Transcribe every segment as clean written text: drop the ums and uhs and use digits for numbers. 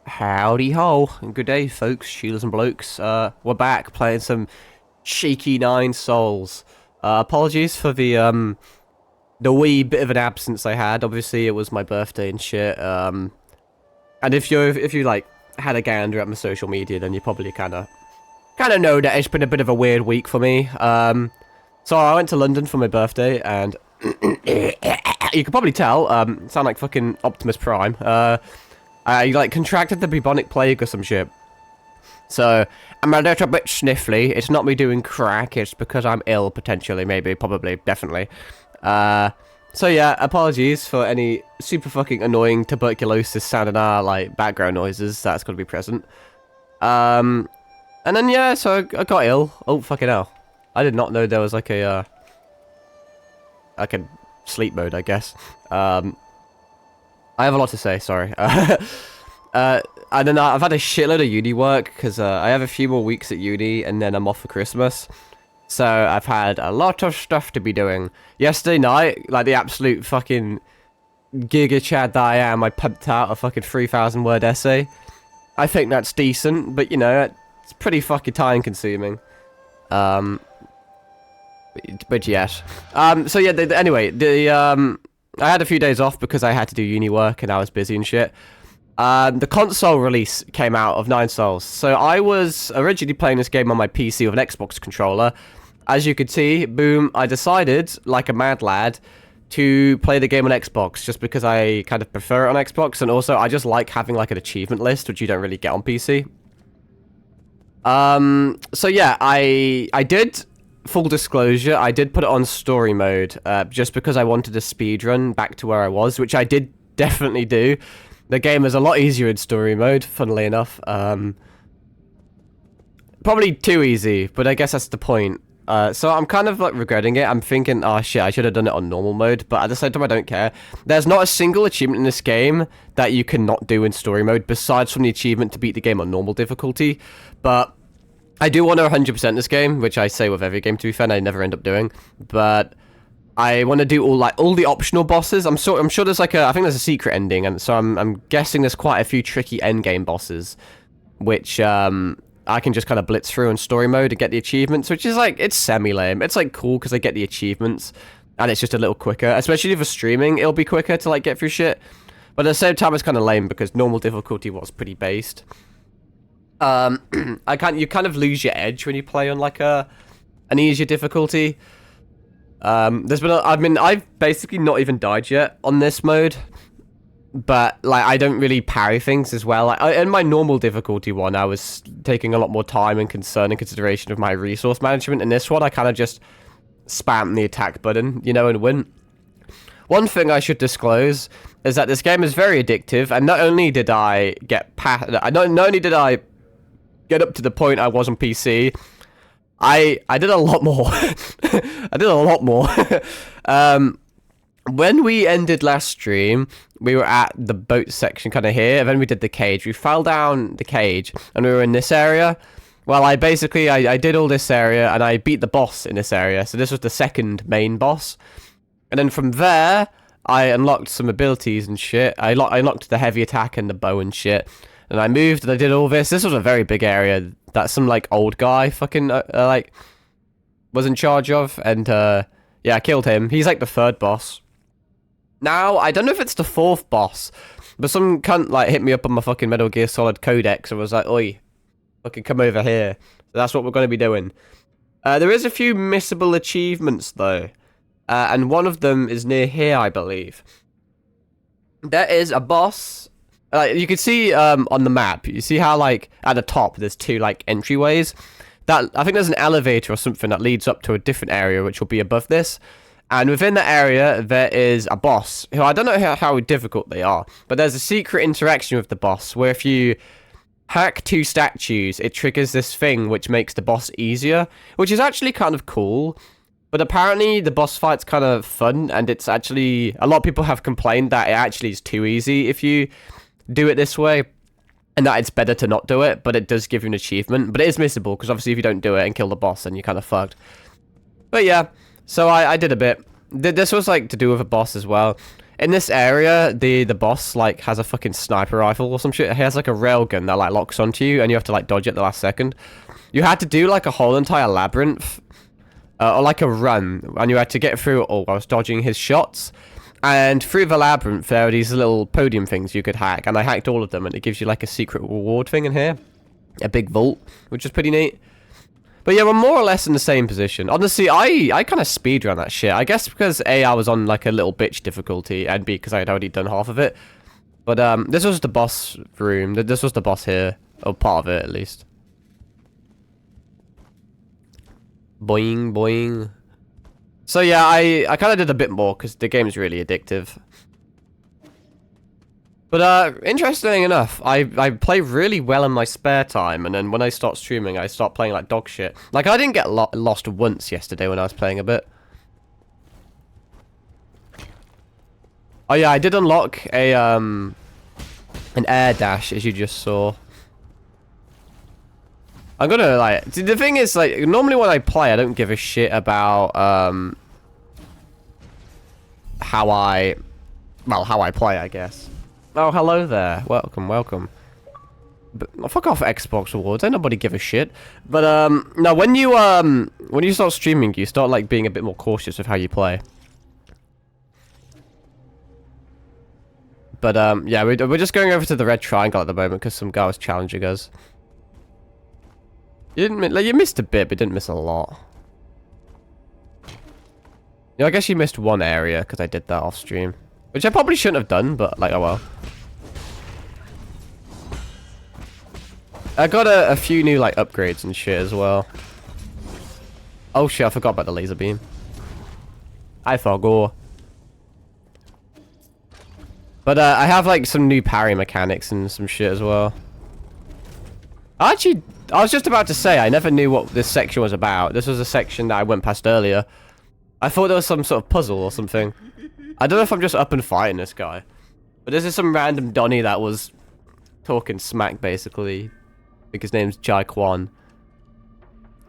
Howdy ho, and good day, folks, shields and blokes. We're back playing some cheeky Nine Souls. Apologies for the wee bit of an absence I had. Obviously, it was my birthday and shit. And if you like had a gander at my social media, then you probably kind of know that it's been a bit of a weird week for me. So I went to London for my birthday, and you can probably tell. Sound like fucking Optimus Prime. I like contracted the bubonic plague or some shit. So I'm a little bit sniffly. It's not me doing crack. It's because I'm ill, potentially, maybe, probably, definitely. So yeah, apologies for any super fucking annoying tuberculosis sounding like background noises. That's gonna be present. And then yeah, so I got ill. Oh fucking hell! I did not know there was like a sleep mode, I guess. I have a lot to say, sorry. I don't know, I've had a shitload of uni work, because I have a few more weeks at uni, and then I'm off for Christmas. So, I've had a lot of stuff to be doing. Yesterday night, like the absolute fucking giga chad that I am, I pumped out a fucking 3,000 word essay. I think that's decent, but you know, it's pretty fucking time consuming. But yes. So yeah, anyway, I had a few days off because I had to do uni work and I was busy and shit. The console release came out of Nine Souls. So I was originally playing this game on my PC with an Xbox controller. As you could see, boom, I decided, like a mad lad, to play the game on Xbox just because I kind of prefer it on Xbox, and also I just like having like an achievement list, which you don't really get on PC. So yeah, I did, full disclosure, I did put it on story mode, just because I wanted to speedrun back to where I was, which I did definitely do. The game is a lot easier in story mode, funnily enough. Probably too easy, but I guess that's the point. So I'm kind of like regretting it. I'm thinking, oh shit, I should have done it on normal mode, but at the same time I don't care. There's not a single achievement in this game that you cannot do in story mode, besides from the achievement to beat the game on normal difficulty. But I do want to 100% this game, which I say with every game, to be fair, and I never end up doing. But I want to do all the optional bosses. I'm sure there's like I think there's a secret ending, and so I'm guessing there's quite a few tricky endgame bosses, which I can just kind of blitz through in story mode and get the achievements, which is like, it's semi-lame. It's like cool because I get the achievements, and it's just a little quicker. Especially if for streaming, it'll be quicker to like get through shit. But at the same time, it's kind of lame because normal difficulty was pretty based. You kind of lose your edge when you play on like an easier difficulty. I've basically not even died yet on this mode, but like I don't really parry things as well. In my normal difficulty one, I was taking a lot more time and concern and consideration of my resource management. In this one, I kind of just spam the attack button, you know, and win. One thing I should disclose is that this game is very addictive, and not only did I get not only did I get up to the point I was on PC, I did a lot more. I did a lot more. When we ended last stream, we were at the boat section kind of here, and then we did the cage. We fell down the cage, and we were in this area. Well, I did all this area, and I beat the boss in this area. So this was the second main boss. And then from there, I unlocked some abilities and shit. I unlocked the heavy attack and the bow and shit. And I moved and I did all this. This was a very big area that some like old guy fucking like was in charge of, and yeah, I killed him. He's like the third boss. Now I don't know if it's the fourth boss, but some cunt like hit me up on my fucking Metal Gear Solid Codex and was like, "Oi, fucking come over here." So that's what we're going to be doing. There is a few missable achievements though, and one of them is near here, I believe. There is a boss. You can see on the map, you see how like at the top there's two like entryways. That I think there's an elevator or something that leads up to a different area which will be above this. And within that area there is a boss who I don't know how difficult they are, but there's a secret interaction with the boss where if you hack two statues, it triggers this thing which makes the boss easier, which is actually kind of cool. But apparently the boss fight's kind of fun, and it's actually, a lot of people have complained that it actually is too easy if you do it this way, and that it's better to not do it, but it does give you an achievement. But it is missable, because obviously if you don't do it and kill the boss, then you're kind of fucked. But yeah, so I did a bit. This was like to do with a boss as well. In this area, the boss like has a fucking sniper rifle or some shit. He has like a railgun that like locks onto you, and you have to like dodge it at the last second. You had to do like a whole entire labyrinth, or like a run, and you had to get through it all whilst dodging his shots. And through the labyrinth, there are these little podium things you could hack, and I hacked all of them, and it gives you like a secret reward thing in here, a big vault, which is pretty neat. But yeah, we're more or less in the same position. Honestly, I kind of speedrun that shit. I guess because A, I was on like a little bitch difficulty, and B, because I had already done half of it. But this was the boss room. This was the boss here, or part of it at least. Boing, boing. So yeah, I kind of did a bit more because the game's really addictive. But interesting enough, I play really well in my spare time, and then when I start streaming, I start playing like dog shit. Like, I didn't get lost once yesterday when I was playing a bit. Oh yeah, I did unlock a an air dash, as you just saw. I'm gonna, like... The thing is, like, normally when I play, I don't give a shit about, how I play, I guess. Oh, hello there. Welcome, welcome. But, fuck off Xbox Awards. Ain't nobody give a shit. But, no, when you start streaming, you start, like, being a bit more cautious of how you play. But, yeah, we're just going over to the red triangle at the moment because some guy was challenging us. You didn't, like, you missed a bit, but didn't miss a lot. I guess you missed one area because I did that off stream. Which I probably shouldn't have done, but, like, oh well. I got a few new, like, upgrades and shit as well. Oh shit, I forgot about the laser beam. I forgot. But, I have, like, some new parry mechanics and some shit as well. Actually, I was just about to say, I never knew what this section was about. This was a section that I went past earlier. I thought there was some sort of puzzle or something. I don't know if I'm just up and fighting this guy. But this is some random Donny that was talking smack, basically. I think his name's Jai Kwan.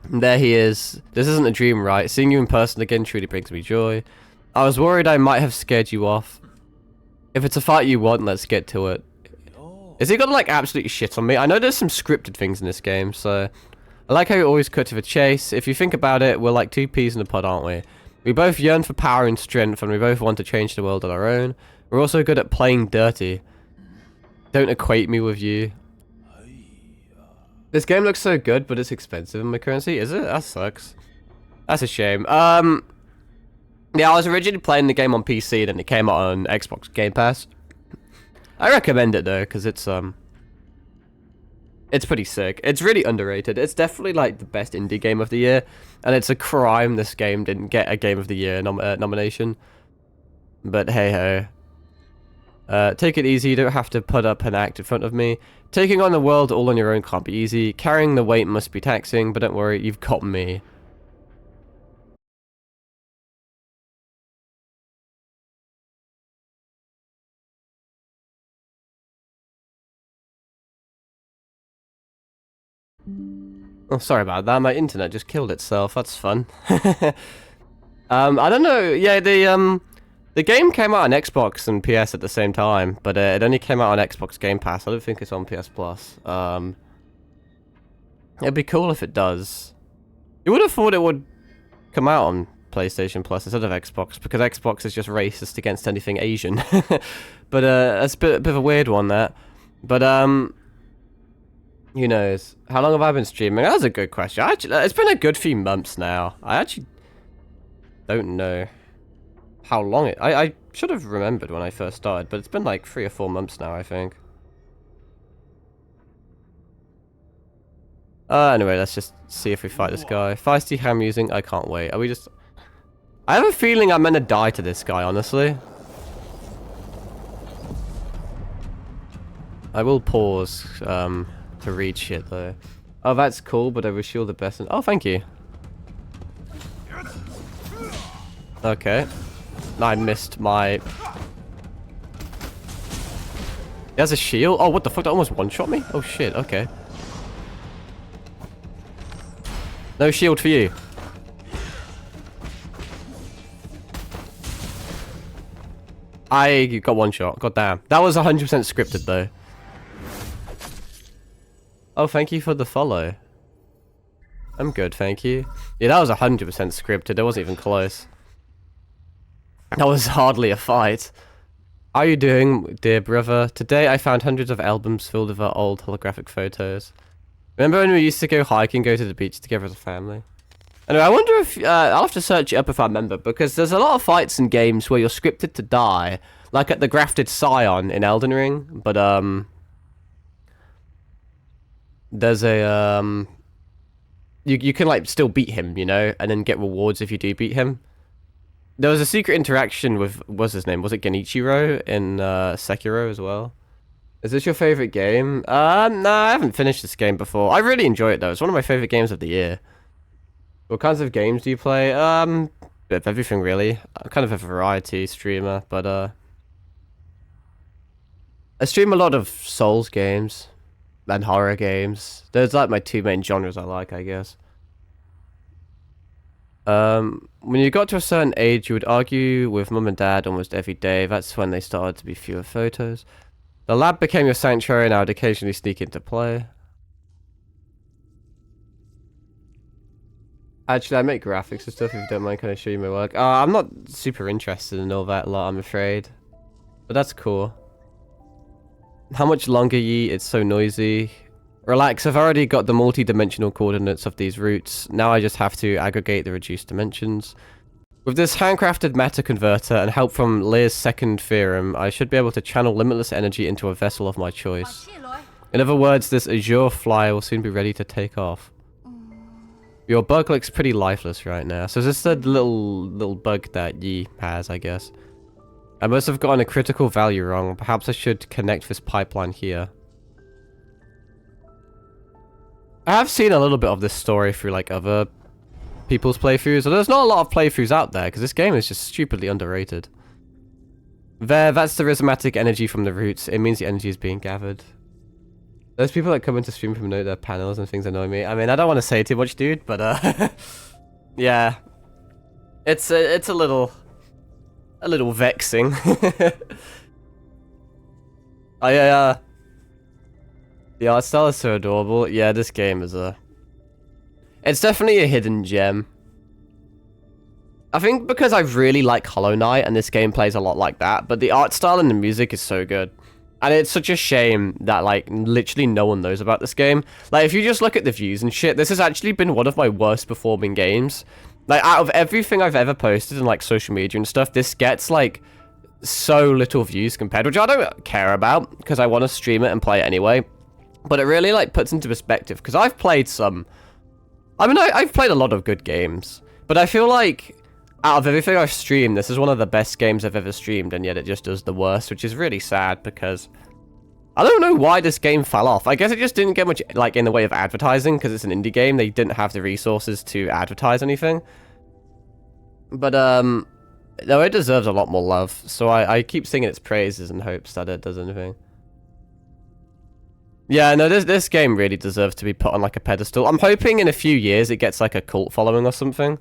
And there he is. This isn't a dream, right? Seeing you in person again truly brings me joy. I was worried I might have scared you off. If it's a fight you want, let's get to it. Is he gonna, like, absolutely shit on me? I know there's some scripted things in this game, so... I like how you always cut to the chase. If you think about it, we're like two peas in a pod, aren't we? We both yearn for power and strength, and we both want to change the world on our own. We're also good at playing dirty. Don't equate me with you. This game looks so good, but it's expensive in my currency. Is it? That sucks. That's a shame. Yeah, I was originally playing the game on PC, then it came out on Xbox Game Pass. I recommend it though, because it's pretty sick. It's really underrated. It's definitely like the best indie game of the year, and it's a crime this game didn't get a Game of the Year nomination. But hey ho. Take it easy. You don't have to put up an act in front of me. Taking on the world all on your own can't be easy. Carrying the weight must be taxing, but don't worry, you've got me. Oh, sorry about that. My internet just killed itself. That's fun. I don't know. Yeah, the game came out on Xbox and PS at the same time, but it only came out on Xbox Game Pass. I don't think it's on PS Plus. It'd be cool if it does. You would have thought it would come out on PlayStation Plus instead of Xbox, because Xbox is just racist against anything Asian. But that's a bit of a weird one, that. But who knows? How long have I been streaming? That's a good question. Actually, it's been a good few months now. I actually don't know how long it... I should have remembered when I first started, but it's been like 3 or 4 months now, I think. Anyway, let's just see if we fight this guy. Feisty ham using, I can't wait. Are we just... I have a feeling I'm gonna die to this guy, honestly. I will pause, to read shit though. Oh, that's cool, but I wish you all the best. Oh, thank you. Okay. I missed my... He has a shield? Oh, what the fuck? That almost one-shot me? Oh, shit. Okay. No shield for you. I got one shot. God damn. That was 100% scripted, though. Oh, thank you for the follow. I'm good, thank you. Yeah, that was 100% scripted. It wasn't even close. That was hardly a fight. How are you doing, dear brother? Today I found hundreds of albums filled with our old holographic photos. Remember when we used to go hiking, go to the beach together as a family? Anyway, I wonder if... I'll have to search it up if I remember, because there's a lot of fights in games where you're scripted to die. Like at the Grafted Scion in Elden Ring, but, there's a, You can, like, still beat him, you know, and then get rewards if you do beat him. There was a secret interaction with... What's his name? Was it Genichiro in, Sekiro as well? Is this your favorite game? No, I haven't finished this game before. I really enjoy it, though. It's one of my favorite games of the year. What kinds of games do you play? Bit of everything, really. I'm kind of a variety streamer, but, I stream a lot of Souls games and horror games. Those are, like, my two main genres I like, I guess. When you got to a certain age, you would argue with mum and dad almost every day. That's when they started to be fewer photos. The lab became your sanctuary, and I would occasionally sneak into play. Actually, I make graphics and stuff, if you don't mind, can I show you my work? I'm not super interested in all that lot, I'm afraid. But that's cool. How much longer, Yi? It's so noisy. Relax, I've already got the multi-dimensional coordinates of these routes. Now I just have to aggregate the reduced dimensions. With this handcrafted meta converter and help from Lear's second theorem, I should be able to channel limitless energy into a vessel of my choice. In other words, this azure flyer will soon be ready to take off. Your bug looks pretty lifeless right now. So is this the little bug that Yi has, I guess? I must have gotten a critical value wrong. Perhaps I should connect this pipeline here. I have seen a little bit of this story through, like, other people's playthroughs. There's not a lot of playthroughs out there, because this game is just stupidly underrated. That's the rhizomatic energy from the roots. It means the energy is being gathered. Those people that come into stream promote their panels and things annoy me. I mean, I don't want to say too much, dude, but, yeah. It's a little vexing. The art style is so adorable. Yeah, this game is it's definitely a hidden gem. I think because I really like Hollow Knight, and this game plays a lot like that, but the art style and the music is so good. And it's such a shame that, like, literally no one knows about this game. Like, if you just look at the views and shit, this has actually been one of my worst performing games. Like, out of everything I've ever posted in, like, social media and stuff, this gets, like, so little views compared, which I don't care about, because I want to stream it and play it anyway. But it really, like, puts into perspective, because I've played some... I mean, I've played a lot of good games, but I feel like, out of everything I've streamed, this is one of the best games I've ever streamed, and yet it just does the worst, which is really sad, because... I don't know why this game fell off. I guess it just didn't get much, like, in the way of advertising, because it's an indie game. They didn't have the resources to advertise anything. But, no, it deserves a lot more love, so I keep singing its praises in hopes that it does anything. Yeah, no, this game really deserves to be put on, like, a pedestal. I'm hoping in a few years it gets, like, a cult following or something.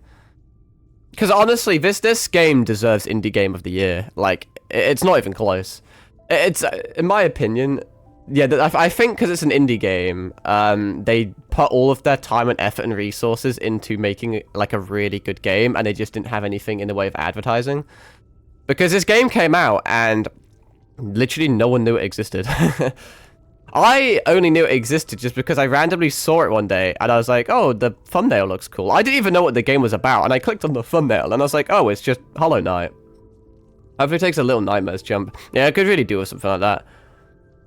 Because, honestly, this game deserves Indie Game of the Year. Like, it's not even close. It's, in my opinion, yeah, I think because it's an indie game, they put all of their time and effort and resources into making, like, a really good game, and they just didn't have anything in the way of advertising. Because this game came out, and literally no one knew it existed. I only knew it existed just because I randomly saw it one day, and I was like, oh, the thumbnail looks cool. I didn't even know what the game was about, and I clicked on the thumbnail, and I was like, oh, it's just Hollow Knight. Hopefully it takes a little Nightmares jump. Yeah, I could really do with something like that.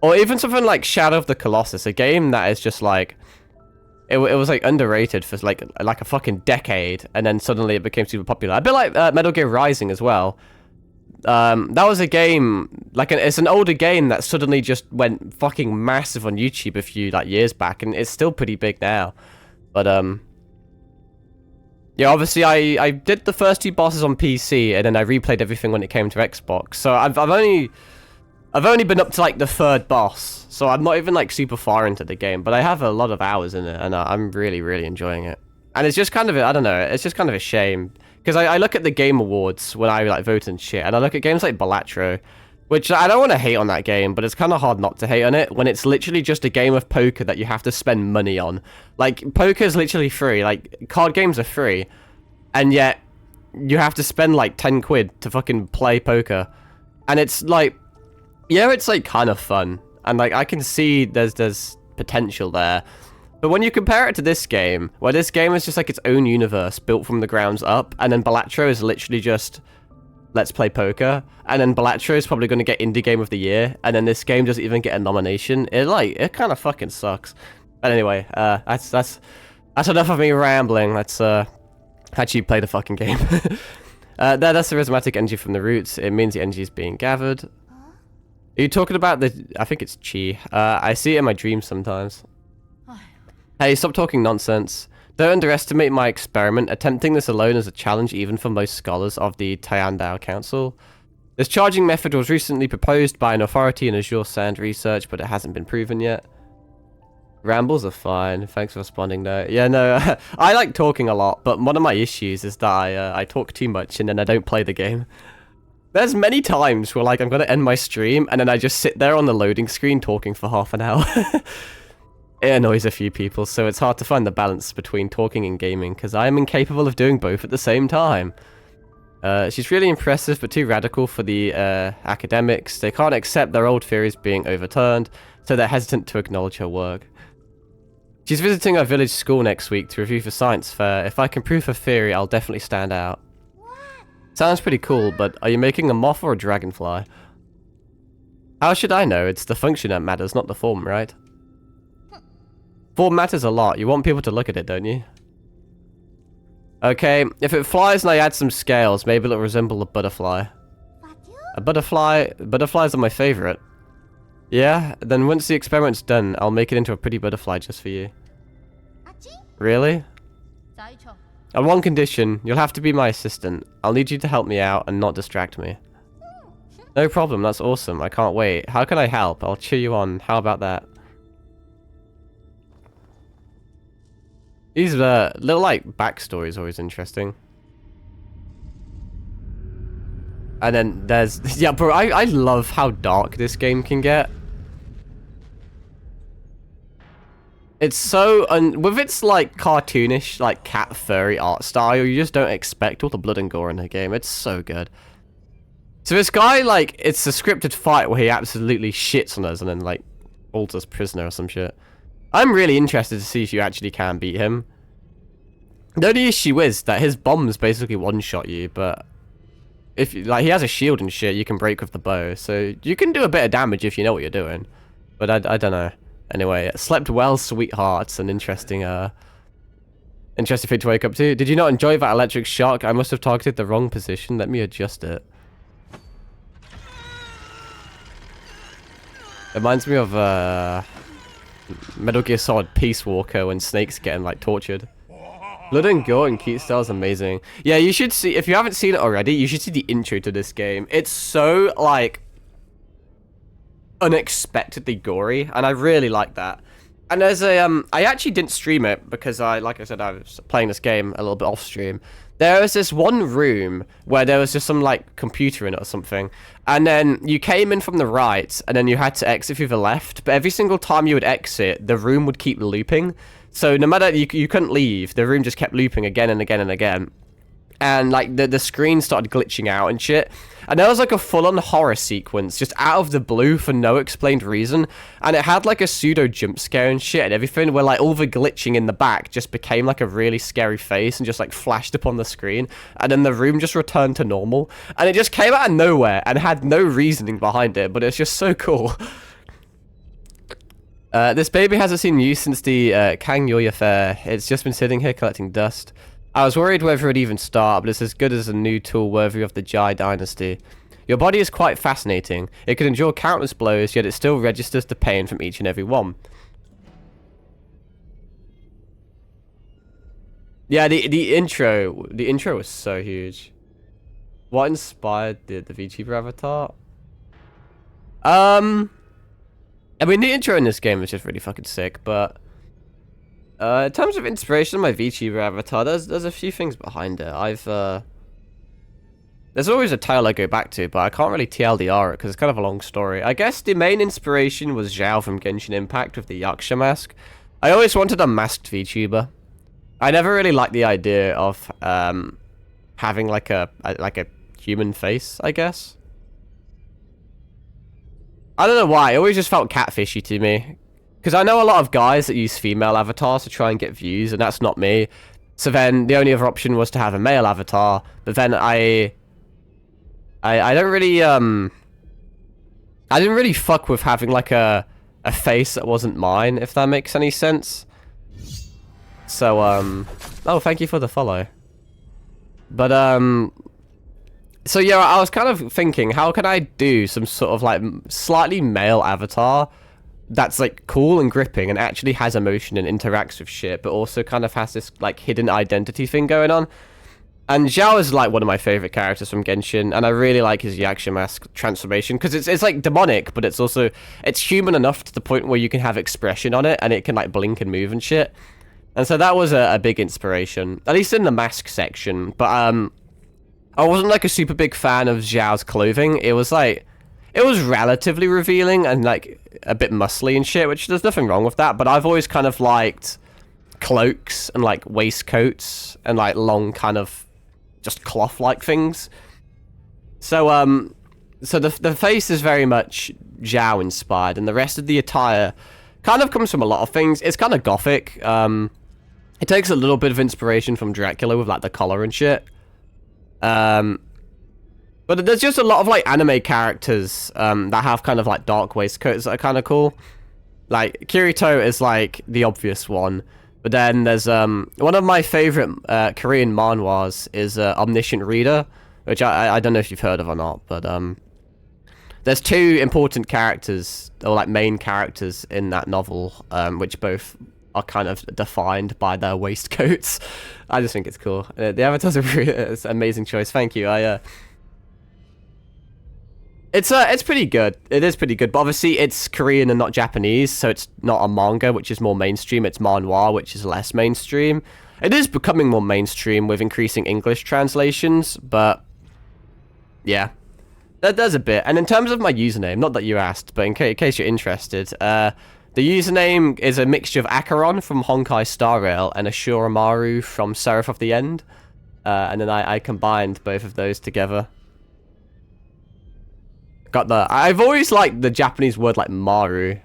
Or even something like Shadow of the Colossus, a game that is just like... It was like underrated for like a fucking decade, and then suddenly it became super popular. A bit like Metal Gear Rising as well. That was a game, like, it's an older game that suddenly just went fucking massive on YouTube a few, like, years back, and it's still pretty big now. But, yeah, obviously, I did the first two bosses on PC, and then I replayed everything when it came to Xbox. So I've only been up to, like, the third boss, so I'm not even, like, super far into the game, but I have a lot of hours in it, and I'm really, really enjoying it. And it's just kind of, I don't know, it's just kind of a shame, Because I look at the Game Awards when I like vote and shit, and I look at games like Balatro, which I don't want to hate on that game, but it's kind of hard not to hate on it when it's literally just a game of poker that you have to spend money on. Like, poker is literally free. Like, card games are free, and yet you have to spend like 10 quid to fucking play poker. And it's like, yeah, it's like kind of fun, and like I can see there's potential there. But when you compare it to this game, where this game is just like its own universe built from the grounds up, and then Balatro is literally just, let's play poker, and then Balatro is probably going to get Indie Game of the Year, and then this game doesn't even get a nomination, it kind of fucking sucks. But anyway, that's enough of me rambling. Let's actually play the fucking game. That's the rhizomatic energy from the roots. It means the energy is being gathered. Are you talking about the... I think it's chi. I see it in my dreams sometimes. Hey, stop talking nonsense. Don't underestimate my experiment. Attempting this alone is a challenge even for most scholars of the Tiandao Council. This charging method was recently proposed by an authority in Azure Sand research, but it hasn't been proven yet. Rambles are fine. Thanks for responding though. Yeah, no, I like talking a lot, but one of my issues is that I talk too much and then I don't play the game. There's many times where like I'm going to end my stream and then I just sit there on the loading screen talking for half an hour. It annoys a few people, so it's hard to find the balance between talking and gaming, because I am incapable of doing both at the same time. She's really impressive, but too radical for the academics. They can't accept their old theories being overturned, so they're hesitant to acknowledge her work. She's visiting our village school next week to review for science fair. If I can prove her theory, I'll definitely stand out. Sounds pretty cool, but are you making a moth or a dragonfly? How should I know? It's the function that matters, not the form, right? Form matters a lot. You want people to look at it, don't you? Okay, if it flies and I add some scales, maybe it'll resemble a butterfly. A butterfly? Butterflies are my favorite. Yeah? Then once the experiment's done, I'll make it into a pretty butterfly just for you. Really? On one condition, you'll have to be my assistant. I'll need you to help me out and not distract me. No problem, that's awesome. I can't wait. How can I help? I'll cheer you on. How about that? These little, like, backstories are always interesting. And then there's... Yeah, bro, I love how dark this game can get. It's so... with its, like, cartoonish, like, cat furry art style, you just don't expect all the blood and gore in the game. It's so good. So this guy, like, it's a scripted fight where he absolutely shits on us and then, like, holds us prisoner or some shit. I'm really interested to see if you actually can beat him. The only issue is that his bombs basically one-shot you, but if like he has a shield and shit, you can break with the bow, so you can do a bit of damage if you know what you're doing. But I don't know. Anyway, slept well, sweethearts. An interesting interesting thing to wake up to. Did you not enjoy that electric shock? I must have targeted the wrong position. Let me adjust it. It reminds me of Metal Gear Solid Peace Walker when Snake's getting like tortured. Blood and gore and cute style is amazing. Yeah, you should see, if you haven't seen it already, you should see the intro to this game. It's so like unexpectedly gory, and I really like that. And there's a I actually didn't stream it because like I said, I was playing this game a little bit off stream. There was this one room where there was just some like computer in it or something, and then you came in from the right and then you had to exit through the left, but every single time you would exit, the room would keep looping. So no matter, you couldn't leave, the room just kept looping again and again and again. And like the screen started glitching out and shit. And there was like a full-on horror sequence just out of the blue for no explained reason. And it had like a pseudo jump scare and shit and everything, where like all the glitching in the back just became like a really scary face and just like flashed up on the screen. And then the room just returned to normal. And it just came out of nowhere and had no reasoning behind it, but it's just so cool. This baby hasn't seen use since the Kang Yoya fair. It's just been sitting here collecting dust. I was worried whether it'd even start, but it's as good as a new tool worthy of the Jai dynasty. Your body is quite fascinating. It can endure countless blows, yet it still registers the pain from each and every one. Yeah, the intro was so huge. What inspired the VTuber avatar? I mean, the intro in this game is just really fucking sick, but in terms of inspiration of my VTuber avatar, there's a few things behind it. There's always a tale I go back to, but I can't really TLDR it because it's kind of a long story. I guess the main inspiration was Zhao from Genshin Impact with the Yaksha mask. I always wanted a masked VTuber. I never really liked the idea of having like a human face, I guess. I don't know why, it always just felt catfishy to me. Because I know a lot of guys that use female avatars to try and get views, and that's not me. So then the only other option was to have a male avatar, but then I don't really I didn't really fuck with having like a face that wasn't mine, if that makes any sense. So oh, thank you for the follow. But so yeah, I was kind of thinking, how can I do some sort of like slightly male avatar that's like cool and gripping and actually has emotion and interacts with shit, but also kind of has this like hidden identity thing going on. And Zhao is like one of my favorite characters from Genshin, and I really like his Yaksha mask transformation because it's like demonic, but it's also human enough to the point where you can have expression on it and it can like blink and move and shit. And so that was a big inspiration, at least in the mask section. But I wasn't like a super big fan of Zhao's clothing. It was like, it was relatively revealing and like a bit muscly and shit, which there's nothing wrong with that. But I've always kind of liked cloaks and like waistcoats and like long kind of just cloth-like things. So so the face is very much Zhao inspired, and the rest of the attire kind of comes from a lot of things. It's kind of gothic. It takes a little bit of inspiration from Dracula with like the collar and shit. But there's just a lot of like anime characters that have kind of like dark waistcoats that are kind of cool. Like Kirito is like the obvious one, but then there's one of my favorite Korean manhwas is Omniscient Reader, which I don't know if you've heard of or not, but there's two important characters, or like main characters in that novel, which both are kind of defined by their waistcoats. I just think it's cool. The avatars are really, it's an amazing choice. Thank you. It's pretty good. It is pretty good, but obviously it's Korean and not Japanese, so it's not a manga, which is more mainstream. It's manhwa, which is less mainstream. It is becoming more mainstream with increasing English translations, but yeah, there's a bit. And in terms of my username, not that you asked, but in case you're interested, the username is a mixture of Acheron from Honkai Star Rail and Ashuramaru from Seraph of the End. And then I combined both of those together. I've always liked the Japanese word like Maru,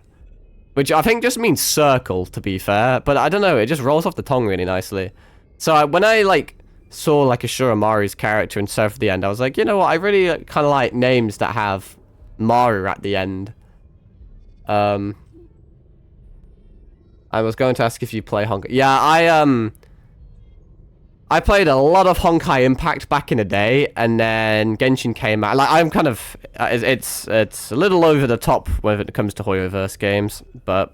which I think just means circle, to be fair. But I don't know, it just rolls off the tongue really nicely. So when I like saw like Ashuramaru's character in Seraph of the End, I was like, you know what, I really kind of like names that have Maru at the end. I was going to ask if you play Honkai. Yeah, I played a lot of Honkai Impact back in the day, and then Genshin came out. Like, I'm kind of, it's a little over the top when it comes to Hoyoverse games, but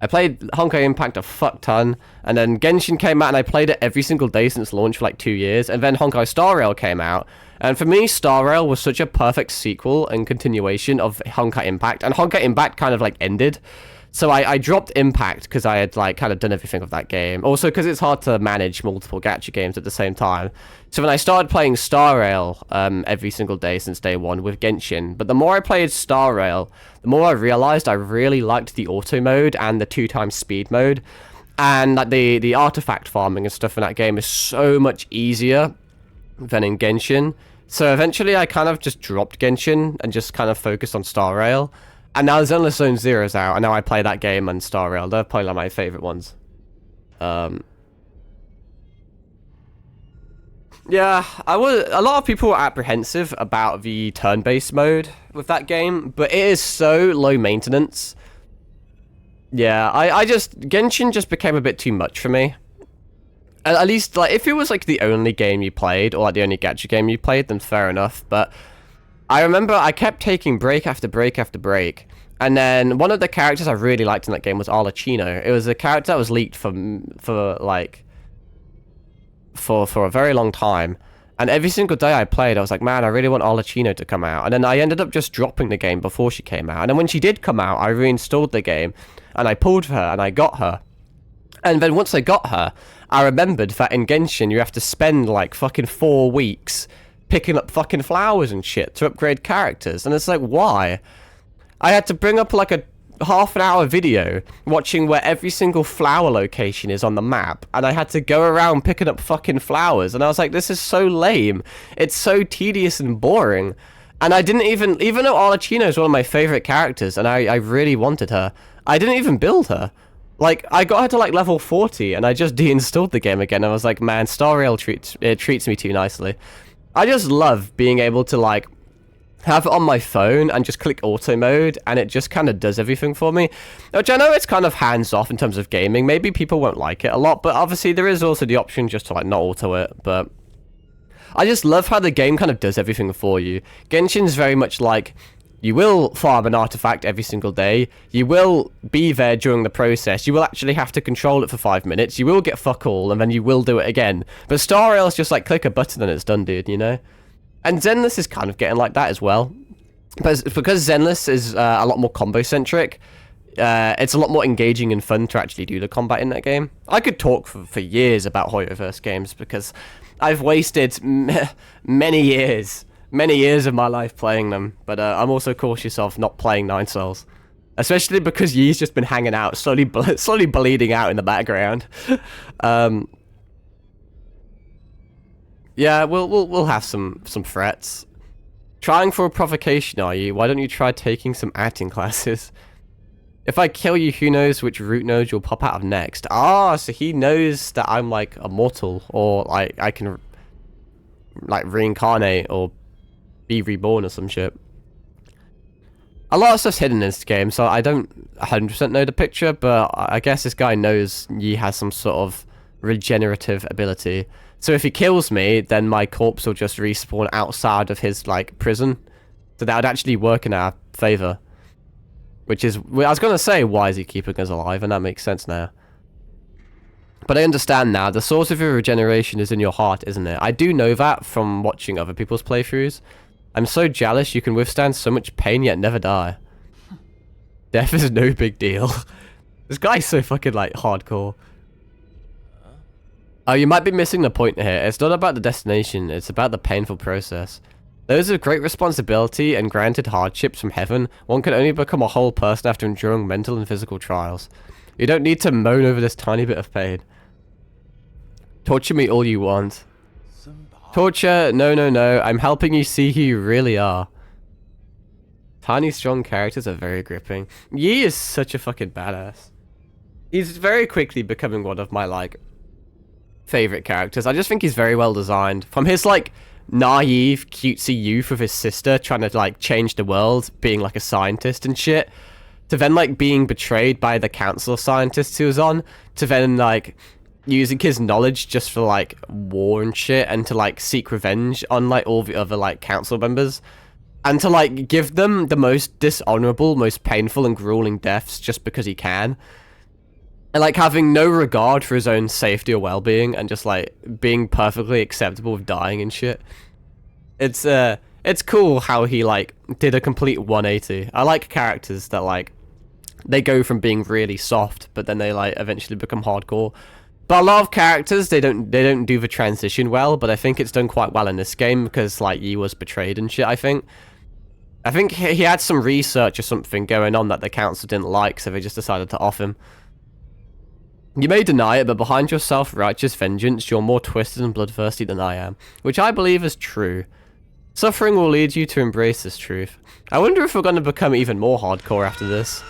I played Honkai Impact a fuck ton, and then Genshin came out, and I played it every single day since launch for like 2 years, and then Honkai Star Rail came out, and for me, Star Rail was such a perfect sequel and continuation of Honkai Impact, and Honkai Impact kind of like ended. So I dropped Impact because I had like kind of done everything of that game. Also because it's hard to manage multiple gacha games at the same time. So when I started playing Star Rail every single day since day one with Genshin, but the more I played Star Rail, the more I realized I really liked the auto mode and the 2x speed mode. And like the artifact farming and stuff in that game is so much easier than in Genshin. So eventually I kind of just dropped Genshin and just kind of focused on Star Rail. And now Zenless Zone Zero's out, and now I play that game and Star Rail. They're probably like my favorite ones. Yeah, a lot of people were apprehensive about the turn-based mode with that game, but it is so low maintenance. Yeah, Genshin just became a bit too much for me. At least, like, if it was like the only game you played, or like the only gacha game you played, then fair enough, but I remember I kept taking break after break after break, and then one of the characters I really liked in that game was Arlecchino. It was a character that was leaked for a very long time, and every single day I played, I was like, man, I really want Arlecchino to come out, and then I ended up just dropping the game before she came out, and then when she did come out, I reinstalled the game, and I pulled for her, and I got her. And then once I got her, I remembered that in Genshin, you have to spend like fucking 4 weeks picking up fucking flowers and shit to upgrade characters. And it's like, why? I had to bring up like a half-an-hour video watching where every single flower location is on the map, and I had to go around picking up fucking flowers, and I was like, this is so lame. It's so tedious and boring. And I didn't even though Arlecchino is one of my favorite characters, and I really wanted her, I didn't even build her. Like, I got her to like level 40, and I just deinstalled the game again. I was like, man, Star Rail treats me too nicely. I just love being able to like have it on my phone and just click auto mode, and it just kind of does everything for me, which I know it's kind of hands off in terms of gaming. Maybe people won't like it a lot, but obviously there is also the option just to like not auto it. But I just love how the game kind of does everything for you. Genshin's very much like, you will farm an artifact every single day, you will be there during the process, you will actually have to control it for 5 minutes, you will get fuck all, and then you will do it again. But Star Rail is just like, click a button and it's done, dude, you know? And Zenless is kind of getting like that as well. But because Zenless is a lot more combo-centric, it's a lot more engaging and fun to actually do the combat in that game. I could talk for years about Hoyoverse games, because I've wasted many years of my life playing them. But I'm also cautious of not playing Nine Souls. Especially because Yi's just been hanging out, slowly bleeding out in the background. Yeah, we'll have some threats. Trying for a provocation, are you? Why don't you try taking some acting classes? If I kill you, who knows which root node you'll pop out of next? Ah, so he knows that I'm like immortal, or like I can like reincarnate or be reborn or some shit. A lot of stuff's hidden in this game, so I don't 100% know the picture, but I guess this guy knows Yi has some sort of regenerative ability. So if he kills me, then my corpse will just respawn outside of his, like, prison. So that would actually work in our favor. Which is, I was going to say, why is he keeping us alive? And that makes sense now. But I understand now, the source of your regeneration is in your heart, isn't it? I do know that from watching other people's playthroughs. I'm so jealous you can withstand so much pain yet never die. Death is no big deal. This guy's so fucking, like, hardcore. Oh, you might be missing the point here. It's not about the destination, it's about the painful process. Those are great responsibility and granted hardships from heaven. One can only become a whole person after enduring mental and physical trials. You don't need to moan over this tiny bit of pain. Torture me all you want. Torture? No. I'm helping you see who you really are. Tiny, strong characters are very gripping. Yi is such a fucking badass. He's very quickly becoming one of my, like, favorite characters. I just think he's very well designed. From his like naive cutesy youth with his sister trying to like change the world, being like a scientist and shit, to then like being betrayed by the council of scientists he was on, to then like using his knowledge just for like war and shit, and to like seek revenge on like all the other like council members, and to like give them the most dishonorable, most painful and grueling deaths just because he can. And like having no regard for his own safety or well-being, and just like being perfectly acceptable with dying and shit. It's cool how he like did a complete 180. I like characters that like they go from being really soft, but then they like eventually become hardcore. But a lot of characters they don't do the transition well. But I think it's done quite well in this game because like Yi was betrayed and shit. I think he had some research or something going on that the council didn't like, so they just decided to off him. You may deny it, but behind your self-righteous vengeance, you're more twisted and bloodthirsty than I am, which I believe is true. Suffering will lead you to embrace this truth. I wonder if we're going to become even more hardcore after this.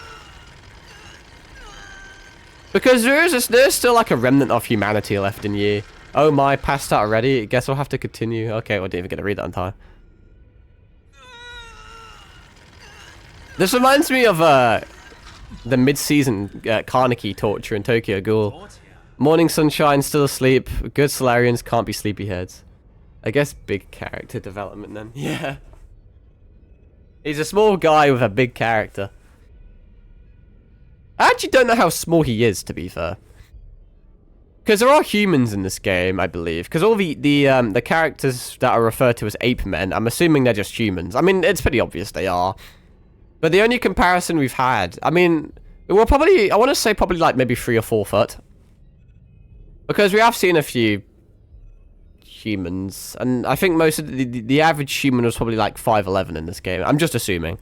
Because there's still like a remnant of humanity left in Yi. Oh my, passed out already? Guess we'll have to continue. Okay, well, I didn't even get to read that on time. This reminds me of the mid-season Kaneki torture in Tokyo Ghoul. Morning sunshine, still asleep. Good Solarians can't be sleepyheads. I guess big character development then. Yeah. He's a small guy with a big character. I actually don't know how small he is, to be fair. Because there are humans in this game, I believe. Because all the characters that are referred to as ape men, I'm assuming they're just humans. I mean, it's pretty obvious they are. But the only comparison we've had, I mean, we're probably, I want to say probably like maybe 3 or 4 foot. Because we have seen a few humans. And I think most of the average human was probably like 5'11" in this game. I'm just assuming.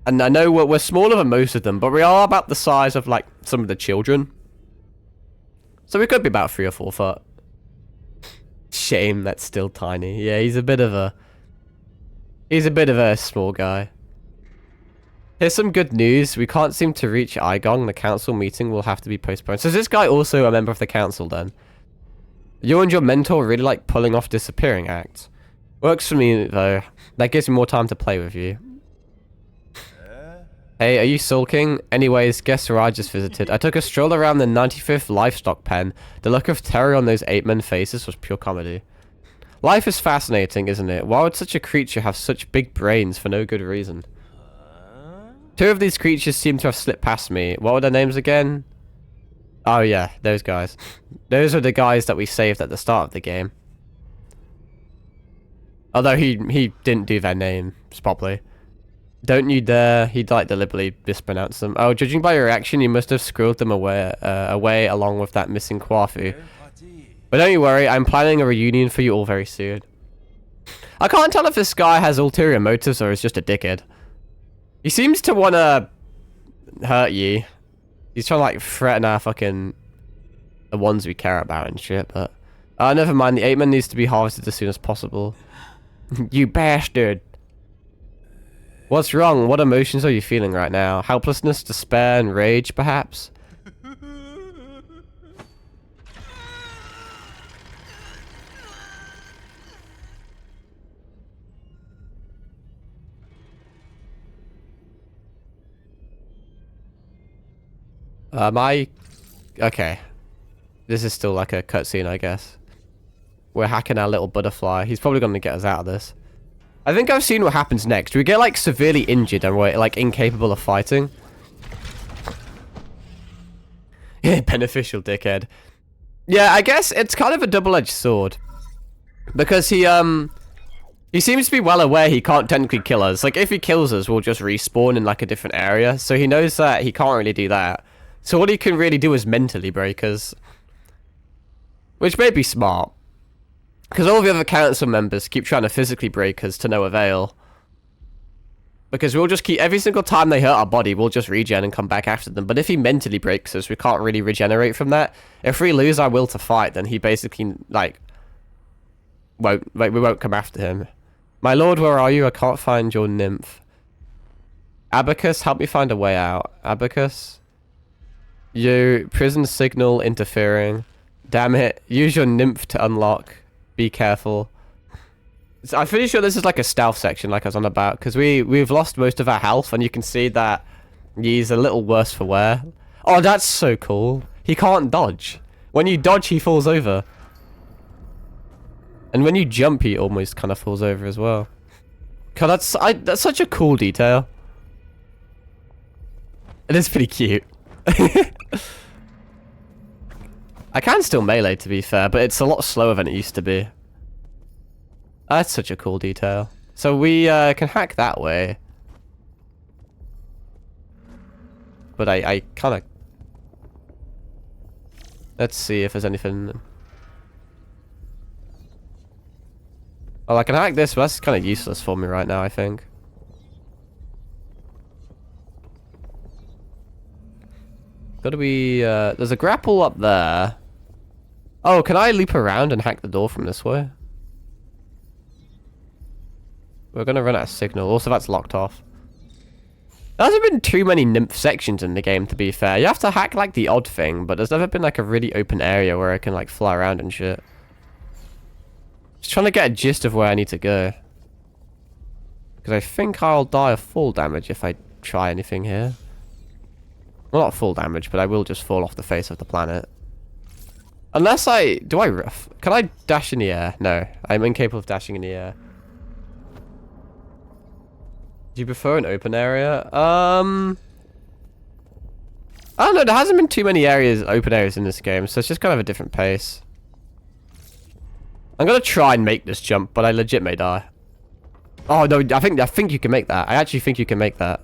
And I know we're smaller than most of them, but we are about the size of like some of the children. So we could be about 3 or 4 foot. Shame that's still tiny. Yeah, he's a bit of a small guy. Here's some good news. We can't seem to reach Igong. The council meeting will have to be postponed. So is this guy also a member of the council then? You and your mentor really like pulling off disappearing acts. Works for me though. That gives me more time to play with you. Hey, are you sulking? Anyways, guess where I just visited. I took a stroll around the 95th livestock pen. The look of terror on those 8 men faces was pure comedy. Life is fascinating, isn't it? Why would such a creature have such big brains for no good reason? 2 of these creatures seem to have slipped past me. What were their names again? Oh yeah, those guys. Those are the guys that we saved at the start of the game. Although he didn't do their names properly. Don't you dare. He'd like deliberately mispronounce them. Oh, judging by your reaction, you must have squirreled them away along with that missing Kwafu. But don't you worry, I'm planning a reunion for you all very soon. I can't tell if this guy has ulterior motives or is just a dickhead. He seems to want to hurt you. He's trying to like threaten our fucking... the ones we care about and shit, but... never mind, the 8 men needs to be harvested as soon as possible. You bastard. What's wrong? What emotions are you feeling right now? Helplessness, despair, and rage, perhaps? Okay. This is still like a cutscene, I guess. We're hacking our little butterfly. He's probably going to get us out of this. I think I've seen what happens next. We get like severely injured and we're like incapable of fighting. Beneficial dickhead. Yeah, I guess it's kind of a double-edged sword. Because he seems to be well aware he can't technically kill us. Like, if he kills us, we'll just respawn in like a different area. So he knows that he can't really do that. So what he can really do is mentally break us. Which may be smart. Because all the other council members keep trying to physically break us to no avail. Because we'll just keep... every single time they hurt our body, we'll just regen and come back after them. But if he mentally breaks us, we can't really regenerate from that. If we lose our will to fight, then he basically, like... we won't come after him. My lord, where are you? I can't find your nymph. Abacus, help me find a way out. Abacus? You, prison signal interfering. Damn it. Use your nymph to unlock. Be careful. So I'm pretty sure this is like a stealth section like I was on about. Because we've lost most of our health. And you can see that he's a little worse for wear. Oh, that's so cool. He can't dodge. When you dodge, he falls over. And when you jump, he almost kind of falls over as well. God, that's such a cool detail. It is pretty cute. I can still melee, to be fair, but it's a lot slower than it used to be. That's such a cool detail. So we can hack that way. But I kind of... let's see if there's anything... oh, I can hack this, but that's kind of useless for me right now, I think. Gotta be... there's a grapple up there. Oh, can I leap around and hack the door from this way? We're gonna run out of signal. Also, that's locked off. There hasn't been too many nymph sections in the game, to be fair. You have to hack, like, the odd thing, but there's never been, like, a really open area where I can, like, fly around and shit. Just trying to get a gist of where I need to go. Because I think I'll die of fall damage if I try anything here. Well, not full damage, but I will just fall off the face of the planet. Unless I... do I... can I dash in the air? No. I'm incapable of dashing in the air. Do you prefer an open area? I don't know. There hasn't been too many open areas in this game, so it's just kind of a different pace. I'm going to try and make this jump, but I legit may die. Oh, no. I think you can make that. I actually think you can make that.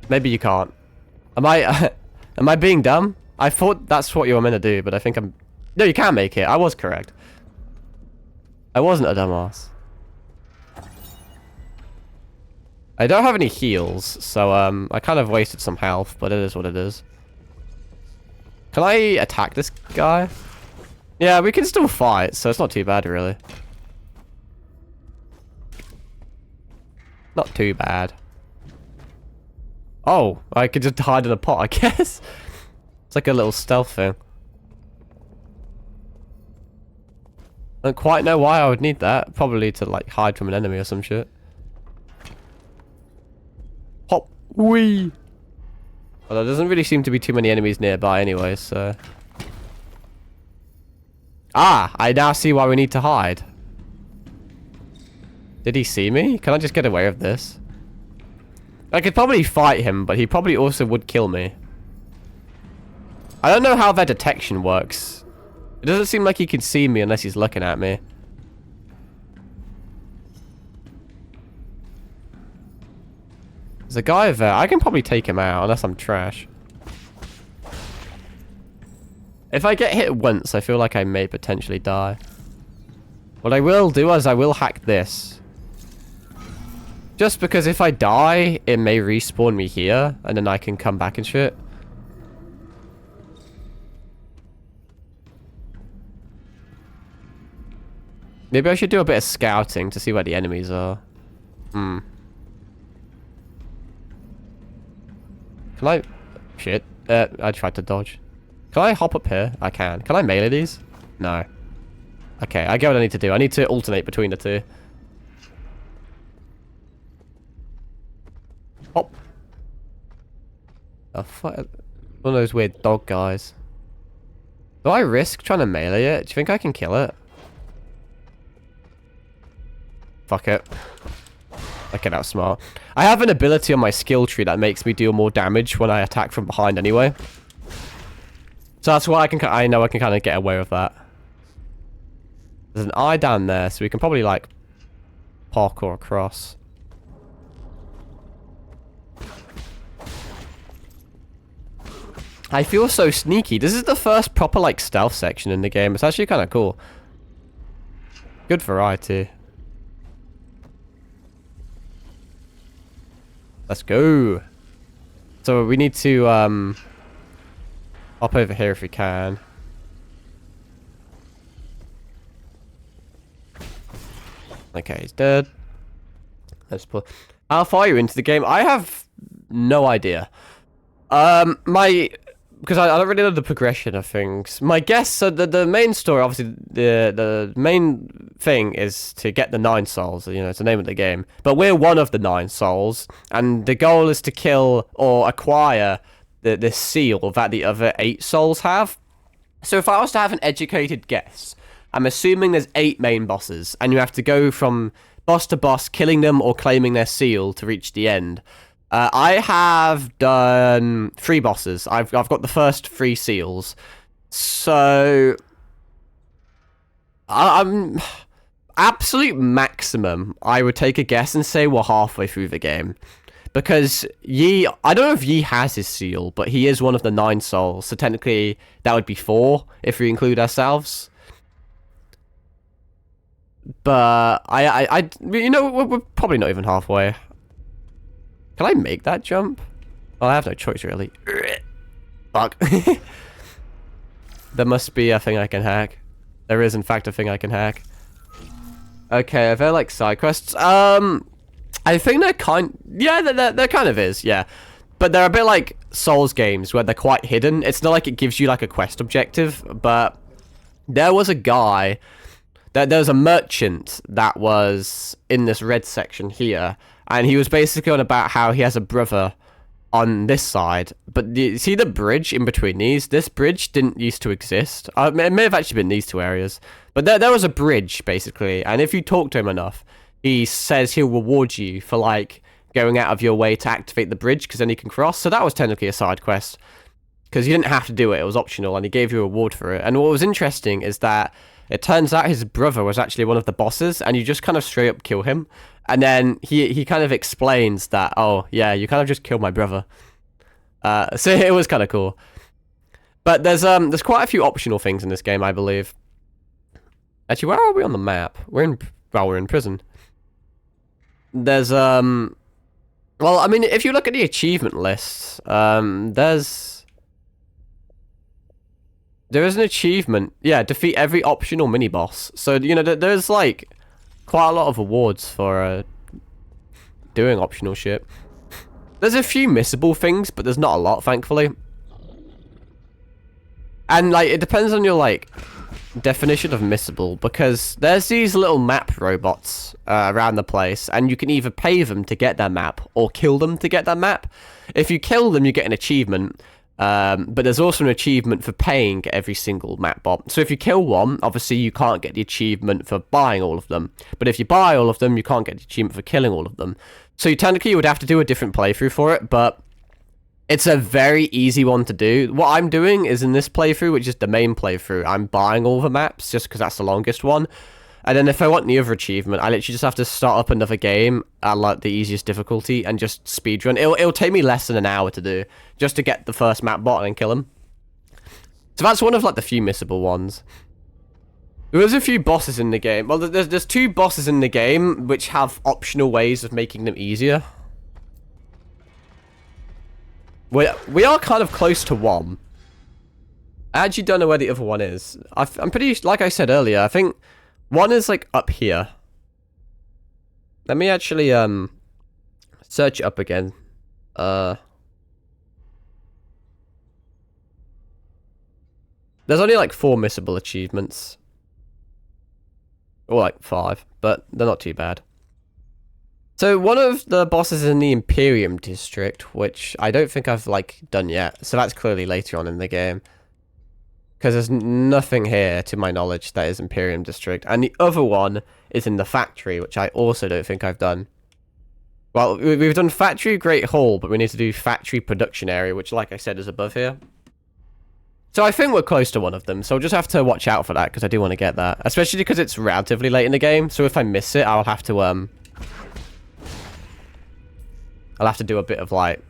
Maybe you can't. Am I... am I being dumb? I thought that's what you were meant to do, but I think I'm... No, you can make it. I was correct. I wasn't a dumbass. I don't have any heals, so I kind of wasted some health, but it is what it is. Can I attack this guy? Yeah, we can still fight, so it's not too bad, really. Not too bad. Oh, I could just hide in a pot, I guess. It's like a little stealth thing. I don't quite know why I would need that. Probably to, like, hide from an enemy or some shit. Hop. Wee. Well, there doesn't really seem to be too many enemies nearby anyway, so... Ah! I now see why we need to hide. Did he see me? Can I just get away with this? I could probably fight him, but he probably also would kill me. I don't know how their detection works. It doesn't seem like he can see me unless he's looking at me. There's a guy there. I can probably take him out unless I'm trash. If I get hit once, I feel like I may potentially die. What I will do is I will hack this. Just because if I die, it may respawn me here, and then I can come back and shit. Maybe I should do a bit of scouting to see where the enemies are. Can I... Shit. I tried to dodge. Can I hop up here? I can. Can I melee these? No. Okay, I get what I need to do. I need to alternate between the two. Hop. Oh, fuck. One of those weird dog guys. Do I risk trying to melee it? Do you think I can kill it? Fuck it. Okay, that was smart. I have an ability on my skill tree that makes me deal more damage when I attack from behind anyway. So that's why I know I can kind of get away with that. There's an eye down there, so we can probably, like, parkour across. I feel so sneaky. This is the first proper, like, stealth section in the game. It's actually kind of cool. Good variety. Let's go. So we need to, hop over here if we can. Okay, he's dead. Let's put... How far are you into the game? I have no idea. Because I don't really know the progression of things. My guess, so the main story, obviously, the main thing is to get the 9 souls. You know, it's the name of the game. But we're one of the 9 souls, and the goal is to kill or acquire this seal that the other 8 souls have. So if I was to have an educated guess, I'm assuming there's 8 main bosses, and you have to go from boss to boss, killing them or claiming their seal to reach the end. I have done 3 bosses. I've got the first 3 seals. So I'm absolute maximum. I would take a guess and say we're halfway through the game. Because Yi, I don't know if Yi has his seal, but he is one of the 9 souls. So technically, that would be 4 if we include ourselves. But you know, we're probably not even halfway. Can I make that jump? Well, I have no choice, really. Fuck. There must be a thing I can hack. There is, in fact, a thing I can hack. Okay, are there, like, side quests? I think they're kind... Yeah, there kind of is, yeah. But they're a bit like Souls games, where they're quite hidden. It's not like it gives you, like, a quest objective, but... There was a guy... There was a merchant that was in this red section here, and he was basically on about how he has a brother on this side. But you see the bridge in between these? This bridge didn't used to exist. It may have actually been these 2 areas. But there was a bridge, basically, and if you talk to him enough, he says he'll reward you for, like, going out of your way to activate the bridge, because then you can cross. So that was technically a side quest, because you didn't have to do it. It was optional, and he gave you a reward for it. And what was interesting is that it turns out his brother was actually one of the bosses, and you just kind of straight up kill him. And then he kind of explains that, oh, yeah, you kind of just killed my brother. So it was kind of cool. But there's quite a few optional things in this game, I believe. Actually, where are we on the map? We're in prison. There's well, I mean, if you look at the achievement lists, there is an achievement. Yeah, defeat every optional mini boss. So you know, there's like quite a lot of awards for doing optional shit. There's a few missable things, but there's not a lot, thankfully. And like, it depends on your like definition of missable, because there's these little map robots around the place, and you can either pay them to get their map or kill them to get their map. If you kill them, you get an achievement, but there's also an achievement for paying every single map bot. So if you kill one, obviously you can't get the achievement for buying all of them, but if you buy all of them, you can't get the achievement for killing all of them. So you technically would have to do a different playthrough for it, but it's a very easy one to do. What I'm doing is in this playthrough, which is the main playthrough, I'm buying all the maps just because that's the longest one. And then if I want the other achievement, I literally just have to start up another game at like the easiest difficulty and just speedrun. It'll take me less than an hour to do just to get the first map bot and kill him. So that's one of like the few missable ones. There's a few bosses in the game. Well, there's 2 bosses in the game which have optional ways of making them easier. We are kind of close to one. I actually don't know where the other one is. I'm pretty, like I said earlier, I think one is like up here. Let me actually search it up again. There's only like 4 missable achievements. Or like 5, but they're not too bad. So one of the bosses is in the Imperium district, which I don't think I've like done yet. So that's clearly later on in the game, because there's nothing here to my knowledge that is Imperium district. And the other one is in the factory, which I also don't think I've done. Well, we've done factory Great Hall, but we need to do factory production area, which like I said is above here. So I think we're close to one of them, so I'll just have to watch out for that, because I do want to get that. Especially because it's relatively late in the game, so if I miss it, I'll have to do a bit of, like,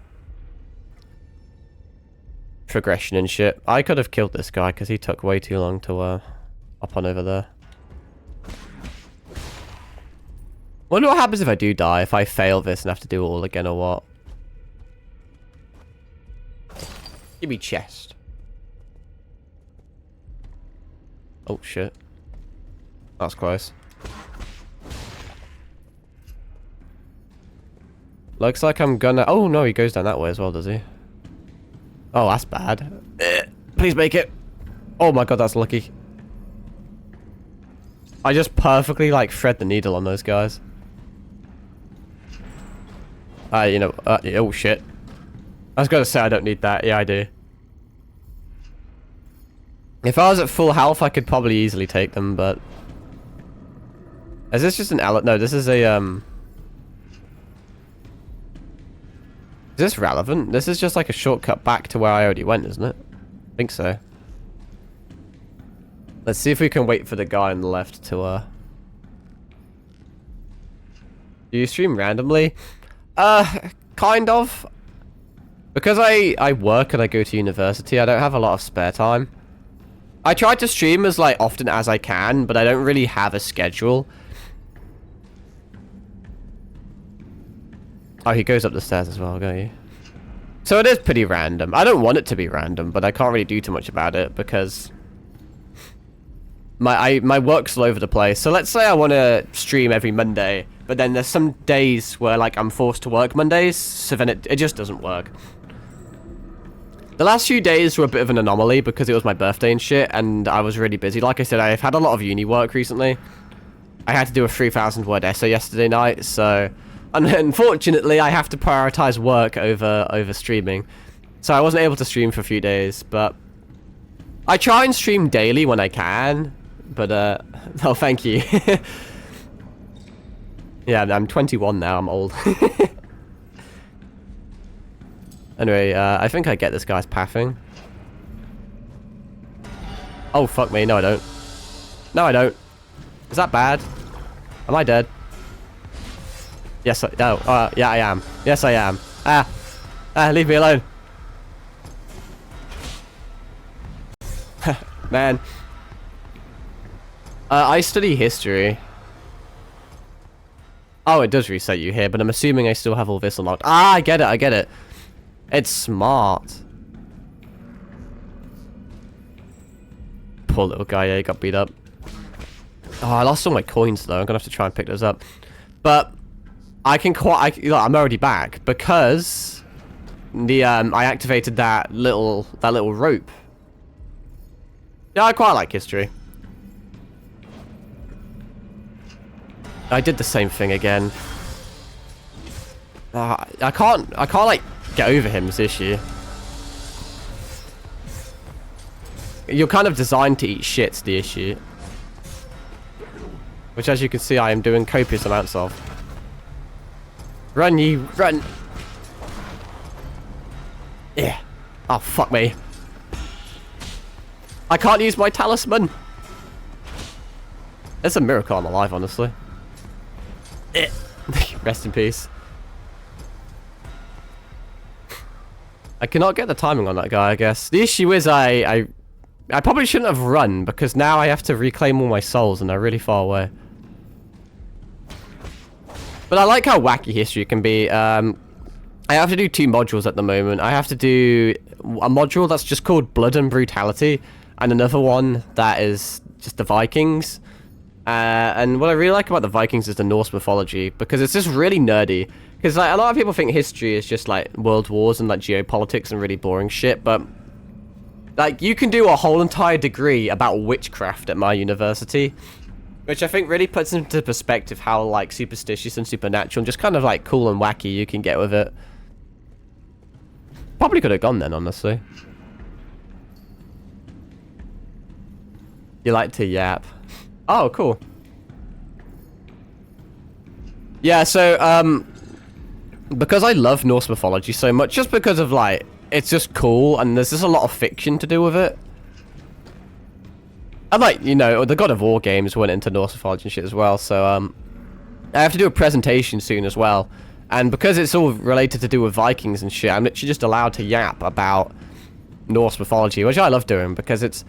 progression and shit. I could have killed this guy, because he took way too long to, hop on over there. Wonder what happens if I do die, if I fail this and have to do it all again, or what? Give me chest. Oh, shit. That's close. Looks like I'm gonna... Oh, no, he goes down that way as well, does he? Oh, that's bad. Please make it. Oh my god, that's lucky. I just perfectly, like, thread the needle on those guys. You know... oh, shit. I was gonna say I don't need that. Yeah, I do. If I was at full health, I could probably easily take them, but... Is this just an No, this is a, Is this relevant? This is just like a shortcut back to where I already went, isn't it? I think so. Let's see if we can wait for the guy on the left to, Do you stream randomly? Kind of. Because I work and I go to university, I don't have a lot of spare time. I try to stream as, like, often as I can, but I don't really have a schedule. Oh, he goes up the stairs as well, don't you? So it is pretty random. I don't want it to be random, but I can't really do too much about it, because... My work's all over the place. So let's say I want to stream every Monday, but then there's some days where, like, I'm forced to work Mondays, so then it just doesn't work. The last few days were a bit of an anomaly because it was my birthday and shit, and I was really busy. Like I said, I've had a lot of uni work recently. I had to do a 3,000 word essay yesterday night, so... And unfortunately, I have to prioritize work over streaming. So I wasn't able to stream for a few days, but... I try and stream daily when I can, but, oh, thank you. Yeah, I'm 21 now, I'm old. Anyway, I think I get this guy's pathing. Oh, fuck me. No, I don't. No, I don't. Is that bad? Am I dead? Yes, no. Yeah, I am. Yes, I am. Leave me alone. Man. I study history. Oh, it does reset you here, but I'm assuming I still have all this unlocked. Ah, I get it, I get it. It's smart. Poor little guy, yeah, he got beat up. Oh, I lost all my coins, though. I'm gonna have to try and pick those up. But I can I'm already back because the I activated that little rope. Yeah, I quite like history. I did the same thing again. I can't like get over him, is the issue. You're kind of designed to eat shit's the issue. Which, as you can see, I am doing copious amounts of. Run, you run! Yeah. Oh, fuck me. I can't use my talisman! It's a miracle I'm alive, honestly. Rest in peace. I cannot get the timing on that guy, I guess. The issue is I probably shouldn't have run, because now I have to reclaim all my souls and they're really far away. But I like how wacky history can be. I have to do 2 modules at the moment. I have to do a module that's just called Blood and Brutality, and another one that is just the Vikings. And what I really like about the Vikings is the Norse mythology, because it's just really nerdy. Because like, a lot of people think history is just like world wars and like geopolitics and really boring shit, but like you can do a whole entire degree about witchcraft at my university, which I think really puts into perspective how like superstitious and supernatural and just kind of like cool and wacky you can get with it. Probably could have gone then, honestly. You like to yap. Oh, cool. Yeah, so, because I love Norse mythology so much, just because of, like, it's just cool, and there's just a lot of fiction to do with it. And, like, you know, the God of War games went into Norse mythology and shit as well, so, I have to do a presentation soon as well. And because it's all related to do with Vikings and shit, I'm literally just allowed to yap about Norse mythology, which I love doing, because it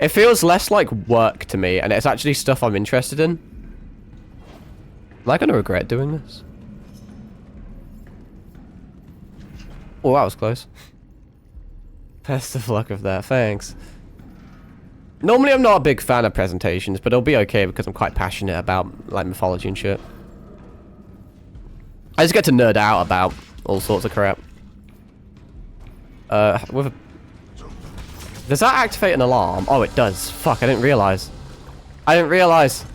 feels less like work to me, and it's actually stuff I'm interested in. Am I going to regret doing this? Oh, that was close. Best of luck with that, thanks. Normally I'm not a big fan of presentations, but it'll be okay because I'm quite passionate about like mythology and shit. I just get to nerd out about all sorts of crap. With a... Does that activate an alarm? Oh, it does. Fuck, I didn't realize. I didn't realize.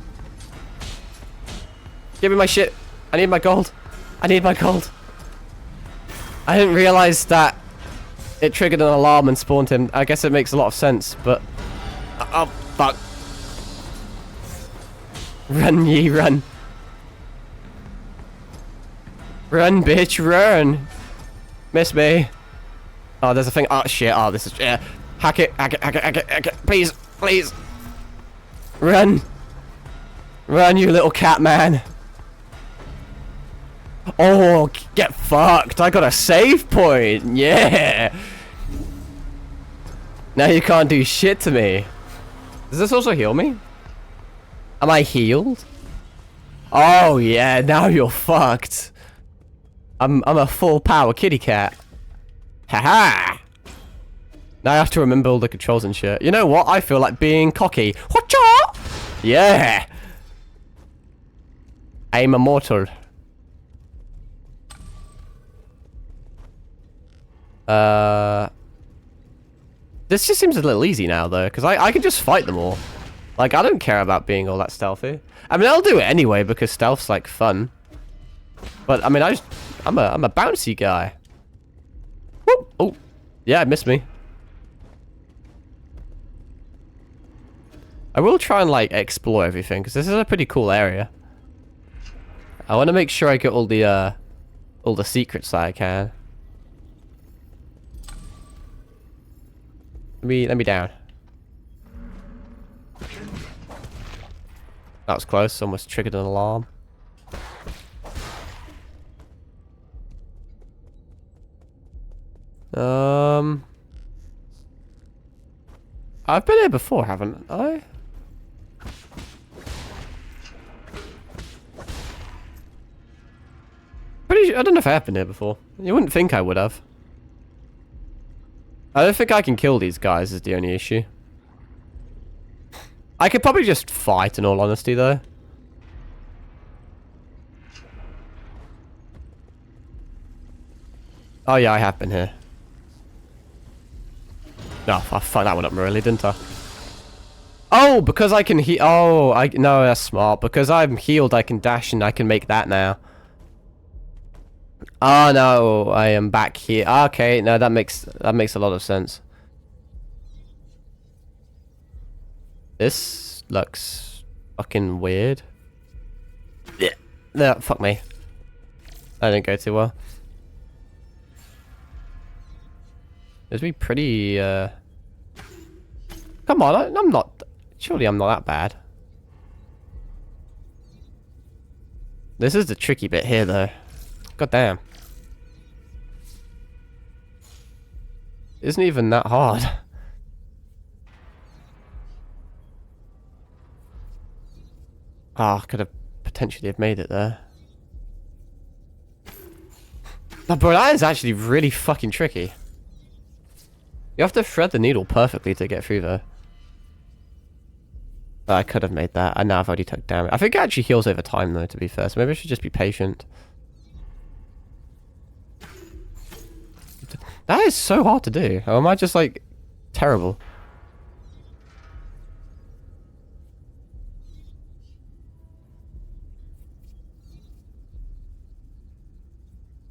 Give me my shit. I need my gold. I need my gold. I didn't realize that it triggered an alarm and spawned him. I guess it makes a lot of sense, but... Oh, fuck. Run, ye, run. Run, bitch, run. Miss me. Oh, there's a thing. Oh, shit. Oh, this is... Yeah. Hack it, hack it, hack it, hack it, hack it. Please, please. Run. Run, you little cat man. Oh, get fucked. I got a save point. Yeah. Now you can't do shit to me. Does this also heal me? Am I healed? Oh, yeah. Now you're fucked. I'm a full power kitty cat. Haha. Now I have to remember all the controls and shit. You know what? I feel like being cocky. Whatcha? Yeah. I'm immortal. This just seems a little easy now, though, because I can just fight them all. Like, I don't care about being all that stealthy. I mean, I'll do it anyway, because stealth's, like, fun. But, I mean, I'm a bouncy guy. Whoop! Oh, yeah, it missed me. I will try and, like, explore everything, because this is a pretty cool area. I want to make sure I get all the secrets that I can. Let me down. That was close. Almost triggered an alarm. I've been here before, haven't I? I don't know if I have been here before. You wouldn't think I would have. I don't think I can kill these guys is the only issue. I could probably just fight in all honesty though. Oh yeah, I have been here. No, I fucked that one up really, didn't I? Oh, because I can heal. Oh, no, that's smart. Because I'm healed, I can dash and I can make that now. Oh no, I am back here. Okay, no, that makes a lot of sense. This looks fucking weird. Yeah. No, fuck me. That didn't go too well. It's be pretty, Come on, I'm not... Surely I'm not that bad. This is the tricky bit here, though. God damn. Isn't even that hard. Ah, oh, could have potentially have made it there. No, bro, that is actually really fucking tricky. You have to thread the needle perfectly to get through there. Oh, I could have made that, and now I've already took damage. I think it actually heals over time, though, to be fair, so maybe I should just be patient. That is so hard to do. Or am I just, like, terrible?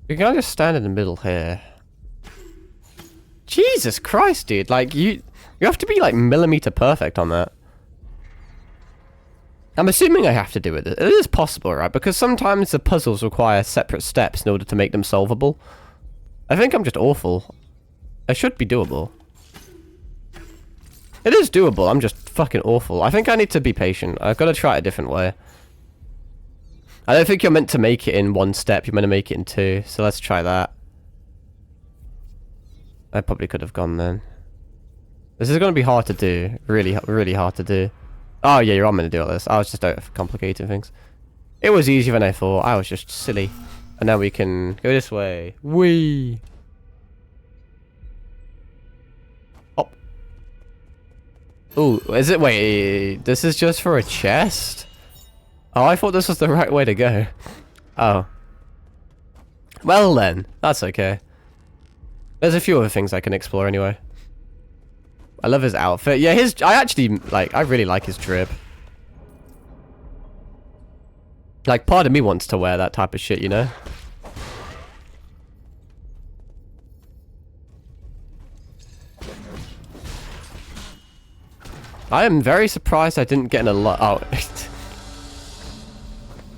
You can just stand in the middle here. Jesus Christ, dude. Like, you have to be, like, millimeter perfect on that. I'm assuming I have to do it. It is possible, right? Because sometimes the puzzles require separate steps in order to make them solvable. I think I'm just awful. It should be doable. It is doable. I'm just fucking awful. I think I need to be patient. I've got to try it a different way. I don't think you're meant to make it in one step. You're meant to make it in two. So let's try that. I probably could have gone then. This is going to be hard to do. Really, really hard to do. Oh, yeah, you're on meant to do all this. I was just complicating things. It was easier than I thought. I was just silly. And now we can go this way. Whee! Hop. Ooh, is it? Wait, this is just for a chest? Oh, I thought this was the right way to go. Oh. Well then, that's okay. There's a few other things I can explore anyway. I love his outfit. Yeah, I really like his drip. Like, part of me wants to wear that type of shit, you know? I am very surprised I didn't get an alert. Oh.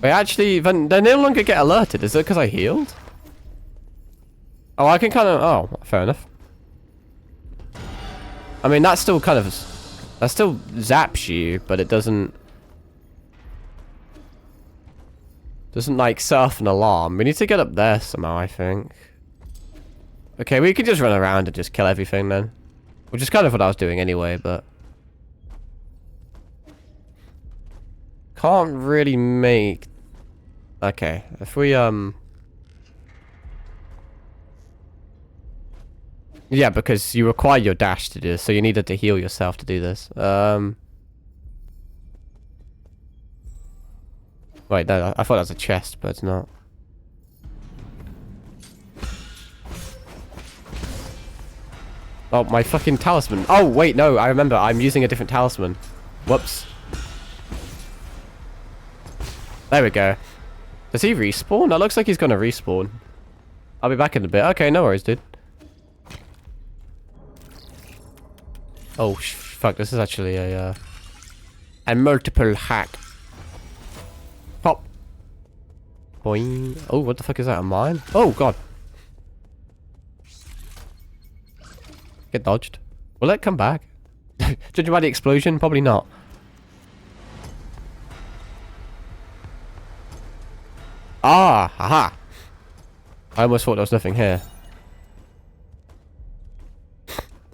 Wait, actually, they no longer get alerted. Is it because I healed? Oh, I can kind of... Oh, fair enough. I mean, that's still kind of... That still zaps you, but it doesn't... Doesn't, like, set off an alarm. We need to get up there somehow, I think. Okay, we can just run around and just kill everything then. Which is kind of what I was doing anyway, but... Can't really make... Okay, if we, Yeah, because you require your dash to do this, so you needed to heal yourself to do this. Wait, no, I thought that was a chest, but it's not. Oh, my fucking talisman. Oh, wait, no, I remember. I'm using a different talisman. Whoops. There we go. Does he respawn? That looks like he's gonna respawn. I'll be back in a bit. Okay, no worries, dude. Oh, fuck, this is actually a multiple hack. Pop. Boing. Oh, what the fuck is that, a mine? Oh, God. Get dodged. Will it come back? Judging by the explosion, probably not. Ah, haha. I almost thought there was nothing here.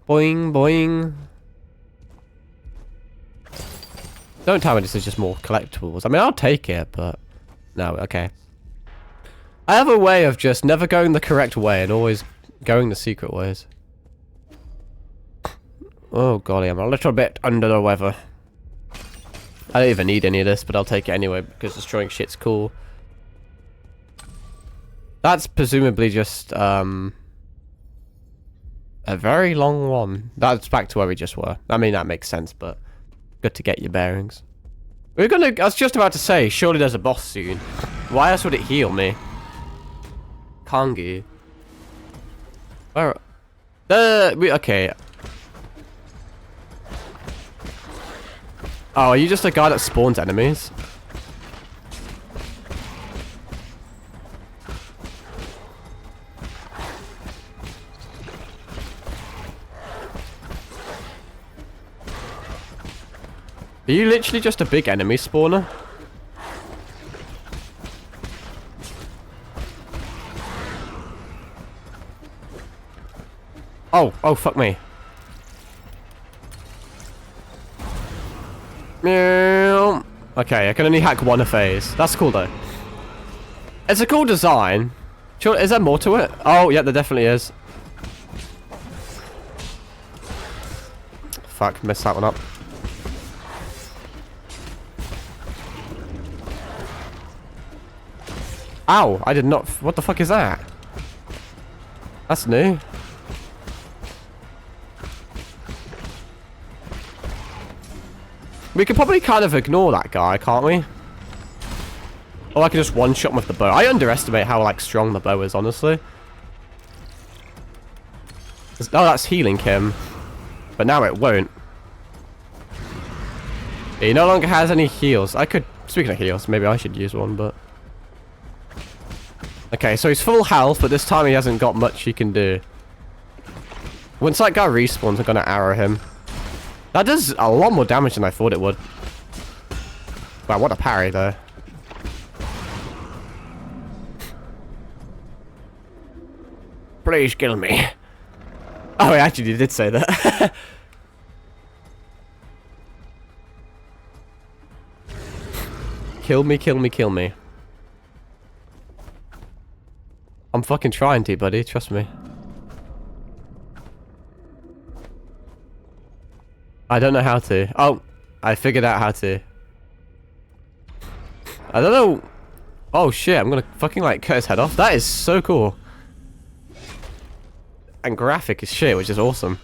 Boing, boing. Don't tell me this is just more collectibles. I mean, I'll take it, but... No, okay. I have a way of just never going the correct way and always going the secret ways. Oh, golly, I'm a little bit under the weather. I don't even need any of this, but I'll take it anyway, because destroying shit's cool. That's presumably just, a very long one. That's back to where we just were. I mean, that makes sense, but good to get your bearings. I was just about to say, surely there's a boss soon. Why else would it heal me? Kangi. Where? Okay. Oh, are you just a guy that spawns enemies? Are you literally just a big enemy spawner? Oh, fuck me. Meow. Okay, I can only hack one a phase. That's cool though. It's a cool design. Sure, is there more to it? Oh, yeah, there definitely is. Fuck, messed that one up. Ow, I did not... What the fuck is that? That's new. We could probably kind of ignore that guy, can't we? Or I could just one-shot him with the bow. I underestimate how, like, strong the bow is, honestly. Oh, that's healing him. But now it won't. He no longer has any heals. I could... Speaking of heals, maybe I should use one, but... Okay, so he's full health, but this time he hasn't got much he can do. Once that guy respawns, I'm gonna arrow him. That does a lot more damage than I thought it would. Wow, what a parry, though. Please kill me. Oh, he actually did say that. Kill me, kill me, kill me. I'm fucking trying to, buddy. Trust me. I don't know how to. Oh, I figured out how to. I don't know. Oh shit, I'm gonna fucking like cut his head off. That is so cool. And graphic as shit, which is awesome.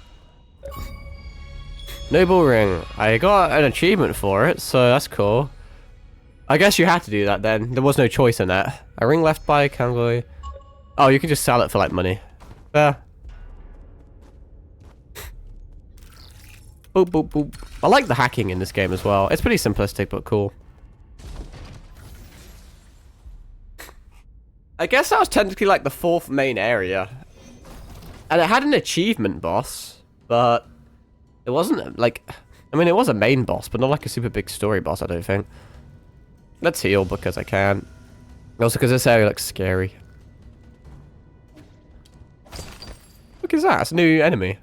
Noble ring. I got an achievement for it, so that's cool. I guess you had to do that then. There was no choice in that. A ring left by Kangoy. Oh, you can just sell it for like money. Fair. Boop, boop, boop. I like the hacking in this game as well. It's pretty simplistic, but cool. I guess that was technically like the 4th main area. And it had an achievement boss, but it wasn't like... I mean, it was a main boss, but not like a super big story boss, I don't think. Let's heal because I can. Also because this area looks scary. Look at that, it's a new enemy.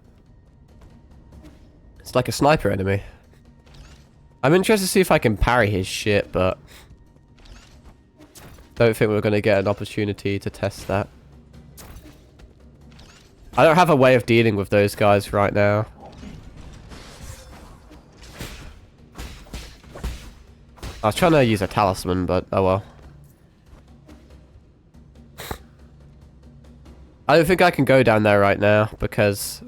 It's like a sniper enemy. I'm interested to see if I can parry his shit, but... don't think we're going to get an opportunity to test that. I don't have a way of dealing with those guys right now. I was trying to use a talisman, but oh well. I don't think I can go down there right now, because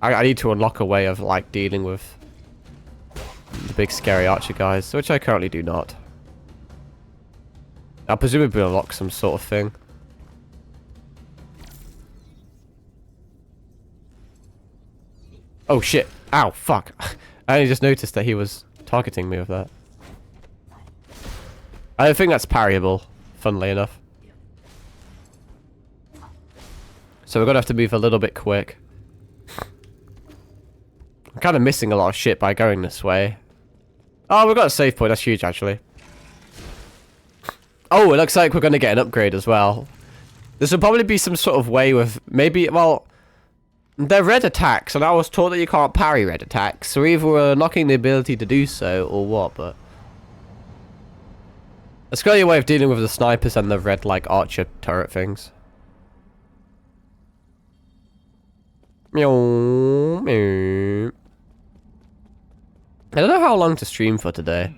I need to unlock a way of, like, dealing with the big scary archer guys, which I currently do not. I'll presumably unlock some sort of thing. Oh shit. Ow, fuck. I only just noticed that he was targeting me with that. I don't think that's parryable, funnily enough. So we're gonna have to move a little bit quick. I'm kind of missing a lot of shit by going this way. Oh, we've got a save point. That's huge, actually. Oh, it looks like we're gonna get an upgrade as well. This will probably be some sort of way with... maybe, well... They're red attacks, and I was taught that you can't parry red attacks. So either we're knocking the ability to do so, or what, but... It's got your way of dealing with the snipers and the red, like, archer turret things. Meow, meow. I don't know how long to stream for today.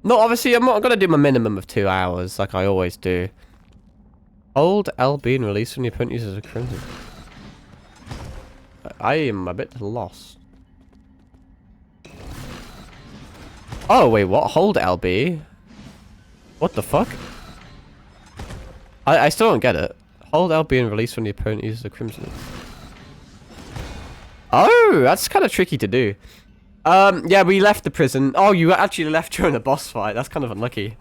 No, obviously, I'm not going to do my minimum of 2 hours, like I always do. Hold LB and release when your opponent uses a crimson. I am a bit lost. Oh, wait, what? Hold LB? What the fuck? I still don't get it. Hold LB and release when the opponent uses a crimson. Oh, that's kind of tricky to do. Yeah, we left the prison. Oh, you actually left during a boss fight. That's kind of unlucky.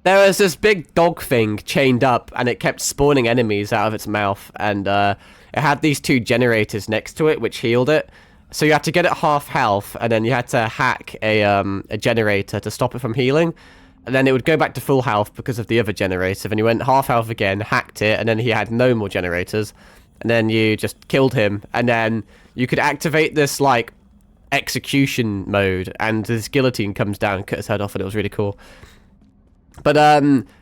There was this big dog thing chained up, and it kept spawning enemies out of its mouth, and it had these 2 generators next to it, which healed it. So you had to get it half health, and then you had to hack a generator to stop it from healing. And then it would go back to full health because of the other generator. Then you went half health again, hacked it, and then he had no more generators. And then you just killed him, and then you could activate this, like, execution mode, and this guillotine comes down and cuts his head off, and it was really cool. But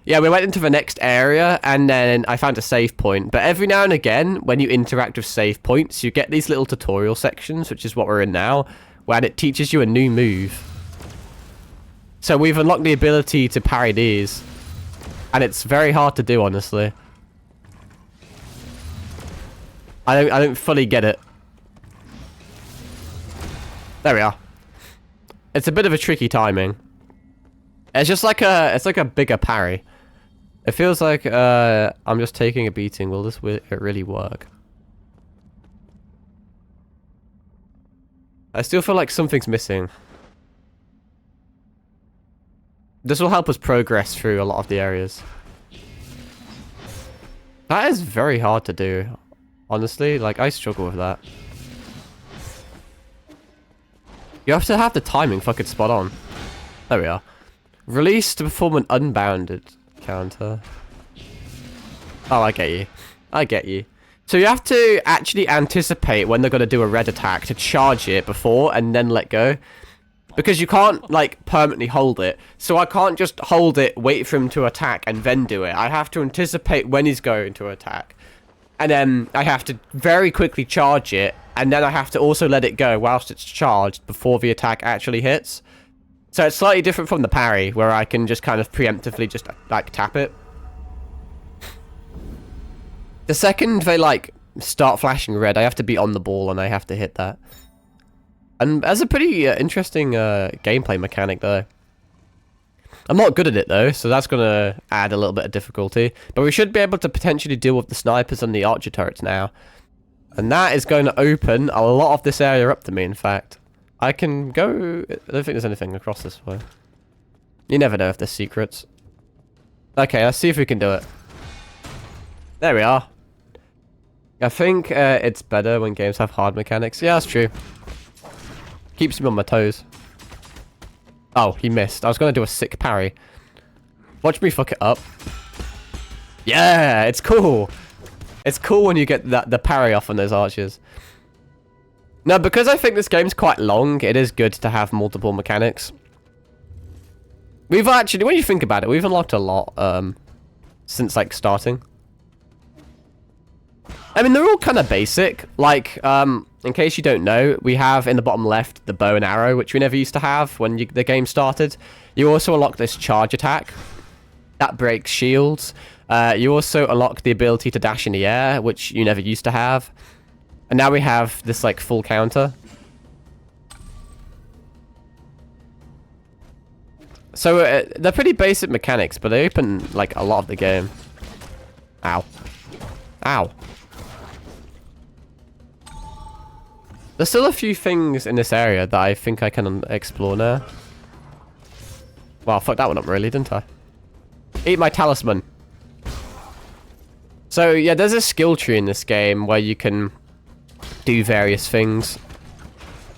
yeah, we went into the next area, and then I found a save point. But every now and again, when you interact with save points, you get these little tutorial sections, which is what we're in now, where it teaches you a new move. So we've unlocked the ability to parry these, and it's very hard to do, honestly. I don't fully get it. There we are. It's a bit of a tricky timing. It's just like it's like a bigger parry. It feels like I'm just taking a beating. Will it really work? I still feel like something's missing. This will help us progress through a lot of the areas. That is very hard to do. Honestly, like, I struggle with that. You have to have the timing fucking spot on. There we are. Release to perform an unbounded counter. Oh, I get you. I get you. So you have to actually anticipate when they're going to do a red attack to charge it before and then let go. Because you can't, like, permanently hold it. So I can't just hold it, wait for him to attack, and then do it. I have to anticipate when he's going to attack. And then I have to very quickly charge it, and then I have to also let it go whilst it's charged before the attack actually hits. So it's slightly different from the parry, where I can just kind of preemptively just, like, tap it. The second they, like, start flashing red, I have to be on the ball, and I have to hit that. And that's a pretty interesting gameplay mechanic, though. I'm not good at it, though, so that's going to add a little bit of difficulty. But we should be able to potentially deal with the snipers and the archer turrets now. And that is going to open a lot of this area up to me, in fact. I can go... I don't think there's anything across this way. You never know if there's secrets. Okay, let's see if we can do it. There we are. I think it's better when games have hard mechanics. Yeah, that's true. Keeps me on my toes. Oh, he missed. I was going to do a sick parry. Watch me fuck it up. Yeah, it's cool. It's cool when you get the parry off on those archers. Now, because I think this game's quite long, it is good to have multiple mechanics. We've actually, when you think about it, we've unlocked a lot since, like, starting. I mean, they're all kind of basic. Like, in case you don't know, we have in the bottom left the bow and arrow, which we never used to have when the game started. You also unlock this charge attack. That breaks shields. You also unlock the ability to dash in the air, which you never used to have. And now we have this, like, full counter. So, they're pretty basic mechanics, but they open, like, a lot of the game. Ow. Ow. There's still a few things in this area that I think I can explore now. Well, fuck that one up really, didn't I? Eat my talisman. So, yeah, there's a skill tree in this game where you can do various things.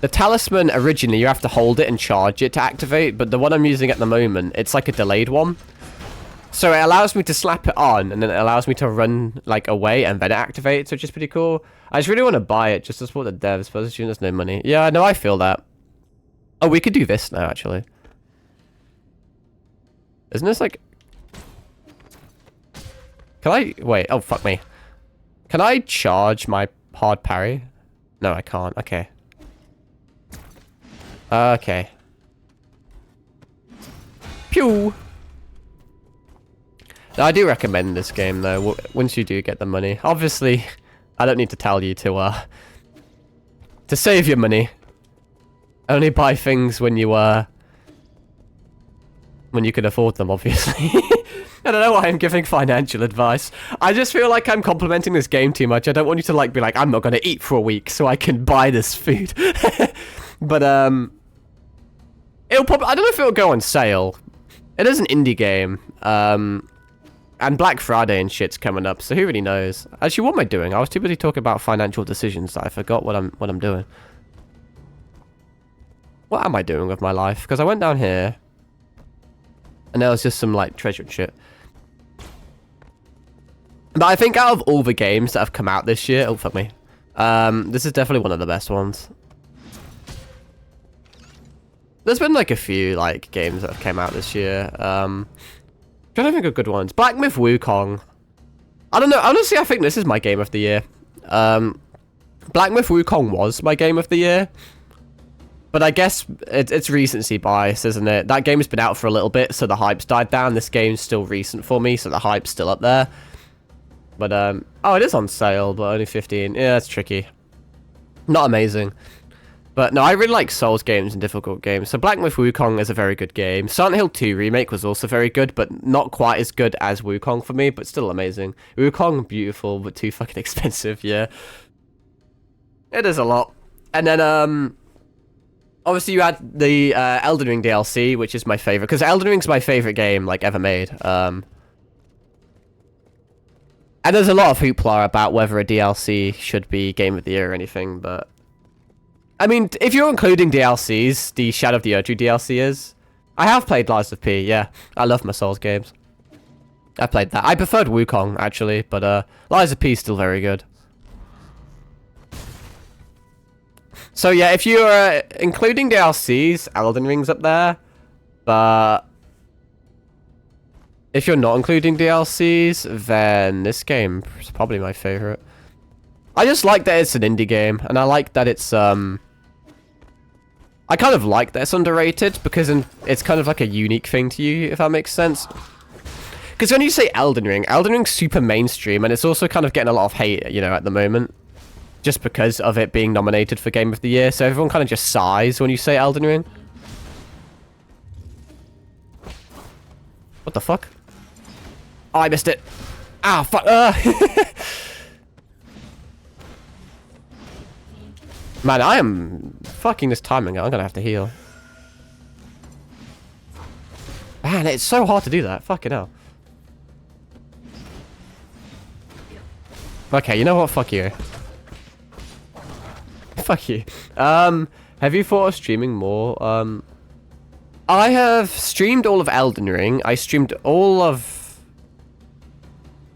The talisman, originally, you have to hold it and charge it to activate, but the one I'm using at the moment, it's like a delayed one. So it allows me to slap it on, and then it allows me to run like away and then it activates, which is pretty cool. I just really want to buy it just to support the devs, but there's no money. Yeah, no, I feel that. Oh, we could do this now, actually. Isn't this like... Can I... Wait, oh, fuck me. Can I charge my hard parry? No, I can't. Okay. Okay. Pew! Now, I do recommend this game, though, once you do get the money. Obviously, I don't need to tell you to save your money. Only buy things when you can afford them, obviously. I don't know why I'm giving financial advice. I just feel like I'm complimenting this game too much. I don't want you to, like, be like, I'm not going to eat for a week so I can buy this food. But, it'll probably... I don't know if it'll go on sale. It is an indie game. And Black Friday and shit's coming up, so who really knows? Actually, what am I doing? I was too busy talking about financial decisions that I forgot what I'm doing. What am I doing with my life? Because I went down here, and there was just some, like, treasured shit. But I think out of all the games that have come out this year... Oh, fuck me. This is definitely one of the best ones. There's been, like, a few, like, games that have come out this year. I don't think of good ones. Black Myth Wukong. I don't know. Honestly, I think this is my game of the year. Black Myth Wukong was my game of the year. But I guess it's recency bias, isn't it? That game has been out for a little bit, so the hype's died down. This game's still recent for me, so the hype's still up there. But, oh, it is on sale, but only 15. Yeah, that's tricky. Not amazing. But no, I really like Souls games and difficult games. So Black Myth Wukong is a very good game. Silent Hill 2 Remake was also very good, but not quite as good as Wukong for me, but still amazing. Wukong, beautiful, but too fucking expensive, yeah. It is a lot. And then, obviously you had the Elden Ring DLC, which is my favorite, because Elden Ring's my favorite game, like, ever made. And there's a lot of hoopla about whether a DLC should be Game of the Year or anything, but... I mean, if you're including DLCs, the Shadow of the Erdtree DLC is. I have played Lies of P, yeah. I love my Souls games. I played that. I preferred Wukong, actually, but Lies of P is still very good. So yeah, if you're including DLCs, Elden Ring's up there. But if you're not including DLCs, then this game is probably my favorite. I just like that it's an indie game, and I like that it's, I kind of like that it's underrated, because it's kind of like a unique thing to you, if that makes sense. Because when you say Elden Ring's super mainstream, and it's also kind of getting a lot of hate, you know, at the moment. Just because of it being nominated for Game of the Year, so everyone kind of just sighs when you say Elden Ring. What the fuck? Oh, I missed it. Ah, fuck. Man, I am fucking this timing. I'm gonna have to heal. Man, it's so hard to do that. Fucking hell. Okay, you know what? Fuck you. Fuck you. Have you thought of streaming more? I have streamed all of Elden Ring. I streamed all of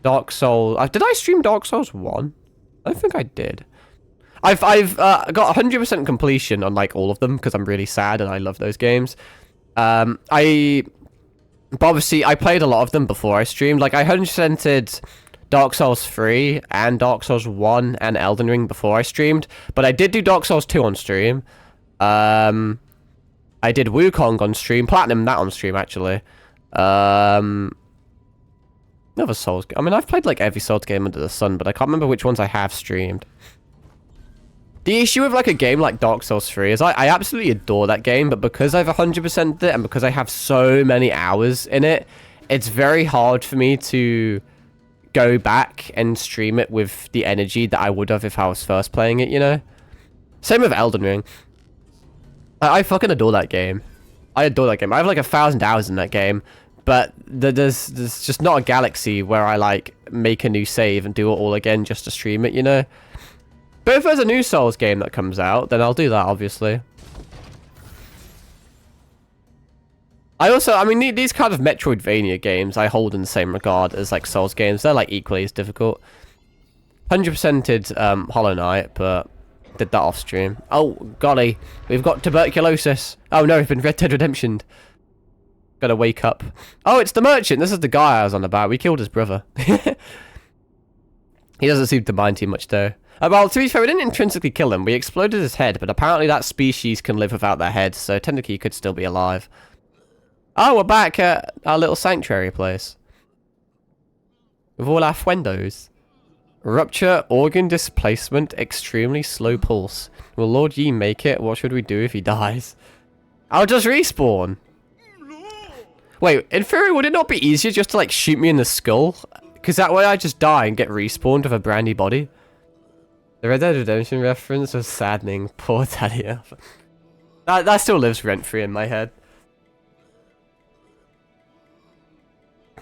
Dark Souls. Did I stream Dark Souls 1? I don't think I did. I've got 100% completion on like all of them because I'm really sad and I love those games. But obviously I played a lot of them before I streamed. Like I 100%ed Dark Souls 3 and Dark Souls 1 and Elden Ring before I streamed. But I did do Dark Souls 2 on stream. I did Wukong on stream. Platinum that on stream actually. Another Souls game. I mean I've played like every Souls game under the sun, but I can't remember which ones I have streamed. The issue with like a game like Dark Souls 3 is I absolutely adore that game, but because I've 100%ed it and because I have so many hours in it, it's very hard for me to go back and stream it with the energy that I would have if I was first playing it, you know? Same with Elden Ring. I fucking adore that game. I adore that game. I have like 1,000 hours in that game, but there's just not a galaxy where I like make a new save and do it all again just to stream it, you know? But if there's a new Souls game that comes out, then I'll do that, obviously. I mean, these kind of Metroidvania games I hold in the same regard as like Souls games. They're like equally as difficult. 100%ed Hollow Knight, but did that off stream. Oh golly, we've got tuberculosis. Oh no, we've been Red Dead Redemptioned. Gotta wake up. Oh, it's the merchant. This is the guy I was on about. We killed his brother. He doesn't seem to mind too much though. Well, to be fair, we didn't intrinsically kill him. We exploded his head, but apparently that species can live without their head, so technically he could still be alive. Oh, we're back at our little sanctuary place. With all our friendos. Rupture, organ displacement, extremely slow pulse. Will Lord Yi make it? What should we do if he dies? I'll just respawn. Wait, in theory, would it not be easier just to, like, shoot me in the skull? Because that way I just die and get respawned with a brand new body. The Red Dead Redemption reference was saddening. Poor Tadia. That still lives rent-free in my head.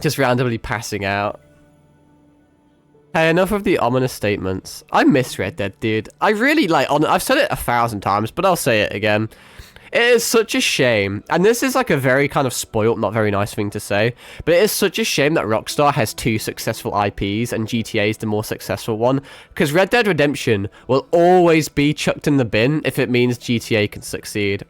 Just randomly passing out. Hey, enough of the ominous statements. I miss Red Dead, dude. I really, like, I've said it 1,000 times, but I'll say it again. It is such a shame, and this is like a very kind of spoilt, not very nice thing to say, but it is such a shame that Rockstar has 2 successful IPs and GTA is the more successful one, because Red Dead Redemption will always be chucked in the bin if it means GTA can succeed.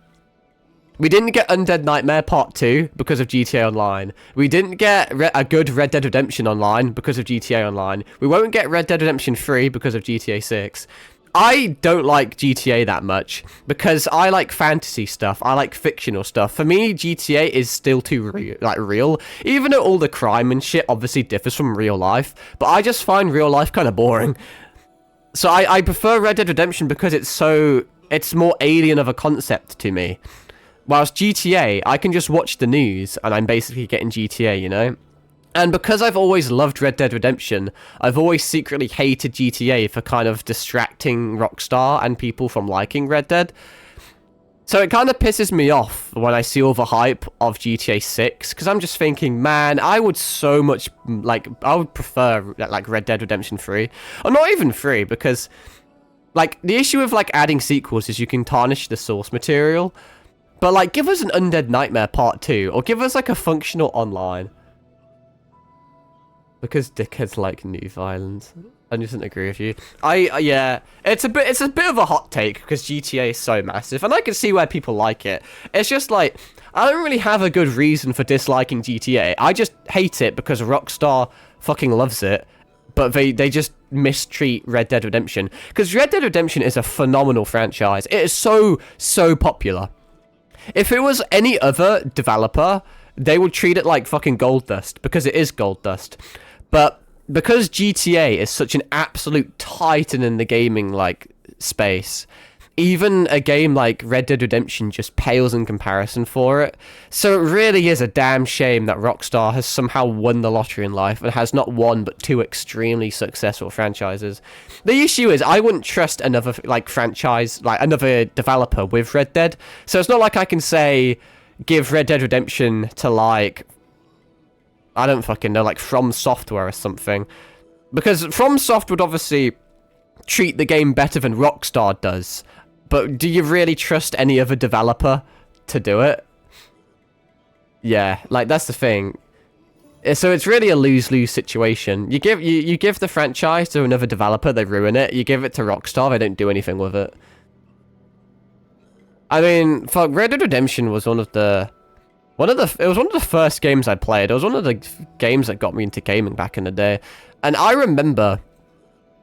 We didn't get Undead Nightmare Part 2 because of GTA Online. We didn't get a good Red Dead Redemption Online because of GTA Online. We won't get Red Dead Redemption 3 because of GTA 6. I don't like GTA that much because I like fantasy stuff. I like fictional stuff. For me, GTA is still too real. Even though all the crime and shit obviously differs from real life, but I just find real life kind of boring. So I prefer Red Dead Redemption because it's more alien of a concept to me. Whilst GTA, I can just watch the news and I'm basically getting GTA, you know? And because I've always loved Red Dead Redemption, I've always secretly hated GTA for kind of distracting Rockstar and people from liking Red Dead. So it kind of pisses me off when I see all the hype of GTA 6, because I'm just thinking, man, I would so much, like, I would prefer, like, Red Dead Redemption 3. Or not even 3, because, like, the issue with, like, adding sequels is you can tarnish the source material. But, like, give us an Undead Nightmare Part 2, or give us, like, a functional online. Because dickheads like new violence. I just didn't agree with you. Yeah, it's a bit of a hot take because GTA is so massive, and I can see why people like it. It's just like I don't really have a good reason for disliking GTA. I just hate it because Rockstar fucking loves it, but they just mistreat Red Dead Redemption. Because Red Dead Redemption is a phenomenal franchise. It is so popular. If it was any other developer, they would treat it like fucking gold dust because it is gold dust. But because GTA is such an absolute titan in the gaming like space, even a game like Red Dead Redemption just pales in comparison for it. So it really is a damn shame that Rockstar has somehow won the lottery in life and has not one but 2 extremely successful franchises. The issue is I wouldn't trust another like franchise, like another developer with Red Dead. So it's not like I can say give Red Dead Redemption to like, I don't fucking know, like From Software or something. Because From Soft would obviously treat the game better than Rockstar does. But do you really trust any other developer to do it? Yeah, like that's the thing. So it's really a lose-lose situation. You give the franchise to another developer, they ruin it. You give it to Rockstar, they don't do anything with it. I mean, fuck, Red Dead Redemption was one of the first games I played. It was one of the games that got me into gaming back in the day. And I remember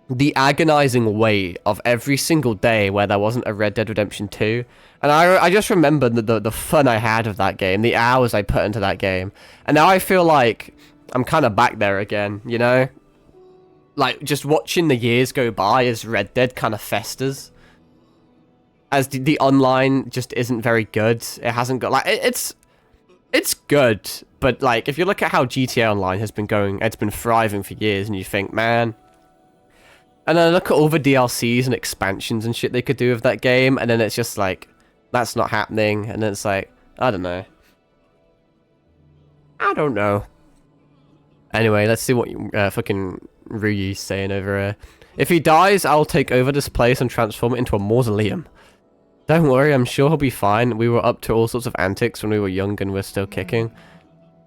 the agonizing weight of every single day where there wasn't a Red Dead Redemption 2. And I just remember the fun I had of that game, the hours I put into that game. And now I feel like I'm kind of back there again, you know? Like, just watching the years go by as Red Dead kind of festers. As the online just isn't very good. It hasn't got, like, it's good, but like if you look at how GTA Online has been going, it's been thriving for years, and you think, man. And then I look at all the DLCs and expansions and shit they could do with that game, and then it's just like, that's not happening, and then it's like, I don't know. Anyway, let's see what fucking Ryu's saying over here. If he dies, I'll take over this place and transform it into a mausoleum. Don't worry, I'm sure he'll be fine. We were up to all sorts of antics when we were young and we're still kicking.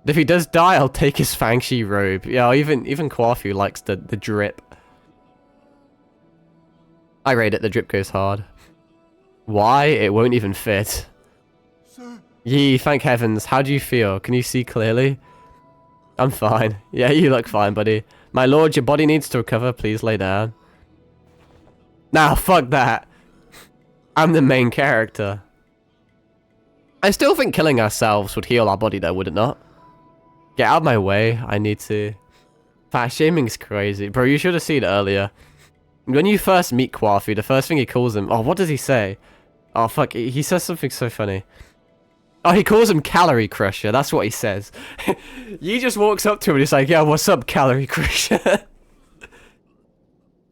If he does die, I'll take his Fangshi robe. Yeah, even Kwafu likes the drip. I rate it, the drip goes hard. Why? It won't even fit. Yee, thank heavens. How do you feel? Can you see clearly? I'm fine. Yeah, you look fine, buddy. My lord, your body needs to recover. Please lay down. Nah, fuck that. I'm the main character. I still think killing ourselves would heal our body though, would it not? Get out of my way. I need to... Fat shaming's crazy. Bro, you should have seen it earlier. When you first meet Kwafu, the first thing he calls him... Oh, what does he say? Oh, fuck. He says something so funny. Oh, he calls him Calorie Crusher. That's what he says. Yi just walks up to him and he's like, yeah, what's up, Calorie Crusher?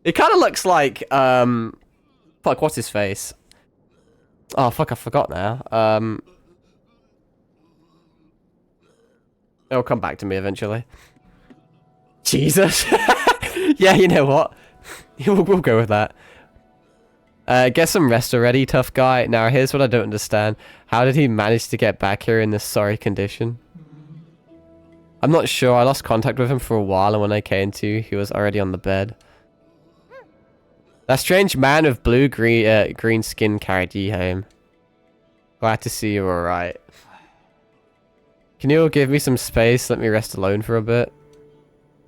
It kind of looks like... Fuck, what's his face? Oh, fuck, I forgot now. It'll come back to me eventually. Jesus. Yeah, you know what? We'll go with that. Get some rest already, tough guy. Now, here's what I don't understand. How did he manage to get back here in this sorry condition? I'm not sure. I lost contact with him for a while, and when I came to, he was already on the bed. That strange man with green skin carried you home. Glad to see you're alright. Can you all give me some space? Let me rest alone for a bit.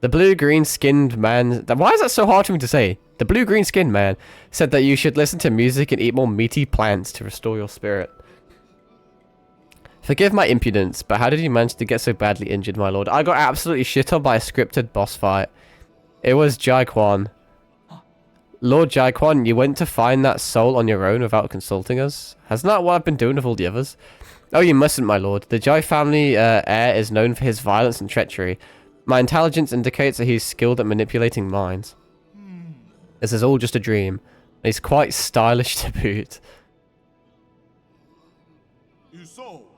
The blue-green skinned man... Why is that so hard for me to say? The blue-green skinned man said that you should listen to music and eat more meaty plants to restore your spirit. Forgive my impudence, but how did you manage to get so badly injured, my lord? I got absolutely shit on by a scripted boss fight. It was Jai Quan. Lord Jai Quan, you went to find that soul on your own without consulting us? Hasn't that what I've been doing with all the others? Oh, you mustn't, my lord. The Jai family heir is known for his violence and treachery. My intelligence indicates that he's skilled at manipulating minds. This is all just a dream. He's quite stylish to boot.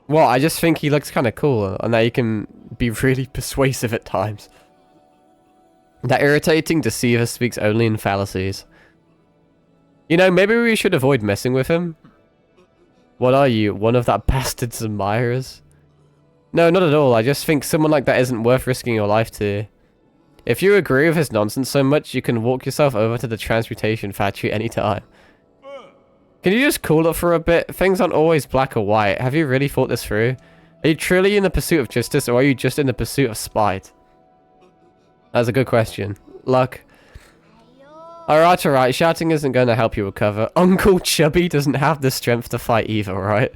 Well, I just think he looks kind of cool, and that he can be really persuasive at times. That irritating deceiver speaks only in fallacies. You know, maybe we should avoid messing with him. What are you, one of that bastard's admirers? No, not at all. I just think someone like that isn't worth risking your life to. If you agree with his nonsense so much, you can walk yourself over to the transmutation factory anytime. Can you just cool it for a bit? Things aren't always black or white. Have you really thought this through? Are you truly in the pursuit of justice, or are you just in the pursuit of spite? That's a good question. Luck. Alright, alright. Shouting isn't going to help you recover. Uncle Chubby doesn't have the strength to fight either, right?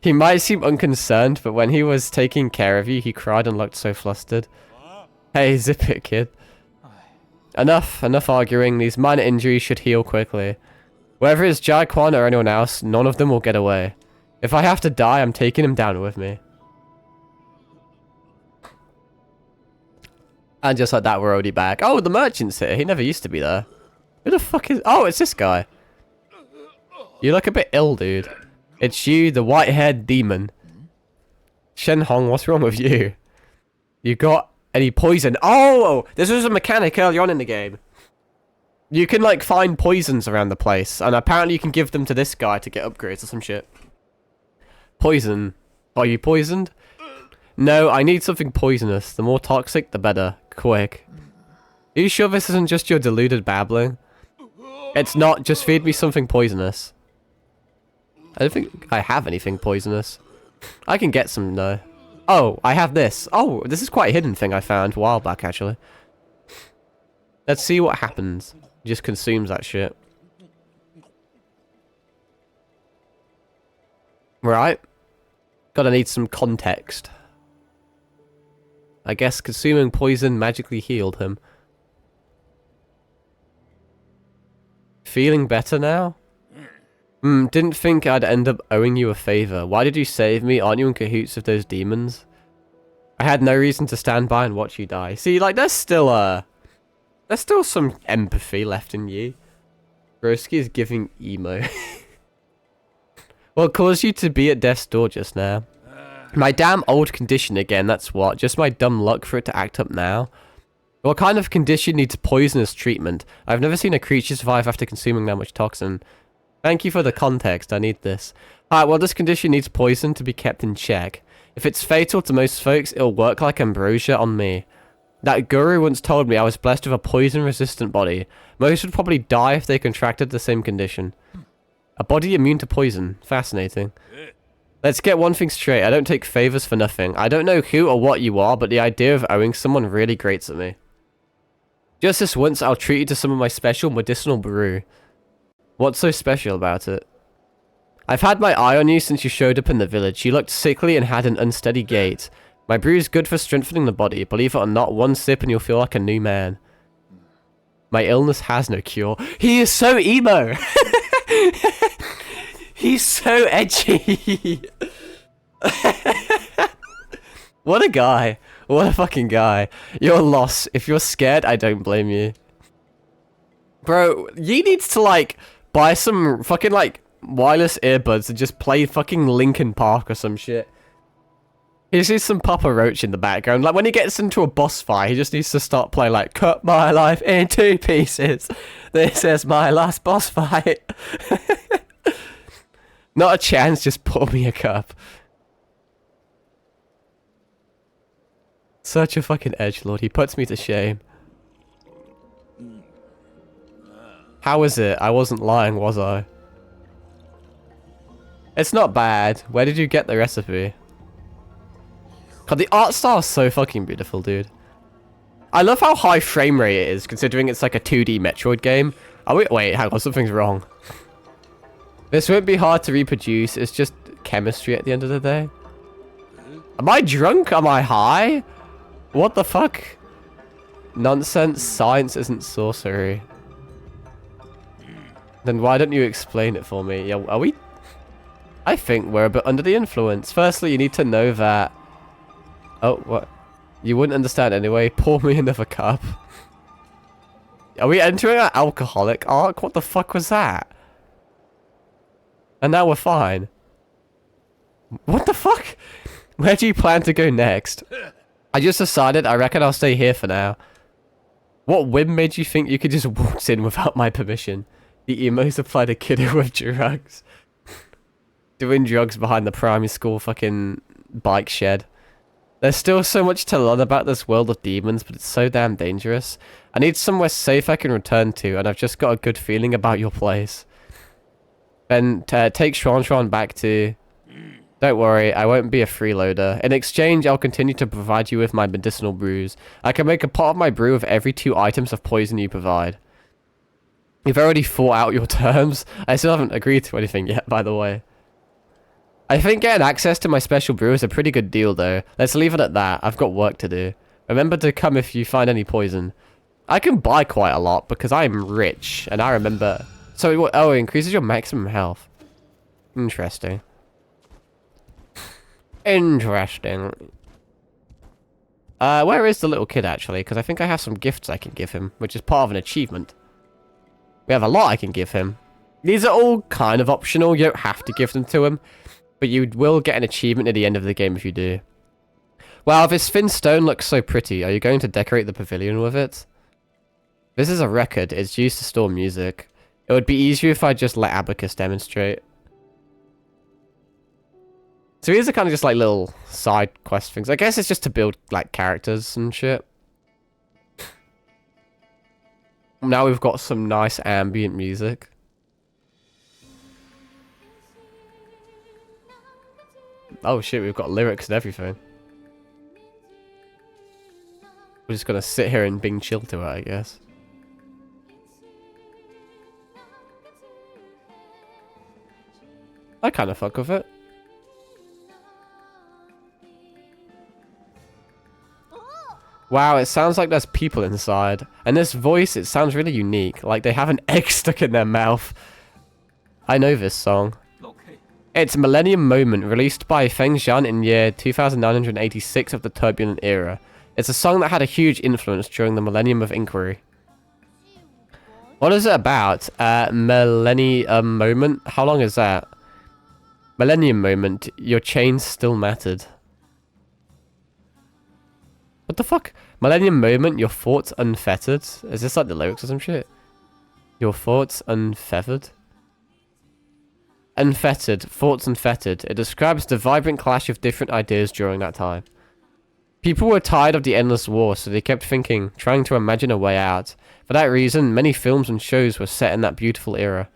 He might seem unconcerned, but when he was taking care of you, he cried and looked so flustered. Hey, zip it, kid. Enough arguing. These minor injuries should heal quickly. Whether it's Jai Quan or anyone else, none of them will get away. If I have to die, I'm taking him down with me. And just like that, we're already back. Oh, the merchant's here. He never used to be there. Who the fuck is... Oh, it's this guy. You look a bit ill, dude. It's you, the white-haired demon. Shen Hong, what's wrong with you? You got any poison? Oh, this was a mechanic early on in the game. You can, like, find poisons around the place. And apparently you can give them to this guy to get upgrades or some shit. Poison. Are you poisoned? No, I need something poisonous. The more toxic, the better. Quick. Are you sure this isn't just your deluded babbling? It's not. Just feed me something poisonous. I don't think I have anything poisonous. I can get some, though. Oh, I have this. Oh, this is quite a hidden thing I found a while back, actually. Let's see what happens. Just consumes that shit. Right. Gotta need some context. I guess consuming poison magically healed him. Feeling better now? Didn't think I'd end up owing you a favor. Why did you save me? Aren't you in cahoots with those demons? I had no reason to stand by and watch you die. See, like, there's still some empathy left in you. Broski is giving emo. What caused you to be at death's door just now? My damn old condition again, that's what. Just my dumb luck for it to act up now. What kind of condition needs poisonous treatment? I've never seen a creature survive after consuming that much toxin. Thank you for the context. I need this. Alright, well, this condition needs poison to be kept in check. If it's fatal to most folks, it'll work like ambrosia on me. That guru once told me I was blessed with a poison-resistant body. Most would probably die if they contracted the same condition. A body immune to poison. Fascinating. Let's get one thing straight. I don't take favors for nothing. I don't know who or what you are, but the idea of owing someone really grates at me. Just this once, I'll treat you to some of my special medicinal brew. What's so special about it? I've had my eye on you since you showed up in the village. You looked sickly and had an unsteady gait. My brew is good for strengthening the body. Believe it or not, one sip and you'll feel like a new man. My illness has no cure. He is so emo! He's so edgy! What a guy. What a fucking guy. You're lost. If you're scared, I don't blame you. Bro, you needs to, like, buy some fucking, like, wireless earbuds and just play fucking Linkin Park or some shit. He just needs some Papa Roach in the background. Like, when he gets into a boss fight, he just needs to start playing, like, cut my life in 2 pieces. This is my last boss fight. Not a chance, just pour me a cup. Such a fucking edgelord. He puts me to shame. How is it? I wasn't lying, was I? It's not bad. Where did you get the recipe? God, the art style is so fucking beautiful, dude. I love how high frame rate it is, considering it's like a 2D Metroid game. Oh, wait, hang on, something's wrong. This won't be hard to reproduce. It's just chemistry at the end of the day. Am I drunk? Am I high? What the fuck? Nonsense. Science isn't sorcery. Then why don't you explain it for me? Yeah, are we? I think we're a bit under the influence. Firstly, you need to know that... Oh, what? You wouldn't understand anyway. Pour me another cup. Are we entering an alcoholic arc? What the fuck was that? And now we're fine. What the fuck? Where do you plan to go next? I just decided I reckon I'll stay here for now. What whim made you think you could just waltz in without my permission? The emos applied a kiddo with drugs. Doing drugs behind the primary school fucking bike shed. There's still so much to learn about this world of demons, but it's so damn dangerous. I need somewhere safe I can return to, and I've just got a good feeling about your place. Then take Shwan back to... Don't worry, I won't be a freeloader. In exchange, I'll continue to provide you with my medicinal brews. I can make a pot of my brew with every 2 items of poison you provide. You've already fought out your terms. I still haven't agreed to anything yet, by the way. I think getting access to my special brew is a pretty good deal, though. Let's leave it at that. I've got work to do. Remember to come if you find any poison. I can buy quite a lot because I'm rich, and I remember... So, oh, it increases your maximum health. Interesting. Interesting. Where is the little kid, actually? Because I think I have some gifts I can give him, which is part of an achievement. We have a lot I can give him. These are all kind of optional. You don't have to give them to him. But you will get an achievement at the end of the game if you do. Wow, this thin stone looks so pretty. Are you going to decorate the pavilion with it? This is a record. It's used to store music. It would be easier if I just let Abacus demonstrate. So these are kind of just like little side quest things. I guess it's just to build like characters and shit. Now we've got some nice ambient music. Oh shit, we've got lyrics and everything. We're just gonna sit here and being chill to it, I guess. I kind of fuck with it. Wow, it sounds like there's people inside. And this voice, it sounds really unique. Like they have an egg stuck in their mouth. I know this song. It's Millennium Moment, released by Feng Zhan in year 2986 of the Turbulent Era. It's a song that had a huge influence during the Millennium of Inquiry. What is it about? Millennium Moment? How long is that? Millennium Moment, your chains still mattered. What the fuck? Millennium Moment, your thoughts unfettered? Is this like the lyrics or some shit? Your thoughts unfeathered? unfettered, thoughts unfettered. It describes the vibrant clash of different ideas during that time. People were tired of the endless war, so they kept thinking, trying to imagine a way out. For that reason, many films and shows were set in that beautiful era.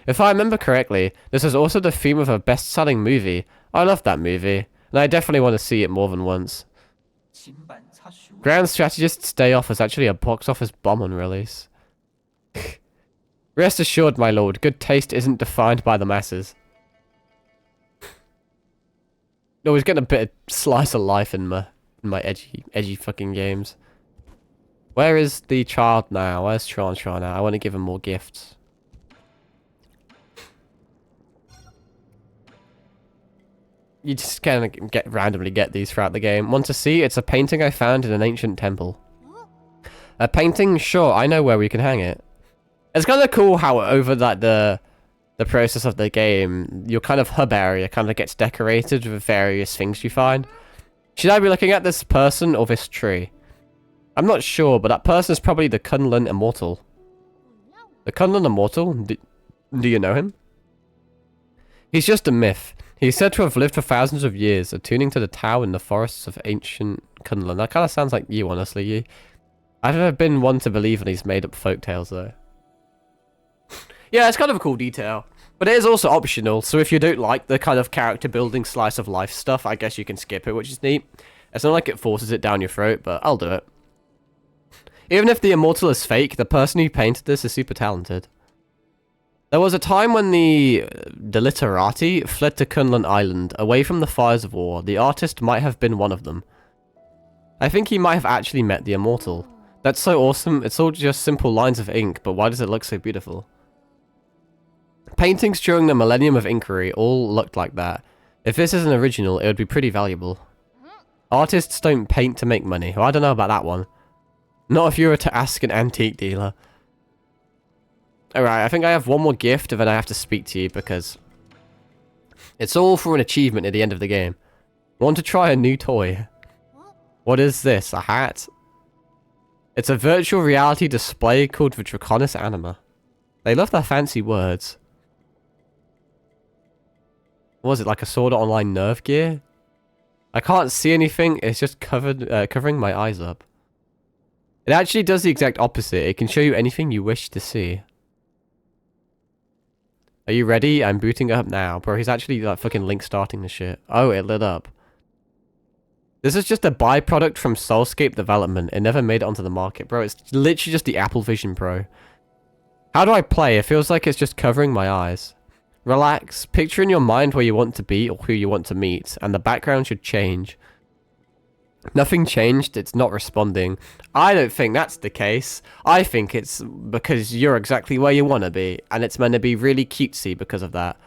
If I remember correctly, this is also the theme of a best-selling movie. I love that movie, and I definitely want to see it more than once. Grand Strategist's Day Off was actually a box office bomb on release. Rest assured, my lord, good taste isn't defined by the masses. Always getting a bit of slice of life in my edgy fucking games. Where is the child now? Where's Tron now? I want to give him more gifts. You just kind of randomly get these throughout the game. Want to see? It's a painting I found in an ancient temple. A painting? Sure, I know where we can hang it. It's kind of cool how over like the process of the game, your kind of hub area kind of gets decorated with various things you find. Should I be looking at this person or this tree? I'm not sure, but that person is probably the Kunlun Immortal. The Kunlun Immortal? Do you know him? He's just a myth. He's said to have lived for thousands of years, attuning to the Tao in the forests of ancient Kunlun. That kind of sounds like you, honestly, you. I've never been one to believe in these made-up folktales, though. Yeah, it's kind of a cool detail. But it is also optional, so if you don't like the kind of character building slice of life stuff, I guess you can skip it, which is neat. It's not like it forces it down your throat, but I'll do it. Even if the Immortal is fake, the person who painted this is super talented. There was a time when the literati fled to Kunlun Island, away from the fires of war. The artist might have been one of them. I think he might have actually met the Immortal. That's so awesome. It's all just simple lines of ink, but why does it look so beautiful? Paintings during the Millennium of Inquiry all looked like that. If this is an original, it would be pretty valuable. Artists don't paint to make money. Well, I don't know about that one. Not if you were to ask an antique dealer. Alright, I think I have one more gift and then I have to speak to you because it's all for an achievement at the end of the game. Want to try a new toy? What is this? A hat? It's a virtual reality display called the Draconis Anima. They love their fancy words. What was it, like a Sword Art Online nerve gear? I can't see anything, it's just covering my eyes up. It actually does the exact opposite. It can show you anything you wish to see. Are you ready? I'm booting it up now. Bro, he's actually like fucking Link starting the shit. Oh, it lit up. This is just a byproduct from Soulscape development. It never made it onto the market. Bro, it's literally just the Apple Vision Pro. How do I play? It feels like it's just covering my eyes. Relax. Picture in your mind where you want to be or who you want to meet. And the background should change. Nothing changed, it's not responding. I don't think that's the case. I think it's because you're exactly where you want to be, and it's meant to be really cutesy because of that.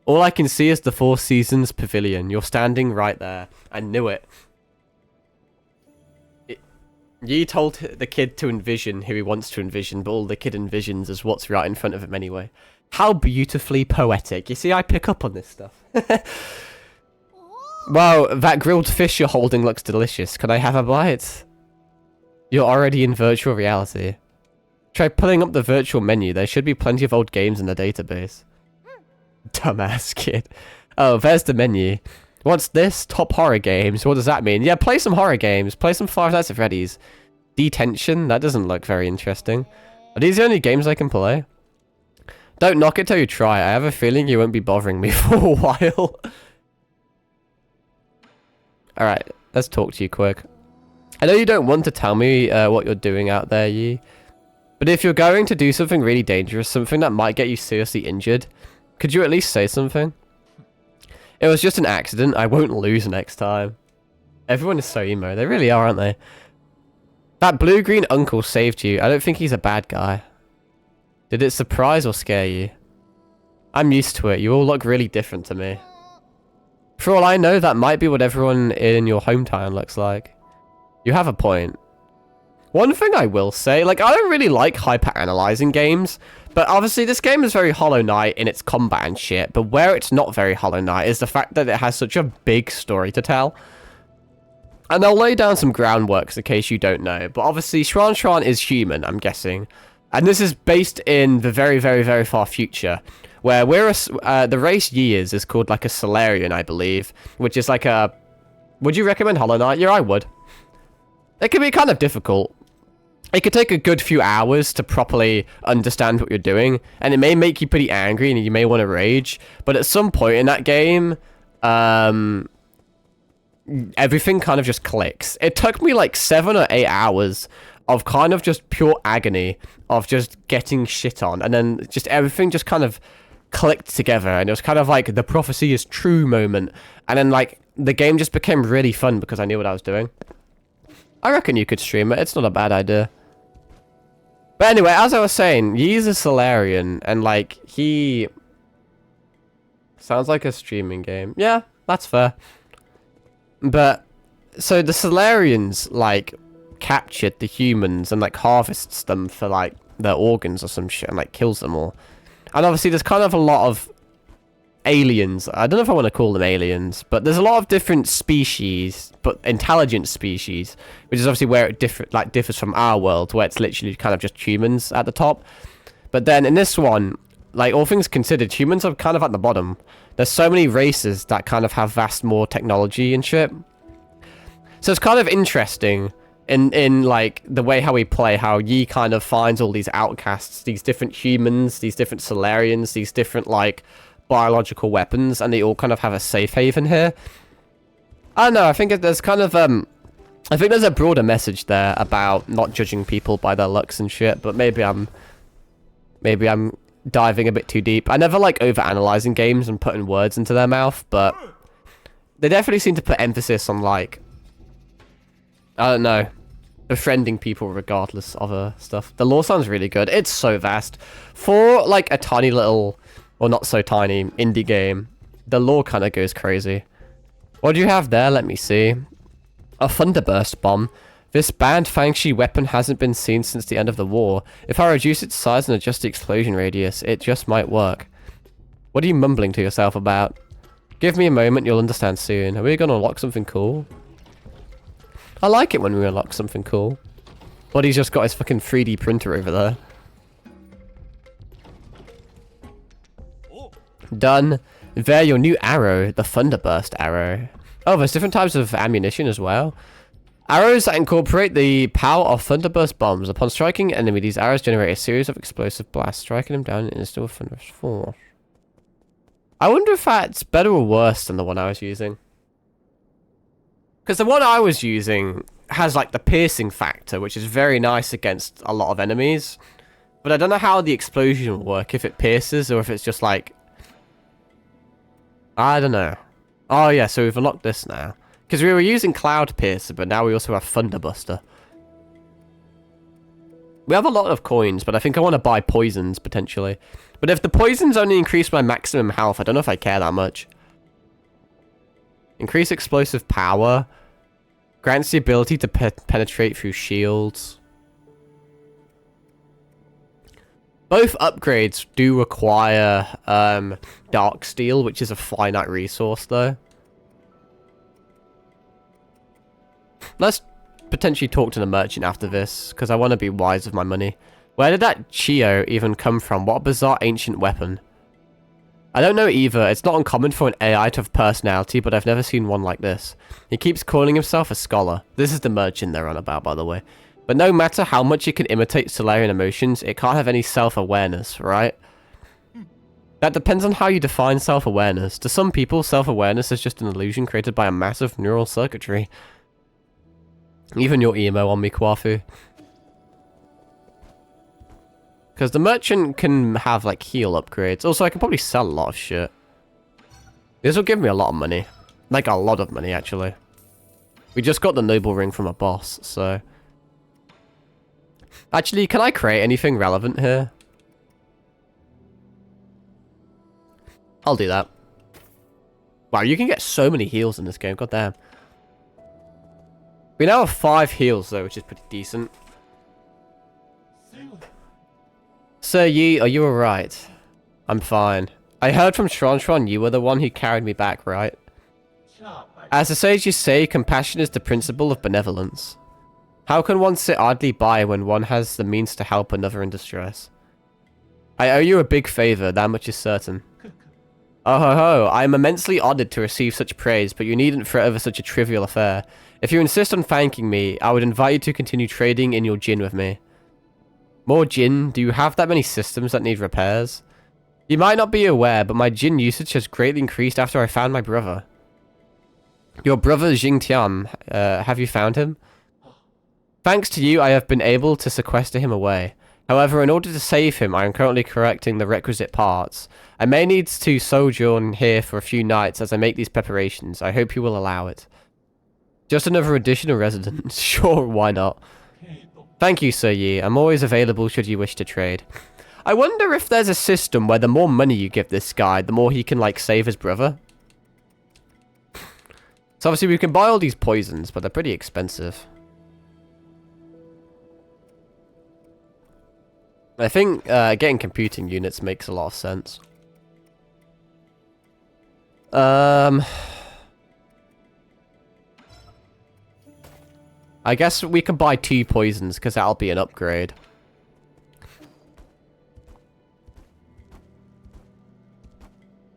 All I can see is the Four Seasons Pavilion. You're standing right there. I knew it. Yi told the kid to envision who he wants to envision, but all the kid envisions is what's right in front of him anyway. How beautifully poetic. You see, I pick up on this stuff. Wow, that grilled fish you're holding looks delicious. Can I have a bite? You're already in virtual reality. Try pulling up the virtual menu. There should be plenty of old games in the database. Dumbass kid. Oh, there's the menu. What's this? Top horror games. What does that mean? Yeah, play some horror games. Play some Five Nights at Freddy's. Detention? That doesn't look very interesting. Are these the only games I can play? Don't knock it till you try. I have a feeling you won't be bothering me for a while. Alright, let's talk to you quick. I know you don't want to tell me what you're doing out there, Yi. But if you're going to do something really dangerous, something that might get you seriously injured, could you at least say something? It was just an accident. I won't lose next time. Everyone is so emo. They really are, aren't they? That blue-green uncle saved you. I don't think he's a bad guy. Did it surprise or scare you? I'm used to it. You all look really different to me. For all I know, that might be what everyone in your hometown looks like. You have a point. One thing I will say, like, I don't really like hyper-analyzing games, but obviously this game is very Hollow Knight in its combat and shit, but where it's not very Hollow Knight is the fact that it has such a big story to tell. And I'll lay down some groundwork in case you don't know, but obviously Shran is human, I'm guessing. And this is based in the very, very, very far future, where the race years is called like a Solarian, I believe, which is like a... Would you recommend Hollow Knight? Yeah, I would. It can be kind of difficult. It could take a good few hours to properly understand what you're doing, and it may make you pretty angry and you may want to rage, but at some point in that game, everything kind of just clicks. It took me like 7 or 8 hours of kind of just pure agony of just getting shit on, and then just everything just kind of clicked together, and it was kind of like the prophecy is true moment, and then like the game just became really fun because I knew what I was doing. I reckon you could stream it. It's not a bad idea. But anyway, as I was saying, he's a Solarian, and like he sounds like a streaming game. Yeah, that's fair. But so the Solarians like captured the humans and like harvests them for like their organs or some shit and like kills them all. And obviously there's kind of a lot of aliens. I don't know if I want to call them aliens, but there's a lot of different species, but intelligent species, which is obviously where it differs from our world, where it's literally kind of just humans at the top. But then in this one, like all things considered, humans are kind of at the bottom. There's so many races that kind of have vast more technology and shit. So it's kind of interesting in like the way how we play, how Yi kind of finds all these outcasts, these different humans, these different Solarians, these different like biological weapons, and they all kind of have a safe haven here. I don't know, I think there's kind of I think there's a broader message there about not judging people by their looks and shit, but maybe I'm diving a bit too deep. I never like over-analyzing games and putting words into their mouth, but they definitely seem to put emphasis on like, I don't know, befriending people regardless of stuff. The lore sounds really good. It's so vast. For like a tiny little, or not so tiny, indie game, the lore kind of goes crazy. What do you have there? Let me see. A Thunderburst bomb. This banned Fangshi weapon hasn't been seen since the end of the war. If I reduce its size and adjust the explosion radius, it just might work. What are you mumbling to yourself about? Give me a moment, you'll understand soon. Are we gonna unlock something cool? I like it when we unlock something cool. Buddy's just got his fucking 3D printer over there. Done. There, your new arrow, the Thunderburst arrow. Oh, there's different types of ammunition as well. Arrows that incorporate the power of Thunderburst bombs. Upon striking an enemy, these arrows generate a series of explosive blasts, striking them down in instant thunderous force. I wonder if that's better or worse than the one I was using. Because the one I was using has like the piercing factor, which is very nice against a lot of enemies. But I don't know how the explosion will work, if it pierces or if it's just like... I don't know. Oh yeah, so we've unlocked this now. Because we were using Cloud Piercer, but now we also have Thunderbuster. We have a lot of coins, but I think I want to buy poisons, potentially. But if the poisons only increase my maximum health, I don't know if I care that much. Increase explosive power. Grants the ability to penetrate through shields. Both upgrades do require Dark Steel, which is a finite resource, though. Let's potentially talk to the merchant after this, because I want to be wise with my money. Where did that Chio even come from? What a bizarre ancient weapon. I don't know either. It's not uncommon for an AI to have personality, but I've never seen one like this. He keeps calling himself a scholar. This is the merchant they're on about, by the way. But no matter how much it can imitate Solarian emotions, it can't have any self-awareness, right? That depends on how you define self-awareness. To some people, self-awareness is just an illusion created by a massive neural circuitry. Even your emo on me, Kwafu. Because the merchant can have, like, heal upgrades. Also, I can probably sell a lot of shit. This will give me a lot of money. Like, a lot of money, actually. We just got the noble ring from a boss, so... Actually, can I create anything relevant here? I'll do that. Wow, you can get so many heals in this game, goddamn. We now have 5 heals, though, which is pretty decent. Sir Yi, are you alright? I'm fine. I heard from Shron you were the one who carried me back, right? As the sages say, compassion is the principle of benevolence. How can one sit idly by when one has the means to help another in distress? I owe you a big favor, that much is certain. Oh ho ho, I am immensely honored to receive such praise, but you needn't fret over such a trivial affair. If you insist on thanking me, I would invite you to continue trading in your gin with me. More gin? Do you have that many systems that need repairs? You might not be aware, but my gin usage has greatly increased after I found my brother. Your brother Jingtian, have you found him? Thanks to you, I have been able to sequester him away. However, in order to save him, I am currently correcting the requisite parts. I may need to sojourn here for a few nights as I make these preparations. I hope you will allow it. Just another additional resident. Sure, why not? Thank you, Sir Yi. I'm always available should you wish to trade. I wonder if there's a system where the more money you give this guy, the more he can, like, save his brother. So obviously we can buy all these poisons, but they're pretty expensive. I think getting computing units makes a lot of sense. I guess we can buy 2 poisons, because that'll be an upgrade.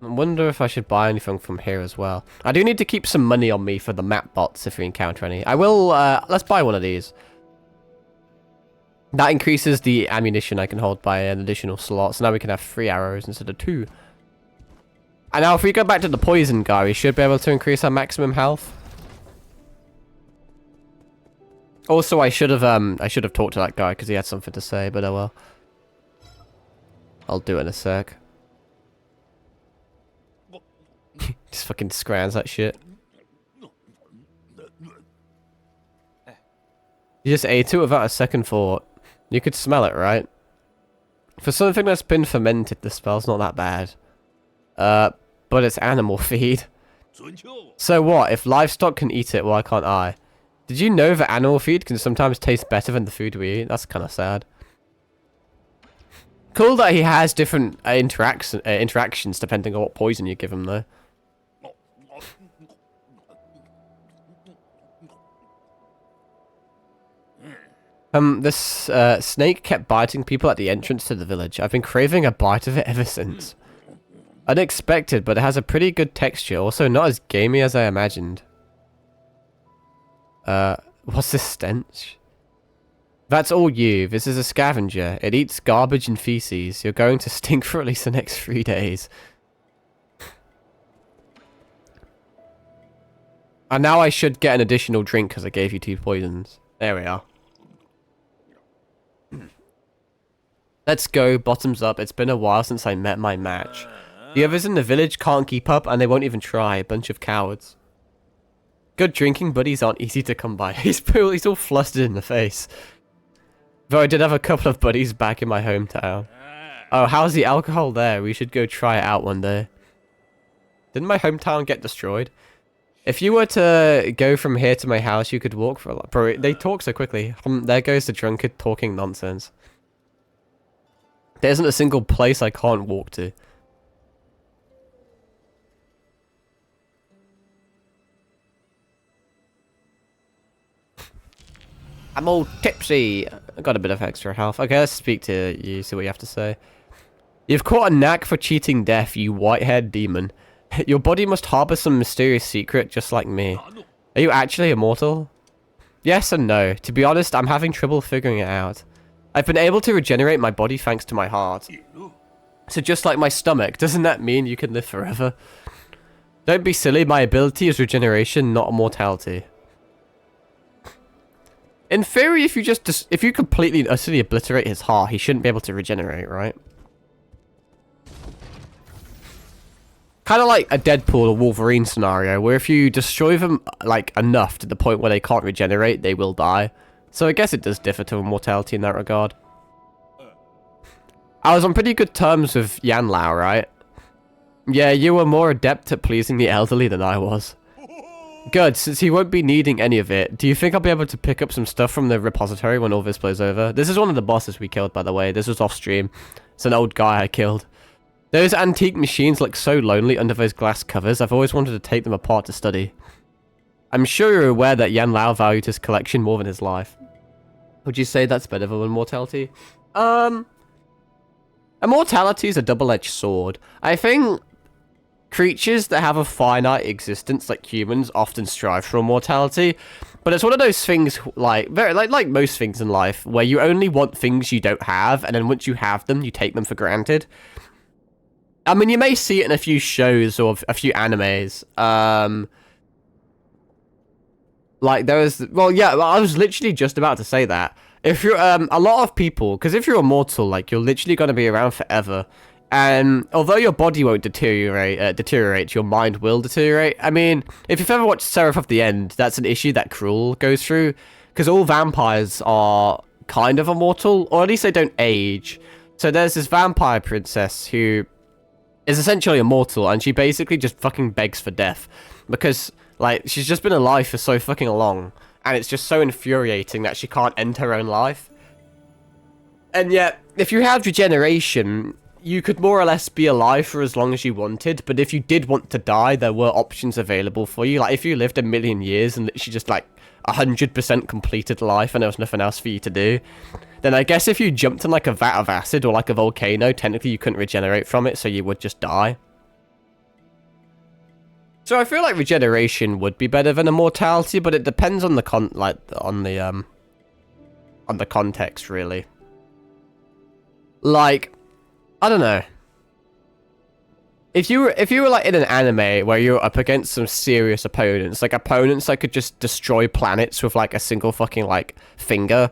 I wonder if I should buy anything from here as well. I do need to keep some money on me for the map bots if we encounter any. I will, let's buy one of these. That increases the ammunition I can hold by an additional slot, so now we can have 3 arrows instead of 2. And now if we go back to the poison guy, we should be able to increase our maximum health. Also, I should have talked to that guy because he had something to say, but oh well. I'll do it in a sec. Just fucking scrans that shit. You just ate it without a second thought. You could smell it, right? For something that's been fermented, the smell's not that bad. But it's animal feed. So what? If livestock can eat it, why can't I? Did you know that animal feed can sometimes taste better than the food we eat? That's kind of sad. Cool that he has different interactions depending on what poison you give him, though. This snake kept biting people at the entrance to the village. I've been craving a bite of it ever since. Unexpected, but it has a pretty good texture. Also, not as gamey as I imagined. What's this stench? That's all you. This is a scavenger. It eats garbage and feces. You're going to stink for at least the next 3 days. And now I should get an additional drink because I gave you 2 poisons. There we are. Let's go, bottoms up. It's been a while since I met my match. The others in the village can't keep up and they won't even try. A bunch of cowards. Good drinking buddies aren't easy to come by. He's all flustered in the face. Though I did have a couple of buddies back in my hometown. Oh, how's the alcohol there? We should go try it out one day. Didn't my hometown get destroyed? If you were to go from here to my house, you could walk for a lot. Bro, they talk so quickly. There goes the drunkard talking nonsense. There isn't a single place I can't walk to. I'm all tipsy. I got a bit of extra health. Okay, let's speak to you, see what you have to say. You've caught a knack for cheating death, you white-haired demon. Your body must harbor some mysterious secret, just like me. Are you actually immortal? Yes and no. To be honest, I'm having trouble figuring it out. I've been able to regenerate my body thanks to my heart. So just like my stomach, doesn't that mean you can live forever? Don't be silly, my ability is regeneration, not immortality. In theory, if you completely utterly obliterate his heart, he shouldn't be able to regenerate, right? Kind of like a Deadpool or Wolverine scenario, where if you destroy them like enough to the point where they can't regenerate, they will die. So I guess it does differ to immortality in that regard. I was on pretty good terms with Yan Lao, right? Yeah, you were more adept at pleasing the elderly than I was. Good, since he won't be needing any of it, do you think I'll be able to pick up some stuff from the repository when all this blows over? This is one of the bosses we killed, by the way. This was off stream. It's an old guy I killed. Those antique machines look so lonely under those glass covers. I've always wanted to take them apart to study. I'm sure you're aware that Yan Lao valued his collection more than his life. Would you say that's better than immortality? Immortality is a double-edged sword. I think creatures that have a finite existence, like humans, often strive for immortality. But it's one of those things, like most things in life, where you only want things you don't have, and then once you have them, you take them for granted. I mean, you may see it in a few shows or a few animes. Like there was, well, yeah, I was literally just about to say that. If you're, a lot of people, because if you're immortal, like you're literally going to be around forever. And although your body won't deteriorate, your mind will deteriorate. I mean, if you've ever watched Seraph of the End, that's an issue that Cruel goes through. Because all vampires are kind of immortal, or at least they don't age. So there's this vampire princess who is essentially immortal, and she basically just fucking begs for death. Because, like, she's just been alive for so fucking long, and it's just so infuriating that she can't end her own life. And yet, if you had regeneration, you could more or less be alive for as long as you wanted, but if you did want to die, there were options available for you. Like, if you lived a million years and literally just, like, 100% completed life and there was nothing else for you to do, then I guess if you jumped in, like, a vat of acid or, like, a volcano, technically you couldn't regenerate from it, so you would just die. So I feel like regeneration would be better than immortality, but it depends on the on the context, really. Like, I don't know. If you were like in an anime where you're up against some serious opponents, like opponents that could just destroy planets with like a single fucking like finger,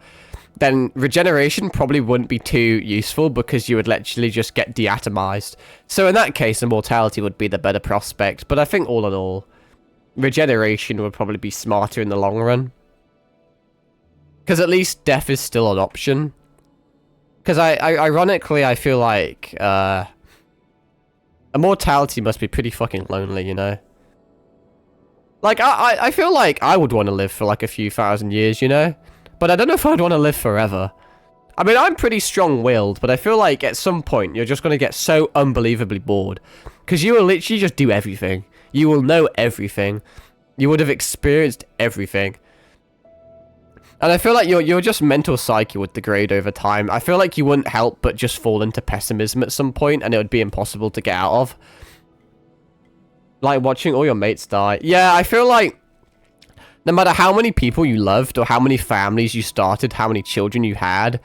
then regeneration probably wouldn't be too useful because you would literally just get deatomized. So in that case, immortality would be the better prospect. But I think all in all, regeneration would probably be smarter in the long run. Because at least death is still an option. Because ironically, I feel like immortality must be pretty fucking lonely, you know? Like, I feel like I would want to live for like a few thousand years, you know? But I don't know if I'd want to live forever. I mean, I'm pretty strong-willed, but I feel like at some point you're just going to get so unbelievably bored. Because you will literally just do everything. You will know everything. You would have experienced everything. And I feel like your just mental psyche would degrade over time. I feel like you wouldn't help but just fall into pessimism at some point, and it would be impossible to get out of. Like watching all your mates die. Yeah, I feel like no matter how many people you loved, or how many families you started, how many children you had,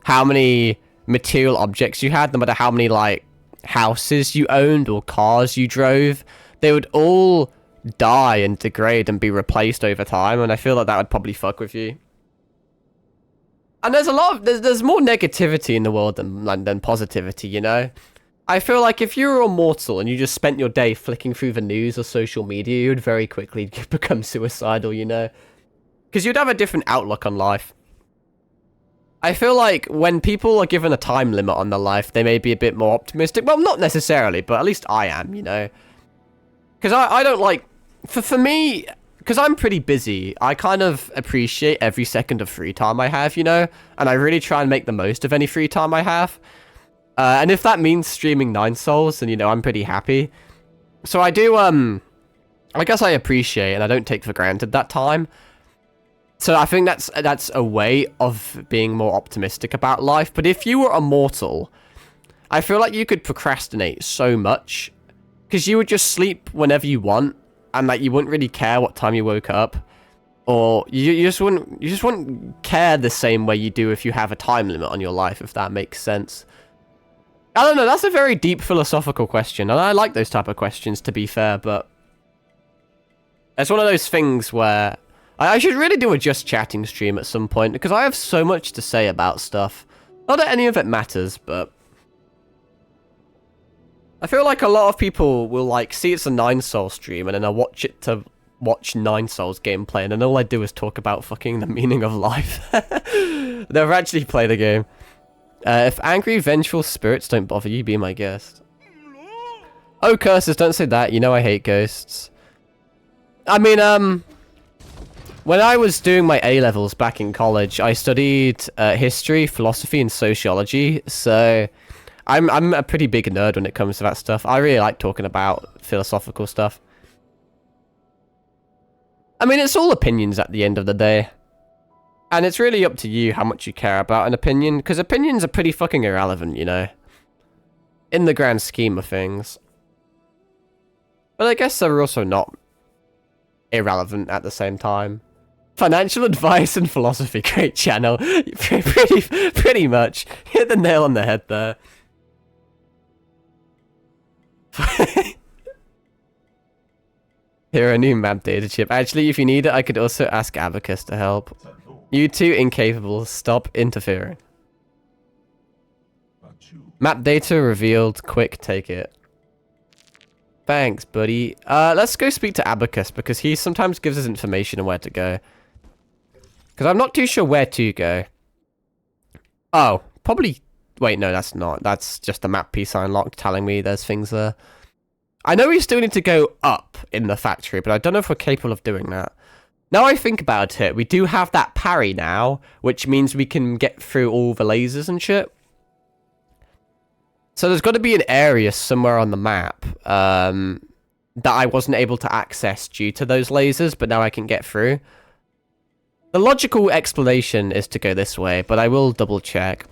how many material objects you had, no matter how many, like, houses you owned or cars you drove, they would all die and degrade and be replaced over time, and I feel like that would probably fuck with you. And there's a lot of, there's more negativity in the world than positivity, you know? I feel like if you were immortal and you just spent your day flicking through the news or social media, you would very quickly become suicidal, you know? Because you'd have a different outlook on life. I feel like when people are given a time limit on their life, they may be a bit more optimistic. Well, not necessarily, but at least I am, you know? Because I don't like... For me, because I'm pretty busy, I kind of appreciate every second of free time I have, you know? And I really try and make the most of any free time I have. And if that means streaming 9 Souls, then, you know, I'm pretty happy. So I do, I guess I appreciate and I don't take for granted that time. So I think that's a way of being more optimistic about life. But if you were immortal, I feel like you could procrastinate so much. Because you would just sleep whenever you want. And, like, you wouldn't really care what time you woke up. Or you just wouldn't care the same way you do if you have a time limit on your life, if that makes sense. I don't know, that's a very deep philosophical question, and I like those type of questions, to be fair, but it's one of those things where I should really do a just chatting stream at some point, because I have so much to say about stuff. Not that any of it matters, but I feel like a lot of people will, like, see it's a 9 Souls stream, and then I'll watch it to watch 9 Souls gameplay, and then all I do is talk about fucking the meaning of life. Never actually play the game. If angry, vengeful spirits don't bother you, be my guest. Oh, curses, don't say that. You know I hate ghosts. I mean, when I was doing my A-levels back in college, I studied history, philosophy, and sociology, so I'm a pretty big nerd when it comes to that stuff. I really like talking about philosophical stuff. I mean, it's all opinions at the end of the day. And it's really up to you how much you care about an opinion, because opinions are pretty fucking irrelevant, you know? in the grand scheme of things. But I guess they're also not irrelevant at the same time. Financial advice and philosophy, great channel. Pretty much. Hit the nail on the head there. Here, a new map data chip. Actually, if you need it, I could also ask Abacus to help. You two incapable, stop interfering. Map data revealed, quick, take it. Thanks, buddy. Let's go speak to Abacus, because he sometimes gives us information on where to go. Because I'm not too sure where to go. Oh, probably... Wait, no, that's not. That's just a map piece I unlocked telling me there's things there. I know we still need to go up in the factory, but I don't know if we're capable of doing that. Now I think about it, we do have that parry now, which means we can get through all the lasers and shit. So there's got to be an area somewhere on the map that I wasn't able to access due to those lasers, but now I can get through. The logical explanation is to go this way, but I will double check.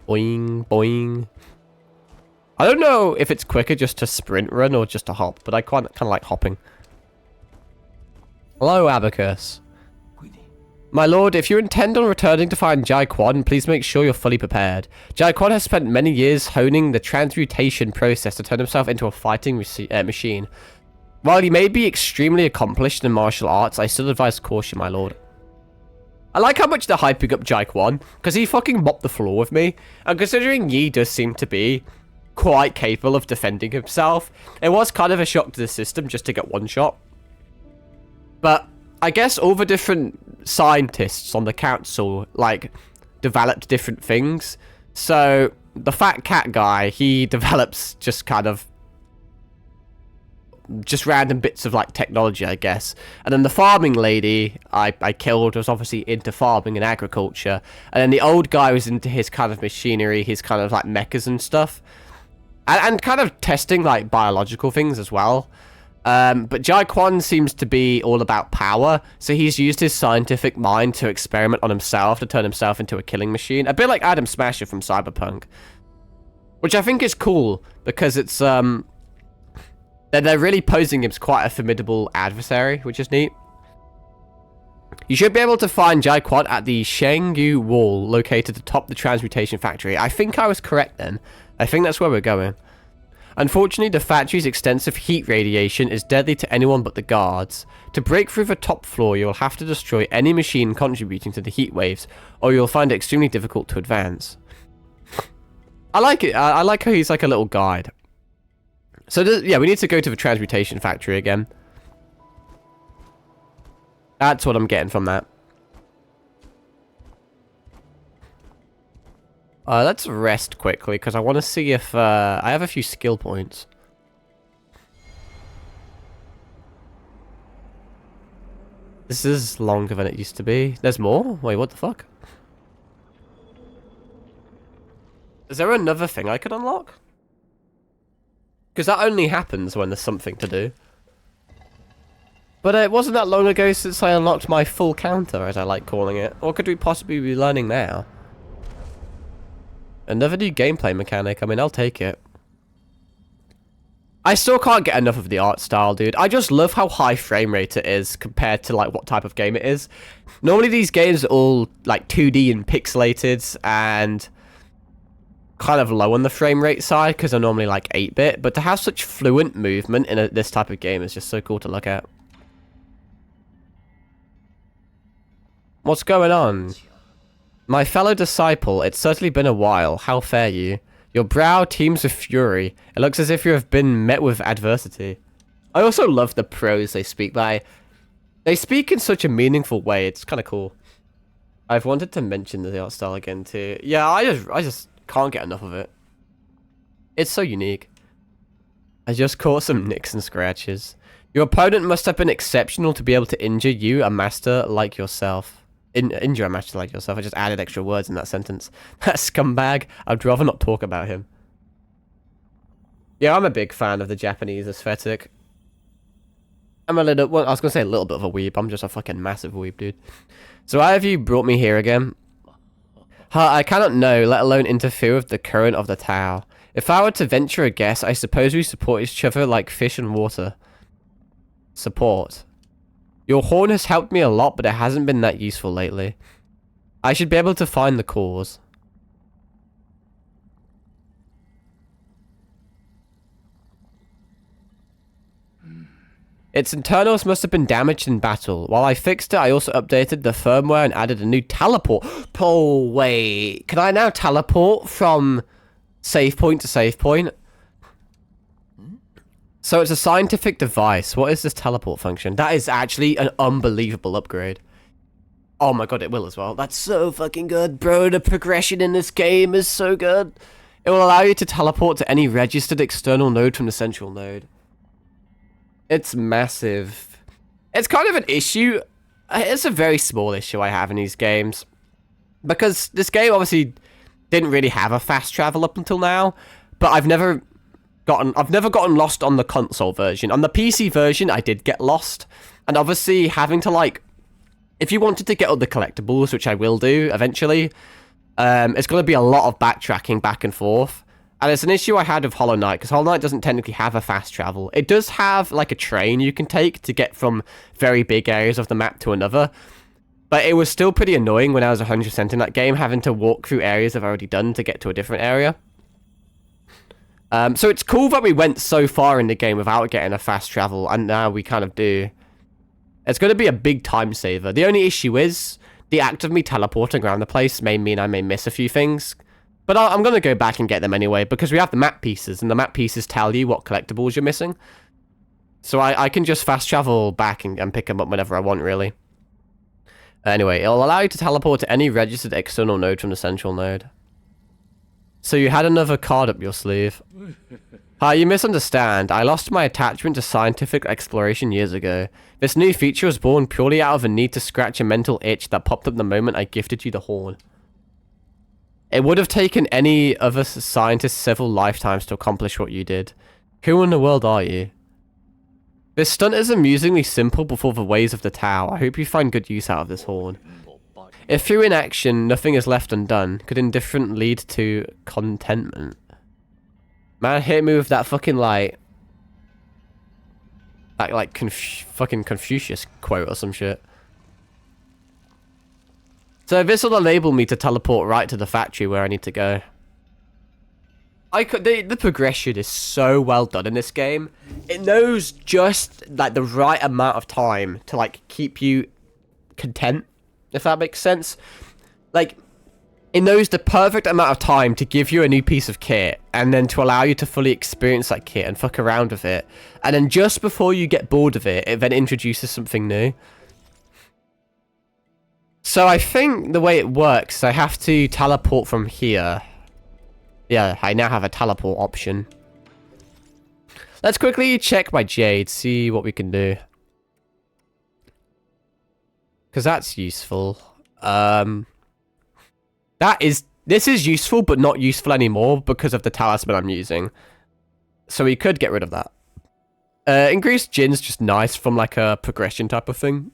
Boing, boing. I don't know if it's quicker just to sprint run or just to hop, but I kind of like hopping. Hello, Abacus. My lord, if you intend on returning to find Jai Quan, please make sure you're fully prepared. Jai Quan has spent many years honing the transmutation process to turn himself into a fighting machine. While he may be extremely accomplished in martial arts, I still advise caution, my lord. I like how much they're hyping up Jai Quan, because he fucking mopped the floor with me. And considering Yi does seem to be quite capable of defending himself, it was kind of a shock to the system just to get one shot. But I guess all the different scientists on the council, like, developed different things. So, the fat cat guy, he develops just kind of just random bits of, like, technology, I guess. And then the farming lady I killed was obviously into farming and agriculture. And then the old guy was into his kind of machinery, his kind of, like, mechas and stuff. And kind of testing, like, biological things as well. But Jai Quan seems to be all about power, so he's used his scientific mind to experiment on himself to turn himself into a killing machine. A bit like Adam Smasher from Cyberpunk. Which I think is cool, because it's, they're really posing him as quite a formidable adversary, which is neat. You should be able to find Jai Quan at the Shengyu Wall, located atop the transmutation factory. I think I was correct then. I think that's where we're going. Unfortunately, the factory's extensive heat radiation is deadly to anyone but the guards. To break through the top floor, you'll have to destroy any machine contributing to the heat waves, or you'll find it extremely difficult to advance. I like it. I like how he's like a little guide. So, yeah, we need to go to the transmutation factory again. That's what I'm getting from that. Let's rest quickly, because I want to see if, I have a few skill points. This is longer than it used to be. There's more? Wait, what the fuck? Is there another thing I could unlock? Because that only happens when there's something to do. But it wasn't that long ago since I unlocked my full counter, as I like calling it. What could we possibly be learning now? Another new gameplay mechanic. I mean, I'll take it. I still can't get enough of the art style, dude. I just love how high frame rate it is compared to, like, what type of game it is. Normally, these games are all, like, 2D and pixelated and kind of low on the frame rate side because they're normally, like, 8-bit. But to have such fluent movement in this type of game is just so cool to look at. What's going on? My fellow disciple, it's certainly been a while. How fare you? Your brow teems with fury. It looks as if you have been met with adversity. I also love the prose they speak by. They speak in such a meaningful way. It's kind of cool. I've wanted to mention the art style again too. Yeah, I just can't get enough of it. It's so unique. I just caught some nicks and scratches. Your opponent must have been exceptional to be able to injure you, a master like yourself. Injure a master like yourself. I just added extra words in that sentence. That scumbag. I'd rather not talk about him. Yeah, I'm a big fan of the Japanese aesthetic. I'm a little... Well, I was going to say a little bit of a weeb. I'm just a fucking massive weeb, dude. So why have you brought me here again? I cannot know, let alone interfere with the current of the Tao. If I were to venture a guess, I suppose we support each other like fish and water. Support. Your horn has helped me a lot, but it hasn't been that useful lately. I should be able to find the cause. Its internals must have been damaged in battle. While I fixed it, I also updated the firmware and added a new teleport. Oh, wait. Can I now teleport from save point to save point? So it's a scientific device. What is this teleport function? That is actually an unbelievable upgrade. Oh my god, it will as well. That's so fucking good, bro. The progression in this game is so good. It will allow you to teleport to any registered external node from the central node. It's massive. It's kind of an issue. It's a very small issue I have in these games. Because this game obviously didn't really have a fast travel up until now. But I've never gotten lost on the console version. On the PC version, I did get lost. And obviously having to like... If you wanted to get all the collectibles, which I will do eventually, it's going to be a lot of backtracking back and forth. And it's an issue I had with Hollow Knight, because Hollow Knight doesn't technically have a fast travel. It does have, like, a train you can take to get from very big areas of the map to another. But it was still pretty annoying when I was 100% in that game, having to walk through areas I've already done to get to a different area. So it's cool that we went so far in the game without getting a fast travel, and now we kind of do. It's going to be a big time saver. The only issue is, the act of me teleporting around the place may mean I may miss a few things. But I'm going to go back and get them anyway, because we have the map pieces, and the map pieces tell you what collectibles you're missing. So I can just fast travel back and pick them up whenever I want, really. Anyway, it'll allow you to teleport to any registered external node from the central node. So you had another card up your sleeve. Hi, you misunderstand. I lost my attachment to scientific exploration years ago. This new feature was born purely out of a need to scratch a mental itch that popped up the moment I gifted you the horn. It would have taken any other scientist several lifetimes to accomplish what you did. Who in the world are you? This stunt is amusingly simple before the ways of the Tao. I hope you find good use out of this horn. If through inaction nothing is left undone, could indifferent lead to contentment? Man, hit me with that fucking like fucking Confucius quote or some shit. So this will enable me to teleport right to the factory where I need to go. The progression is so well done in this game. It knows just like the right amount of time to like keep you content, if that makes sense. Like, it knows the perfect amount of time to give you a new piece of kit, and then to allow you to fully experience that kit and fuck around with it. And then just before you get bored of it, it then introduces something new. So I think the way it works, I have to teleport from here. Yeah, I now have a teleport option. Let's quickly check my Jade, see what we can do. Because that's useful. This is useful, but not useful anymore because of the talisman I'm using. So we could get rid of that. Increased Jin's just nice from like a progression type of thing.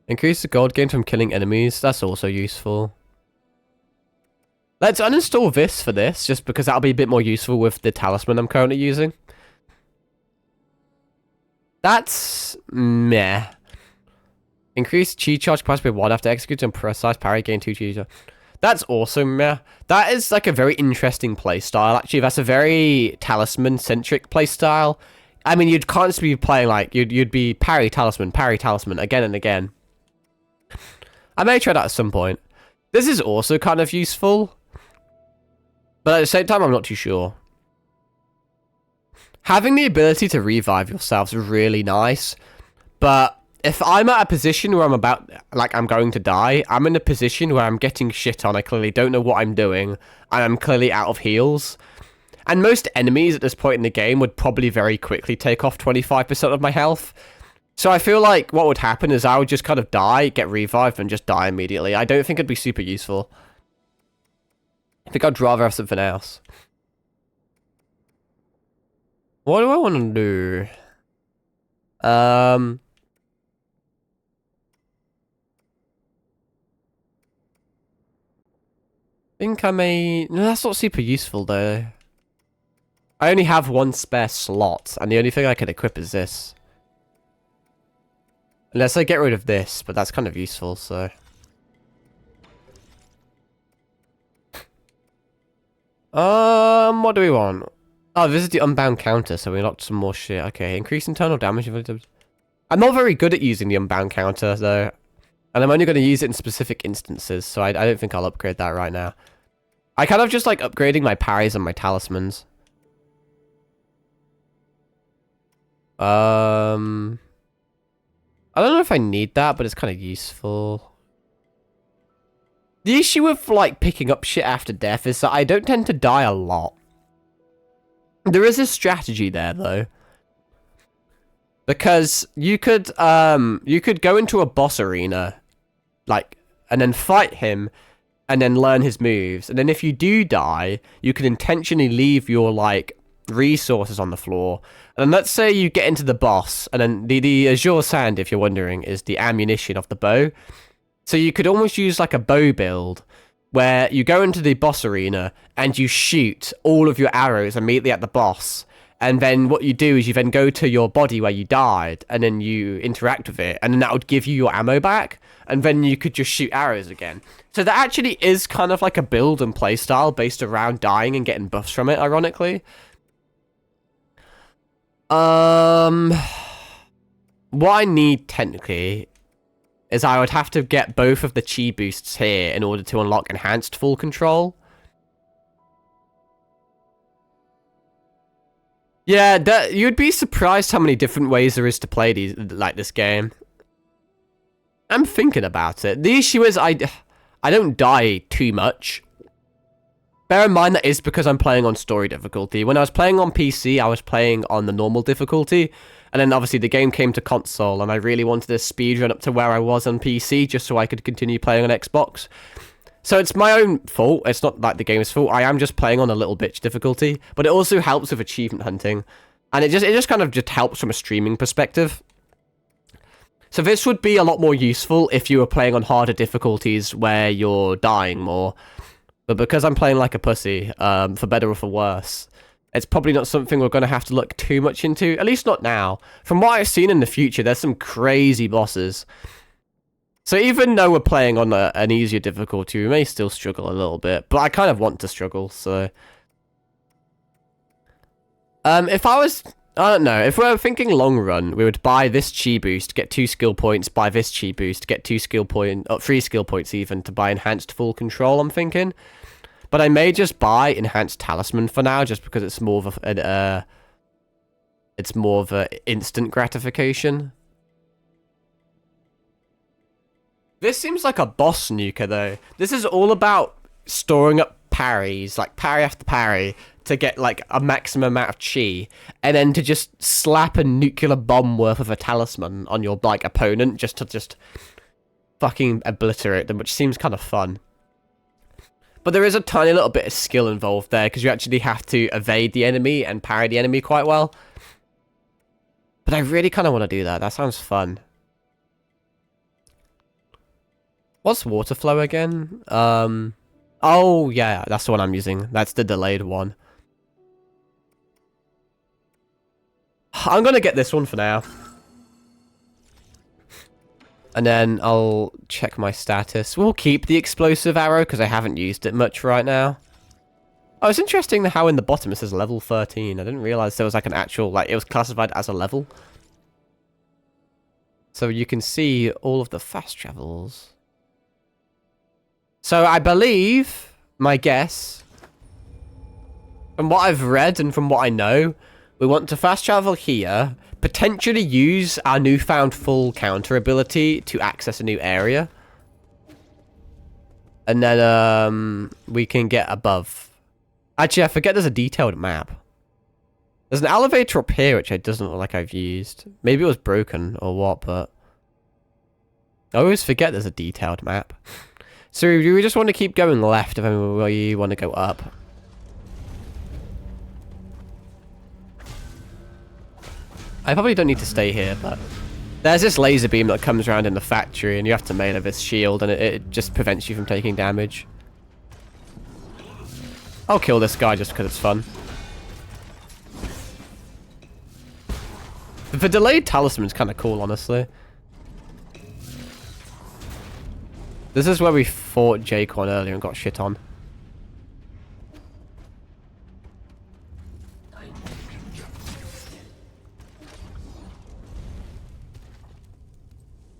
Increase the gold gained from killing enemies. That's also useful. Let's uninstall this for this, just because that'll be a bit more useful with the talisman I'm currently using. That's meh. Increase chi charge capacity by 1 after executing and precise parry, gain 2 chi charge. That's also meh. That is like a very interesting playstyle. Actually, that's a very talisman-centric playstyle. I mean, you'd constantly be playing like, you'd be parry talisman, again and again. I may try that at some point. This is also kind of useful, but at the same time, I'm not too sure. Having the ability to revive yourself is really nice, but if I'm at a position where I'm going to die, I'm in a position where I'm getting shit on, I clearly don't know what I'm doing, and I'm clearly out of heals. And most enemies at this point in the game would probably very quickly take off 25% of my health. So I feel like what would happen is I would just kind of die, get revived, and just die immediately. I don't think it'd be super useful. I think I'd rather have something else. What do I want to do? think I may... No, that's not super useful, though. I only have one spare slot, and the only thing I can equip is this. Unless I get rid of this, but that's kind of useful, so... What do we want? Oh, this is the unbound counter, so we unlocked some more shit. Okay, increase internal damage. I'm not very good at using the unbound counter, though. And I'm only going to use it in specific instances, so I don't think I'll upgrade that right now. I kind of just like upgrading my parries and my talismans. I don't know if I need that, but it's kind of useful. The issue with, like, picking up shit after death is that I don't tend to die a lot. There is a strategy there, though. Because you could go into a boss arena, like, and then fight him, and then learn his moves. And then if you do die, you can intentionally leave your, like, resources on the floor. And let's say you get into the boss, and then the azure sand, if you're wondering, is the ammunition of the bow. So you could almost use like a bow build, where you go into the boss arena, and you shoot all of your arrows immediately at the boss. And then what you do is you then go to your body where you died, and then you interact with it, and then that would give you your ammo back, and then you could just shoot arrows again. So that actually is kind of like a build and play style based around dying and getting buffs from it, ironically. What I need technically is I would have to get both of the chi boosts here in order to unlock enhanced full control. Yeah, you'd be surprised how many different ways there is to play this game. I'm thinking about it. The issue is I don't die too much. Bear in mind that is because I'm playing on story difficulty. When I was playing on PC, I was playing on the normal difficulty. And then obviously the game came to console, and I really wanted to speedrun up to where I was on PC just so I could continue playing on Xbox. So it's my own fault. It's not like the game's fault. I am just playing on a little bitch difficulty, but it also helps with achievement hunting. And it just kind of just helps from a streaming perspective. So this would be a lot more useful if you were playing on harder difficulties where you're dying more. But because I'm playing like a pussy, for better or for worse, it's probably not something we're going to have to look too much into. At least not now. From what I've seen in the future, there's some crazy bosses. So even though we're playing on an easier difficulty, we may still struggle a little bit. But I kind of want to struggle, so... if I was... I don't know. If we're thinking long run, we would buy this chi boost, get 2 skill points, buy this chi boost, get 3 skill points even, to buy enhanced full control, I'm thinking. But I may just buy enhanced talisman for now, just because it's more of a instant gratification. This seems like a boss nuker, though. This is all about storing up parries, like parry after parry, to get like a maximum amount of chi, and then to just slap a nuclear bomb worth of a talisman on your like opponent, just to fucking obliterate them, which seems kind of fun. But there is a tiny little bit of skill involved there, because you actually have to evade the enemy and parry the enemy quite well. But I really kind of want to do that. That sounds fun. What's water flow again? Oh, yeah, that's the one I'm using. That's the delayed one. I'm going to get this one for now. And then I'll check my status. We'll keep the explosive arrow because I haven't used it much right now. Oh, it's interesting how in the bottom it says level 13. I didn't realize there was like an actual, like it was classified as a level. So you can see all of the fast travels. So I believe, my guess, from what I've read and from what I know, we want to fast travel here, potentially use our newfound full counter ability to access a new area. And then we can get above. Actually, I forget there's a detailed map. There's an elevator up here, which it doesn't look like I've used. Maybe it was broken or what, but... I always forget there's a detailed map. So do we just want to keep going left if we want to go up? I probably don't need to stay here, but... There's this laser beam that comes around in the factory, and you have to melee this shield, and it just prevents you from taking damage. I'll kill this guy just because it's fun. The delayed talisman's kind of cool, honestly. This is where we fought Jaquan earlier and got shit on.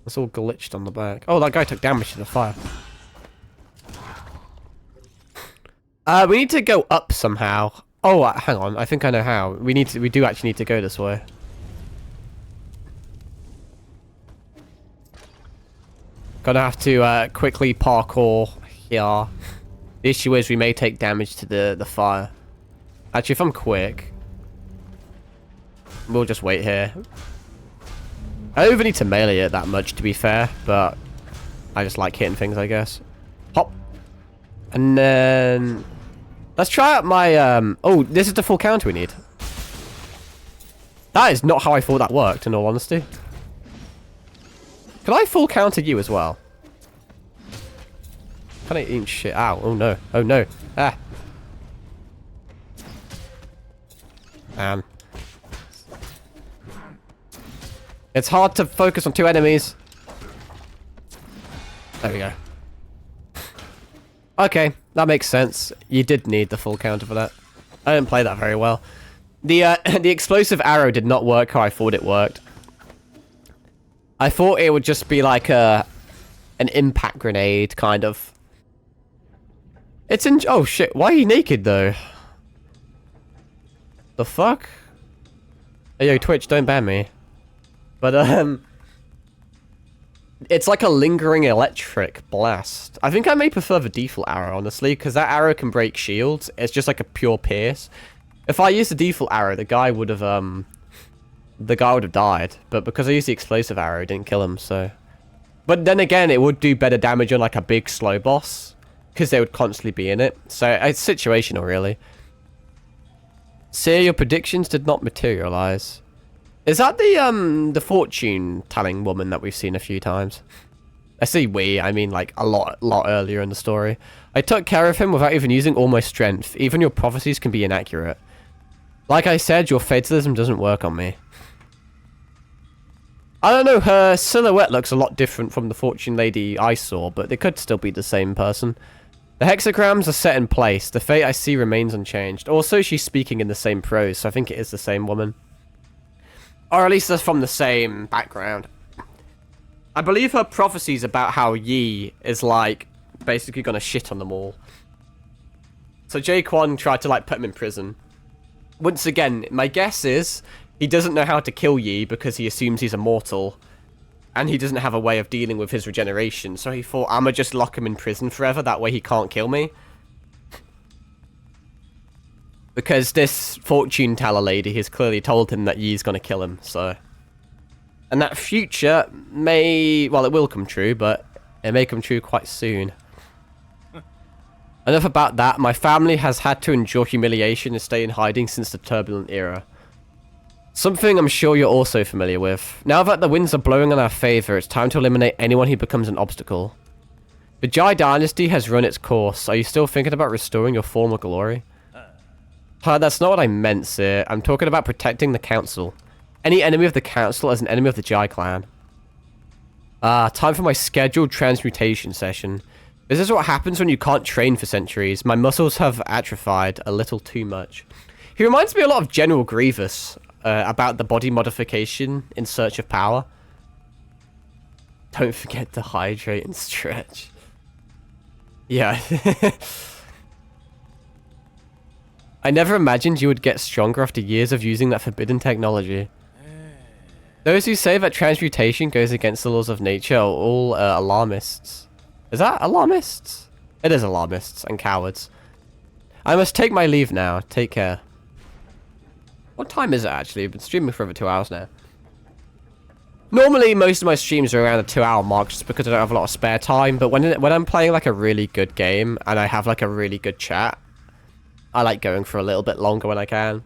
It's all glitched on the back. Oh, that guy took damage to the fire. We need to go up somehow. Oh, hang on. I think I know how. We do actually need to go this way. Gonna have to quickly parkour here. The issue is we may take damage to the fire. Actually, if I'm quick, we'll just wait here. I don't even need to melee it that much, to be fair, but I just like hitting things, I guess. Hop. And then let's try out my oh, this is the full counter we need. That is not how I thought that worked, in all honesty. Can I full counter you as well? Can I eat shit out? Oh no. Oh no. Ah. It's hard to focus on two enemies. There we go. Okay, that makes sense. You did need the full counter for that. I didn't play that very well. The the explosive arrow did not work how I thought it worked. I thought it would just be like an impact grenade, kind of. It's in... Oh, shit. Why are you naked, though? The fuck? Hey, yo, Twitch, don't ban me. But, it's like a lingering electric blast. I think I may prefer the default arrow, honestly, because that arrow can break shields. It's just like a pure pierce. If I used the default arrow, the guy would have died. But because I used the explosive arrow, it didn't kill him, so... But then again, it would do better damage on, like, a big slow boss. Because they would constantly be in it. So, it's situational, really. See, your predictions did not materialize. Is that the fortune-telling woman that we've seen a few times? I say we, I mean, like, a lot earlier in the story. I took care of him without even using all my strength. Even your prophecies can be inaccurate. Like I said, your fatalism doesn't work on me. I don't know, her silhouette looks a lot different from the fortune lady I saw, but they could still be the same person. The hexagrams are set in place. The fate I see remains unchanged. Also, she's speaking in the same prose, so I think it is the same woman. Or at least they're from the same background. I believe her prophecies about how Yi is, like, basically gonna shit on them all. So Jaquan tried to, like, put him in prison. Once again, my guess is he doesn't know how to kill Yi because he assumes he's immortal. And he doesn't have a way of dealing with his regeneration. So he thought, I'ma just lock him in prison forever. That way he can't kill me. Because this fortune teller lady has clearly told him that Yi's gonna kill him, so... And that future may... Well, it will come true, but it may come true quite soon. Enough about that. My family has had to endure humiliation and stay in hiding since the turbulent era. Something I'm sure you're also familiar with. Now that the winds are blowing in our favor, it's time to eliminate anyone who becomes an obstacle. The Jai dynasty has run its course. Are you still thinking about restoring your former glory? That's not what I meant, sir. I'm talking about protecting the council. Any enemy of the council is an enemy of the Jai clan. Time for my scheduled transmutation session. This is what happens when you can't train for centuries. My muscles have atrophied a little too much. He reminds me a lot of General Grievous about the body modification in search of power. Don't forget to hydrate and stretch. Yeah. I never imagined you would get stronger after years of using that forbidden technology. Those who say that transmutation goes against the laws of nature are all alarmists. Is that alarmists? It is alarmists and cowards. I must take my leave now. Take care. What time is it actually? I've been streaming for over 2 hours now. Normally, most of my streams are around the 2-hour mark just because I don't have a lot of spare time. But when I'm playing like a really good game and I have like a really good chat, I like going for a little bit longer when I can.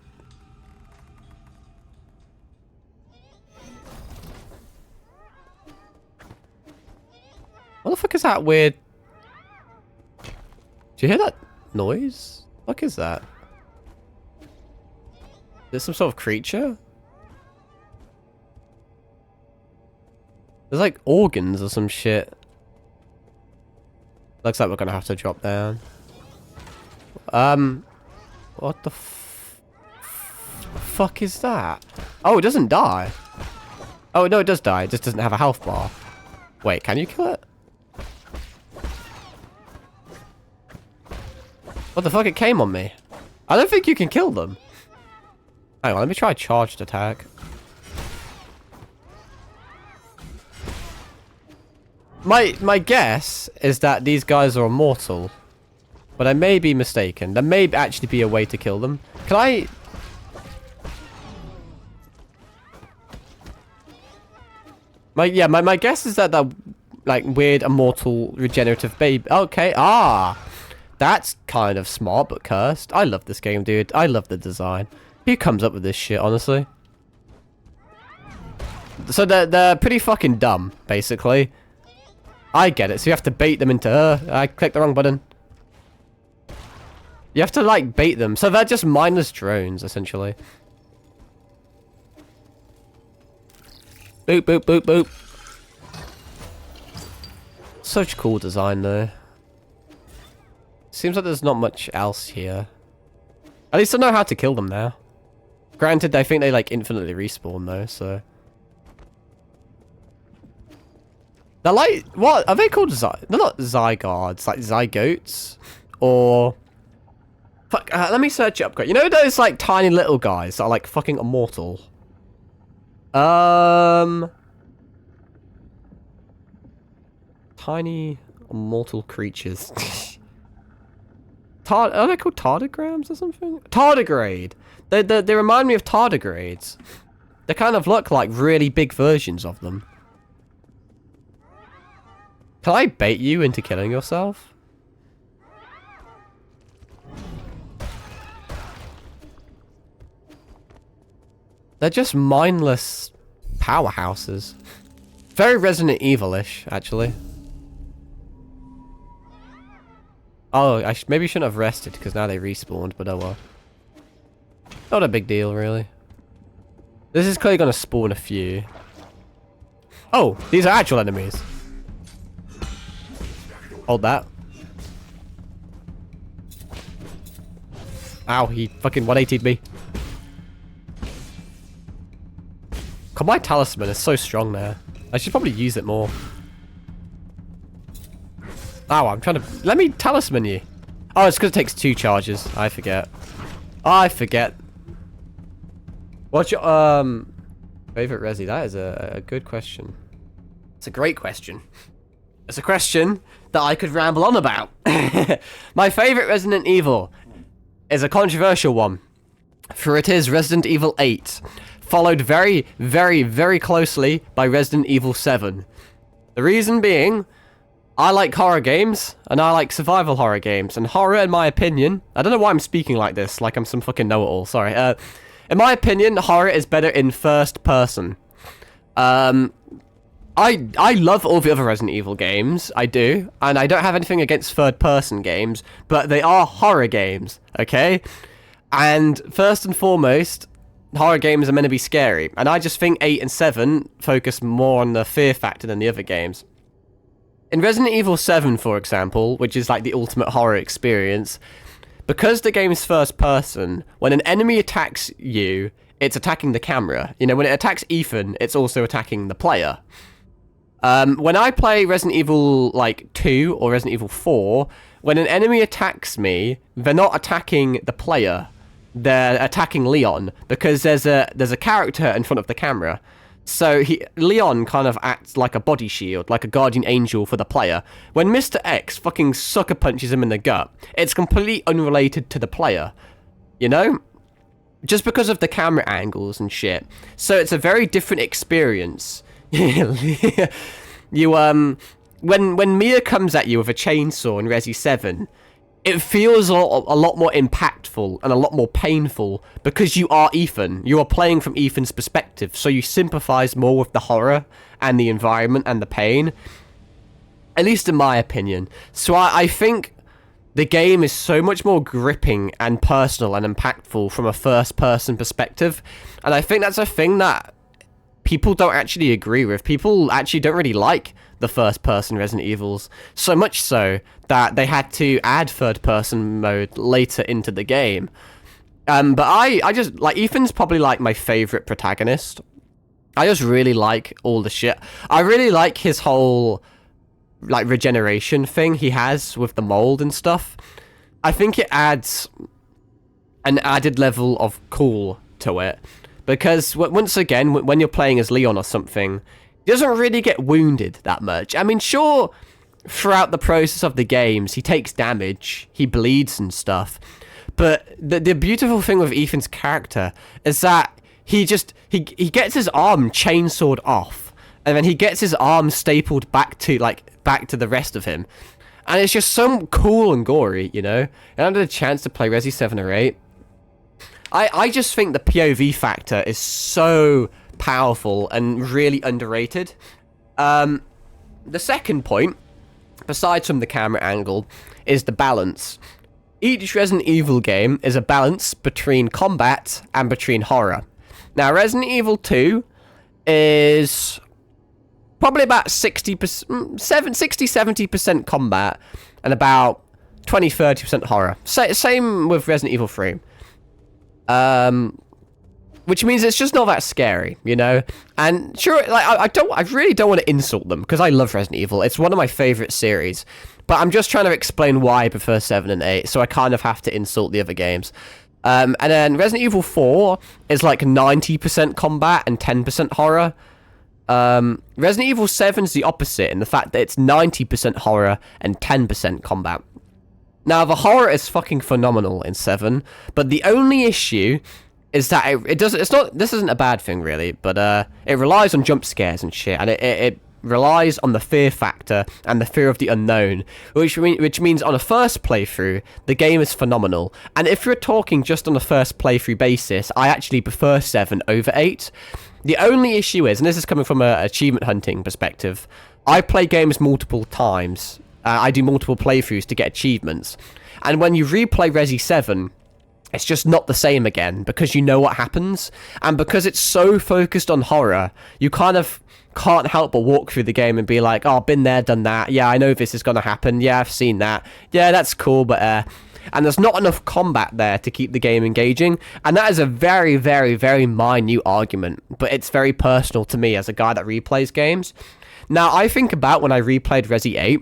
What the fuck is that weird? Do you hear that noise? What is that? Is this some sort of creature? There's like organs or some shit. Looks like we're gonna have to drop down. What the fuck is that? Oh, it doesn't die. Oh, no, it does die. It just doesn't have a health bar. Wait, can you kill it? What the fuck? It came on me. I don't think you can kill them. Hang on, let me try a charged attack. My guess is that these guys are immortal. But I may be mistaken. There may actually be a way to kill them. Can I... My guess is that they're like weird immortal regenerative baby. Okay, that's kind of smart but cursed. I love this game, dude. I love the design. Who comes up with this shit, honestly? So they're pretty fucking dumb, basically. I get it. So you have to bait them into... I clicked the wrong button. You have to, like, bait them. So they're just mindless drones, essentially. Boop, boop, boop, boop. Such cool design, though. Seems like there's not much else here. At least I know how to kill them now. Granted, I think they, like, infinitely respawn, though, so... They're like... What? Are they called They're not Zygardes, like Zygotes? Or... Fuck, let me search it up quick. You know those, like, tiny little guys that are, like, fucking immortal? Tiny immortal creatures. Are they called tardigrades or something? Tardigrade. They remind me of tardigrades. They kind of look like really big versions of them. Can I bait you into killing yourself? They're just mindless powerhouses. Very Resident Evil-ish, actually. Oh, maybe I shouldn't have rested, because now they respawned, but oh well. Not a big deal, really. This is clearly going to spawn a few. Oh, these are actual enemies. Hold that. Ow, he fucking 180'd me. God, my talisman is so strong now. I should probably use it more. Ow, I'm trying to... Let me talisman you. Oh, it's because it takes 2 charges. I forget. I forget. What's your, favorite resi? That is a good question. It's a great question. It's a question that I could ramble on about. My favorite Resident Evil is a controversial one. For it is Resident Evil 8. Followed very, very, very closely by Resident Evil 7. The reason being, I like horror games, and I like survival horror games. And horror, in my opinion... I don't know why I'm speaking like this, like I'm some fucking know-it-all, sorry. In my opinion, horror is better in first person. I love all the other Resident Evil games, I do. And I don't have anything against third-person games, but they are horror games, okay? And first and foremost... horror games are meant to be scary, and I just think 8 and 7 focus more on the fear factor than the other games. In Resident Evil 7, for example, which is like the ultimate horror experience, because the game is first person, when an enemy attacks you, it's attacking the camera. You know, when it attacks Ethan, it's also attacking the player. When I play Resident Evil, like, 2 or Resident Evil 4, when an enemy attacks me, they're not attacking the player. They're attacking Leon, because there's a character in front of the camera. So Leon kind of acts like a body shield, like a guardian angel for the player. When Mr. X fucking sucker punches him in the gut, it's completely unrelated to the player. You know? Just because of the camera angles and shit. So it's a very different experience. When Mia comes at you with a chainsaw in Resi 7, it feels a lot more impactful and a lot more painful because you are Ethan. You are playing from Ethan's perspective, so you sympathize more with the horror and the environment and the pain. At least in my opinion. So I think the game is so much more gripping and personal and impactful from a first-person perspective. And I think that's a thing that people don't actually agree with. People actually don't really like the first-person Resident Evils, so much so that they had to add third-person mode later into the game. But I just, like, Ethan's probably, like, my favorite protagonist. I just really like all the shit. I really like his whole, like, regeneration thing he has with the mold and stuff. I think it adds an added level of cool to it. Because, once again, when you're playing as Leon or something, he doesn't really get wounded that much. I mean, sure, throughout the process of the games, he takes damage, he bleeds and stuff. But the beautiful thing with Ethan's character is that he gets his arm chainsawed off, and then he gets his arm stapled back to the rest of him. And it's just so cool and gory, you know? And I had a chance to play Resi 7 or 8. I just think the POV factor is so powerful and really underrated. The second point, besides from the camera angle, is the balance. Each Resident Evil game is a balance between combat and between horror. Now, Resident Evil 2 is probably about 60-70% combat and about 20-30% horror. Same with Resident Evil 3. Which means it's just not that scary, you know? And sure, like, I really don't want to insult them, because I love Resident Evil. It's one of my favorite series. But I'm just trying to explain why I prefer 7 and 8, so I kind of have to insult the other games. And then Resident Evil 4 is like 90% combat and 10% horror. Resident Evil 7 is the opposite in the fact that it's 90% horror and 10% combat. Now, the horror is fucking phenomenal in 7, but the only issue is that this isn't a bad thing, really, but it relies on jump scares and shit, and it relies on the fear factor and the fear of the unknown, which means on a first playthrough, the game is phenomenal. And if you're talking just on a first playthrough basis, I actually prefer 7 over 8. The only issue is, and this is coming from an achievement hunting perspective, I play games multiple times. I do multiple playthroughs to get achievements. And when you replay Resi 7, it's just not the same again, because you know what happens. And because it's so focused on horror, you kind of can't help but walk through the game and be like, oh, been there, done that. Yeah, I know this is going to happen. Yeah, I've seen that. Yeah, that's cool, but... And there's not enough combat there to keep the game engaging. And that is a very, very, very minute argument. But it's very personal to me as a guy that replays games. Now, I think about when I replayed Resi 8,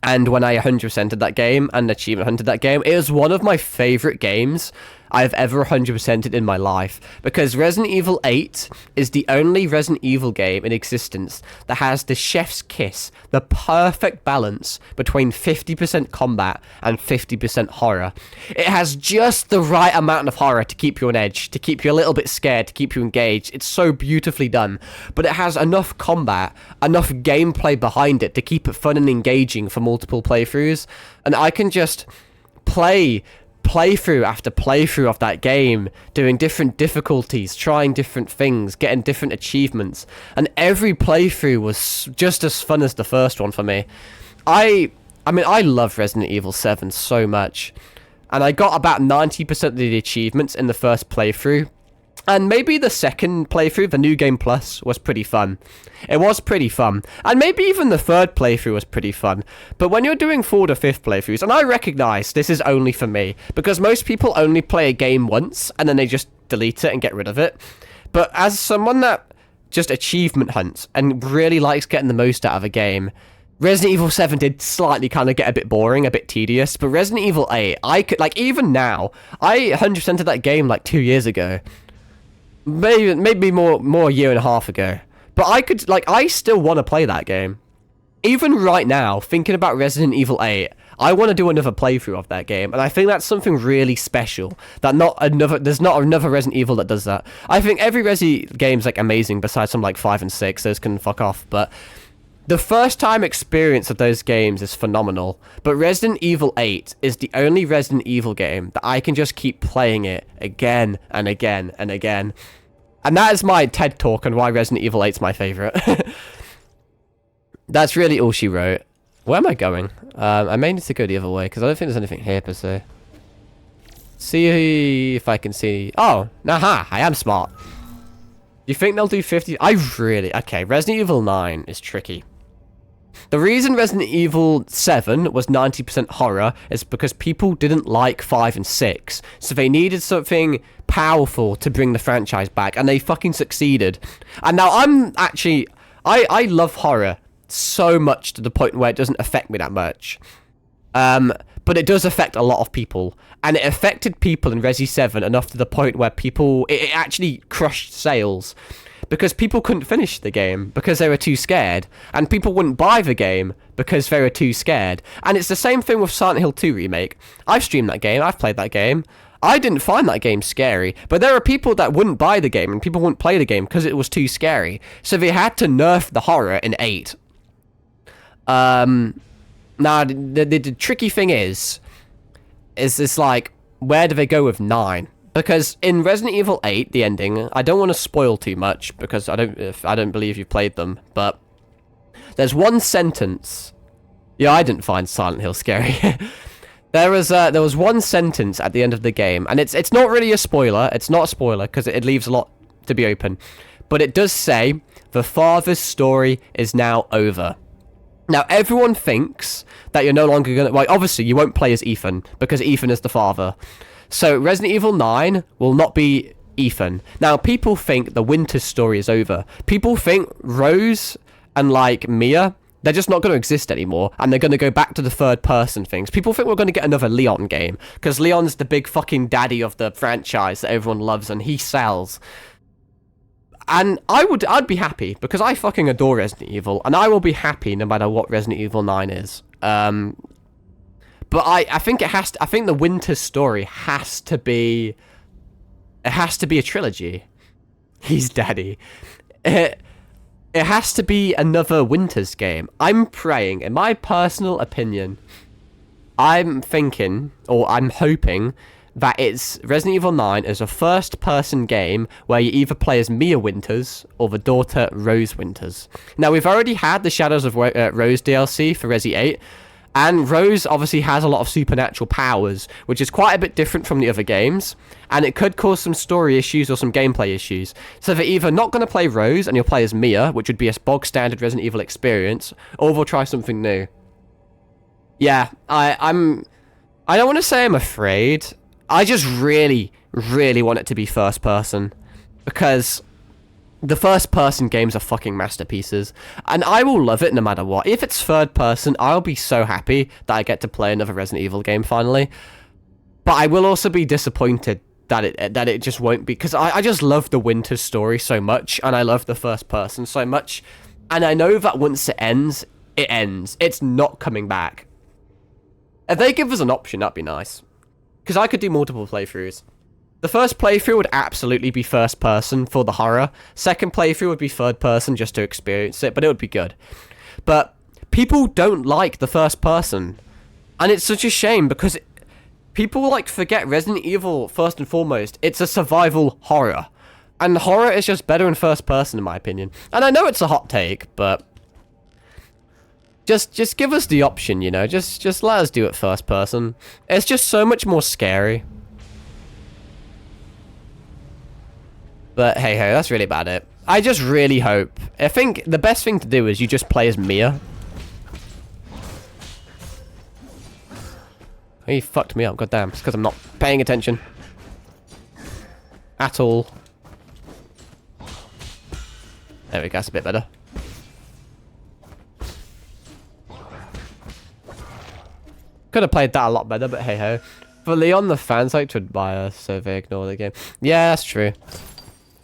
and when I 100%ed that game and achievement hunted that game, it was one of my favorite games I've ever 100%ed in my life. Because Resident Evil 8 is the only Resident Evil game in existence that has the chef's kiss, the perfect balance between 50% combat and 50% horror. It has just the right amount of horror to keep you on edge, to keep you a little bit scared, to keep you engaged. It's so beautifully done. But it has enough combat, enough gameplay behind it to keep it fun and engaging for multiple playthroughs. And I can just playthrough after playthrough of that game, doing different difficulties, trying different things, getting different achievements, and every playthrough was just as fun as the first one for me. I mean, I love Resident Evil 7 so much, and I got about 90% of the achievements in the first playthrough, and maybe the second playthrough, the New Game Plus, was pretty fun. It was pretty fun. And maybe even the third playthrough was pretty fun. But when you're doing 4th or 5th playthroughs, and I recognise this is only for me, because most people only play a game once, and then they just delete it and get rid of it. But as someone that just achievement hunts, and really likes getting the most out of a game, Resident Evil 7 did slightly kind of get a bit boring, a bit tedious. But Resident Evil 8, I could, like, even now, I 100%ed that game like 2 years ago. Maybe more a year and a half ago. But I still want to play that game. Even right now, thinking about Resident Evil 8, I want to do another playthrough of that game, and I think that's something really special. There's not another Resident Evil that does that. I think every Resi game's like amazing, besides some like 5 and 6, those can fuck off, but the first time experience of those games is phenomenal. But Resident Evil 8 is the only Resident Evil game that I can just keep playing it again and again and again. And that is my TED talk on why Resident Evil 8 is my favorite. That's really all she wrote. Where am I going? I may need to go the other way, because I don't think there's anything here, per se. See if I can see... Oh, aha, I am smart. You think they'll do 50? Okay, Resident Evil 9 is tricky. The reason Resident Evil 7 was 90% horror is because people didn't like 5 and 6. So they needed something powerful to bring the franchise back, and they fucking succeeded. And now I'm actually... I love horror so much to the point where it doesn't affect me that much. But it does affect a lot of people. And it affected people in Resi 7 enough to the point where it actually crushed sales. Because people couldn't finish the game because they were too scared. And people wouldn't buy the game because they were too scared. And it's the same thing with Silent Hill 2 Remake. I've streamed that game. I've played that game. I didn't find that game scary. But there are people that wouldn't buy the game and people wouldn't play the game because it was too scary. So they had to nerf the horror in 8. Now, the tricky thing is this like, where do they go with 9? Because in Resident Evil 8, the ending, I don't want to spoil too much because I don't believe you've played them, but there's one sentence. Yeah, I didn't find Silent Hill scary. there was one sentence at the end of the game, and it's not really a spoiler. It's not a spoiler because it leaves a lot to be open, but it does say the father's story is now over. Now, everyone thinks that you're no longer going to... Well, obviously, you won't play as Ethan, because Ethan is the father. So, Resident Evil 9 will not be Ethan. Now, people think the Winter's story is over. People think Rose and, like, Mia, they're just not going to exist anymore, and they're going to go back to the third-person things. People think we're going to get another Leon game, because Leon's the big fucking daddy of the franchise that everyone loves, and he sells. And I'd be happy, because I fucking adore Resident Evil, and I will be happy no matter what Resident Evil 9 is. But I think the Winter story has to be... It has to be a trilogy. He's daddy. It has to be another Winter's game. I'm praying, in my personal opinion, I'm thinking, or I'm hoping... that it's Resident Evil 9 is a first-person game where you either play as Mia Winters or the daughter Rose Winters. Now, we've already had the Shadows of Rose DLC for Resi 8, and Rose obviously has a lot of supernatural powers, which is quite a bit different from the other games, and it could cause some story issues or some gameplay issues. So they're either not going to play Rose and you'll play as Mia, which would be a bog-standard Resident Evil experience, or they'll try something new. Yeah, I don't want to say I'm afraid... I just really, really want it to be first person, because the first person games are fucking masterpieces, and I will love it no matter what. If it's third person, I'll be so happy that I get to play another Resident Evil game finally, but I will also be disappointed that it just won't be, because I just love the Winter story so much, and I love the first person so much, and I know that once it ends, it ends. It's not coming back. If they give us an option, that'd be nice. Because I could do multiple playthroughs. The first playthrough would absolutely be first person for the horror. Second playthrough would be third person just to experience it, but it would be good. But people don't like the first person. And it's such a shame because people like forget Resident Evil, first and foremost, it's a survival horror. And horror is just better in first person in my opinion. And I know it's a hot take, but... Just give us the option, you know. Just let us do it first person. It's just so much more scary. But hey ho, that's really about it. I just really hope. I think the best thing to do is you just play as Mia. Oh, he fucked me up, goddamn. It's because I'm not paying attention. At all. There we go, that's a bit better. Could have played that a lot better, but hey ho. For Leon, the fans like to admire, so they ignore the game. Yeah, that's true.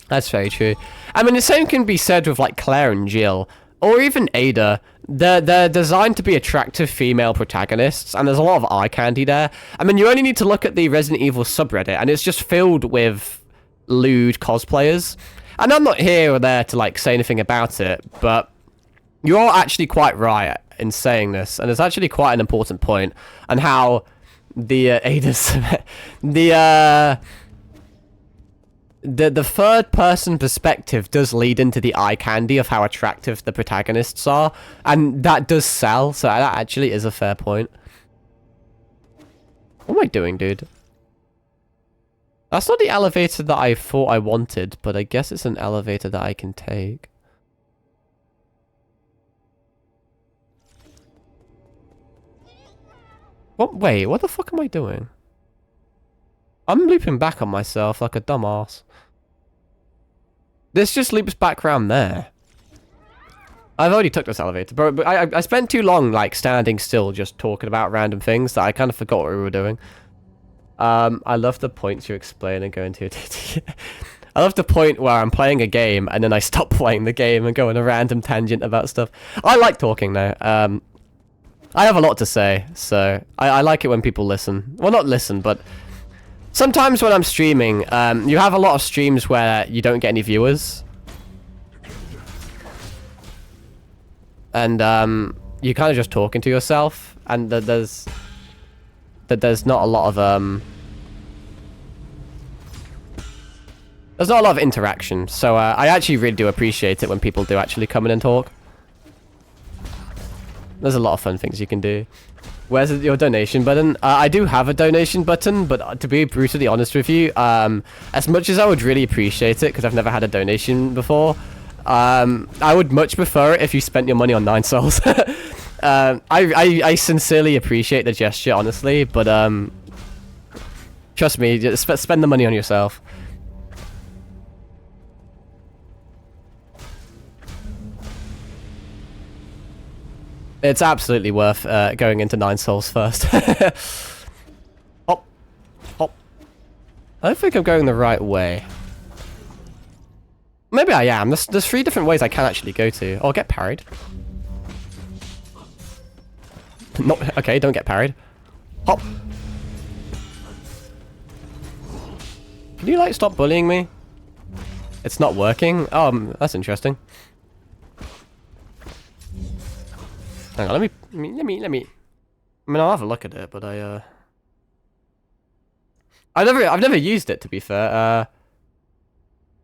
That's very true. I mean, the same can be said with like Claire and Jill, or even Ada. They're designed to be attractive female protagonists, and there's a lot of eye candy there. I mean, you only need to look at the Resident Evil subreddit, and it's just filled with lewd cosplayers. And I'm not here or there to like say anything about it, but you're actually quite right in saying this, and it's actually quite an important point, and how the Ada's the third person perspective does lead into the eye candy of how attractive the protagonists are, and that does sell, so that actually is a fair point. What am I doing, dude? That's not the elevator that I thought I wanted, but I guess it's an elevator that I can take. What? Wait, what the fuck am I doing? I'm looping back on myself like a dumbass. This just loops back around there. I've already took this elevator, but I spent too long, like, standing still just talking about random things that I kind of forgot what we were doing. I love the points you explain and go into your I love the point where I'm playing a game and then I stop playing the game and go on a random tangent about stuff. I like talking though. I have a lot to say, so I like it when people listen. Well, not listen, but sometimes when I'm streaming, you have a lot of streams where you don't get any viewers. And you're kind of just talking to yourself, and there's not a lot of there's not a lot of interaction. So I actually really do appreciate it when people do actually come in and talk. There's a lot of fun things you can do. Where's your donation button? I do have a donation button, but to be brutally honest with you, as much as I would really appreciate it, because I've never had a donation before, I would much prefer it if you spent your money on 9 souls. I sincerely appreciate the gesture, honestly, but trust me, just spend the money on yourself. It's absolutely worth going into 9 souls first. Hop. Hop. I don't think I'm going the right way. Maybe I am. There's 3 different ways I can actually go to. Oh, get parried. No, okay, don't get parried. Hop. Can you, like, stop bullying me? It's not working? Oh, that's interesting. Hang on, let me... I mean, I'll have a look at it, but I've never used it, to be fair.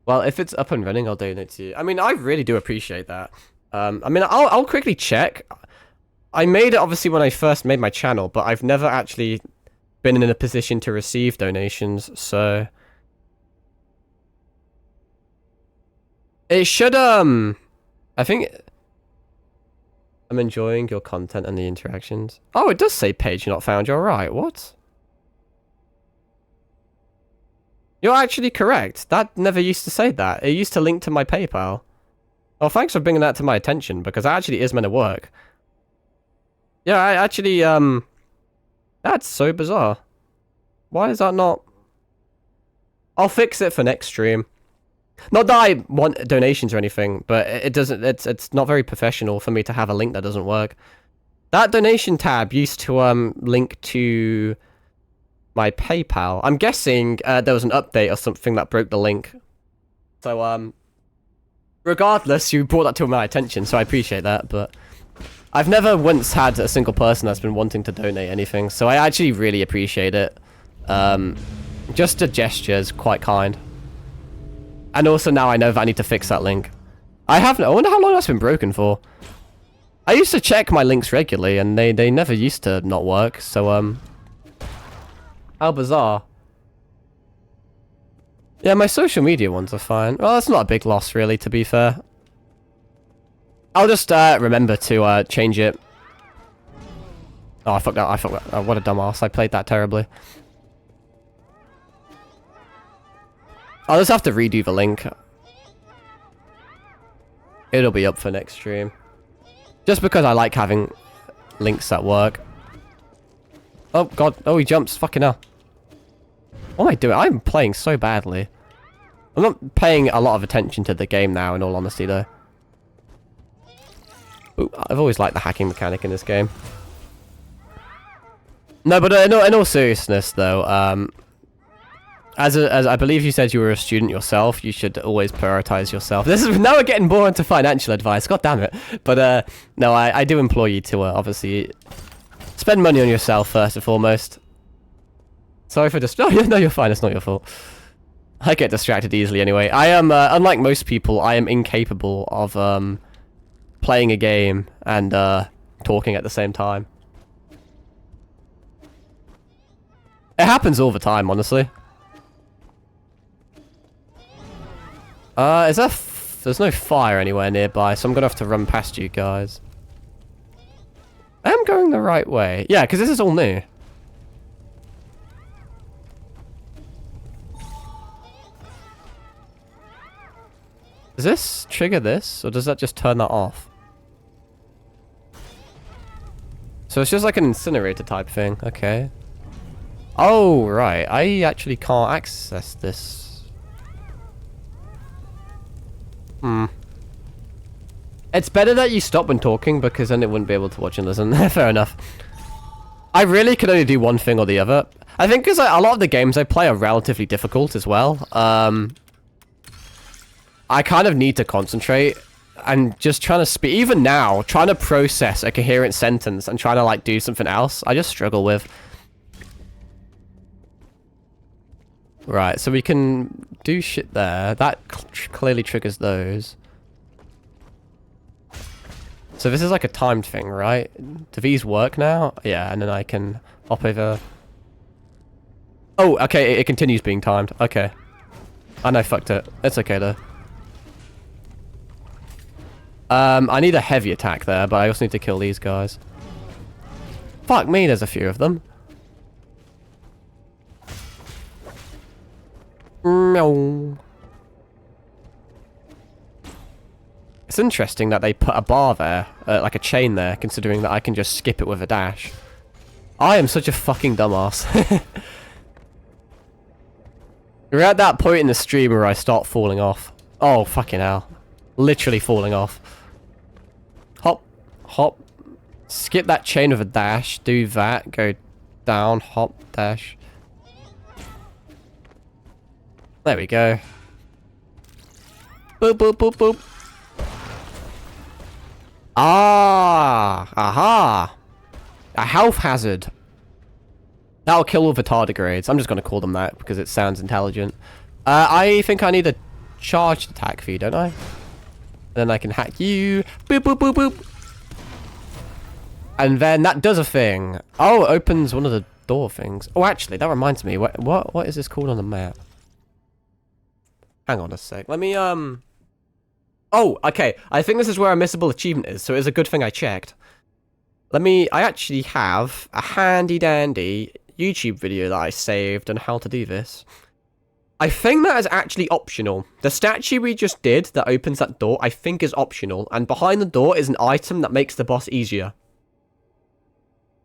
Well, if it's up and running, I'll donate to you. I mean, I really do appreciate that. I mean, I'll quickly check. I made it, obviously, when I first made my channel, but I've never actually been in a position to receive donations, so... It should, I think... I'm enjoying your content and the interactions. Oh, it does say page not found. You're right. What? You're actually correct. That never used to say that. It used to link to my PayPal. Oh, thanks for bringing that to my attention, because that actually is meant to work. Yeah, I actually, that's so bizarre. Why is that not... I'll fix it for next stream. Not that I want donations or anything, but it doesn't. It's not very professional for me to have a link that doesn't work. That donation tab used to link to my PayPal. I'm guessing there was an update or something that broke the link. So regardless, you brought that to my attention, so I appreciate that. But I've never once had a single person that's been wanting to donate anything, so I actually really appreciate it. Just a gesture is quite kind. And also now I know that I need to fix that link. I wonder how long that's been broken for. I used to check my links regularly and they never used to not work, so how bizarre. Yeah, my social media ones are fine. Well, that's not a big loss really, to be fair. I'll just remember to change it. Oh, I fucked that. Oh, what a dumbass. I played that terribly. I'll just have to redo the link. It'll be up for next stream. Just because I like having links that work. Oh, God. Oh, he jumps. Fucking hell. What am I doing? I'm playing so badly. I'm not paying a lot of attention to the game now, in all honesty, though. Ooh, I've always liked the hacking mechanic in this game. No, but in all seriousness, though, as I believe you said you were a student yourself, you should always prioritize yourself. This is now we're getting more into financial advice. God damn it! But no, I do implore you to obviously spend money on yourself first and foremost. Sorry for just. Oh, no, you're fine. It's not your fault. I get distracted easily anyway. I am, unlike most people, I am incapable of, playing a game and, talking at the same time. It happens all the time, honestly. Is there... There's no fire anywhere nearby, so I'm gonna have to run past you guys. I am going the right way. Yeah, because this is all new. Does this trigger this, or does that just turn that off? So it's just like an incinerator type thing. Okay. Oh, right. I actually can't access this. Hmm. It's better that you stop when talking, because then it wouldn't be able to watch and listen. Fair enough. I really could only do one thing or the other. I think because a lot of the games I play are relatively difficult as well. I kind of need to concentrate and just trying to speak. Even now, trying to process a coherent sentence and trying to like do something else, I just struggle with. Right, so we can do shit there. That clearly triggers those. So this is like a timed thing, right? Do these work now? Yeah, and then I can hop over. Oh, okay, it continues being timed. Okay. And I fucked it. It's okay though. I need a heavy attack there, but I also need to kill these guys. Fuck me, there's a few of them. No. It's interesting that they put a bar there, like a chain there, considering that I can just skip it with a dash. I am such a fucking dumbass. We're at that point in the stream where I start falling off. Oh, fucking hell. Literally falling off. Hop, hop. Skip that chain with a dash. Do that. Go down, hop, dash. There we go. Boop, boop, boop, boop. Ah! Aha! A health hazard. That'll kill all the tardigrades. I'm just going to call them that because it sounds intelligent. I think I need a charged attack for you, don't I? Then I can hack you. Boop, boop, boop, boop. And then that does a thing. Oh, it opens one of the door things. Oh, actually, that reminds me. What is this called on the map? Hang on a sec. Let me, Oh, okay. I think this is where a missable achievement is, so it's a good thing I checked. I actually have a handy-dandy YouTube video that I saved on how to do this. I think that is actually optional. The statue we just did that opens that door, I think is optional, and behind the door is an item that makes the boss easier.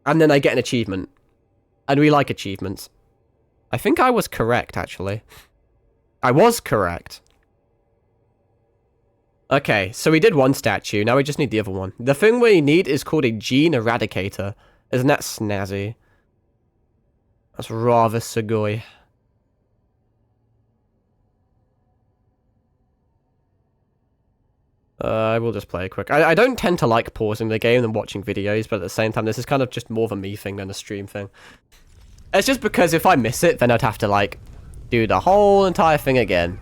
And then I get an achievement. And we like achievements. I think I was correct, actually. I was correct. Okay, so we did one statue, now we just need the other one. The thing we need is called a gene eradicator. Isn't that snazzy? That's rather sugoi. I will just play it quick. I don't tend to like pausing the game and watching videos, but at the same time, this is kind of just more of a me thing than a stream thing. It's just because if I miss it, then I'd have to, like, do the whole entire thing again.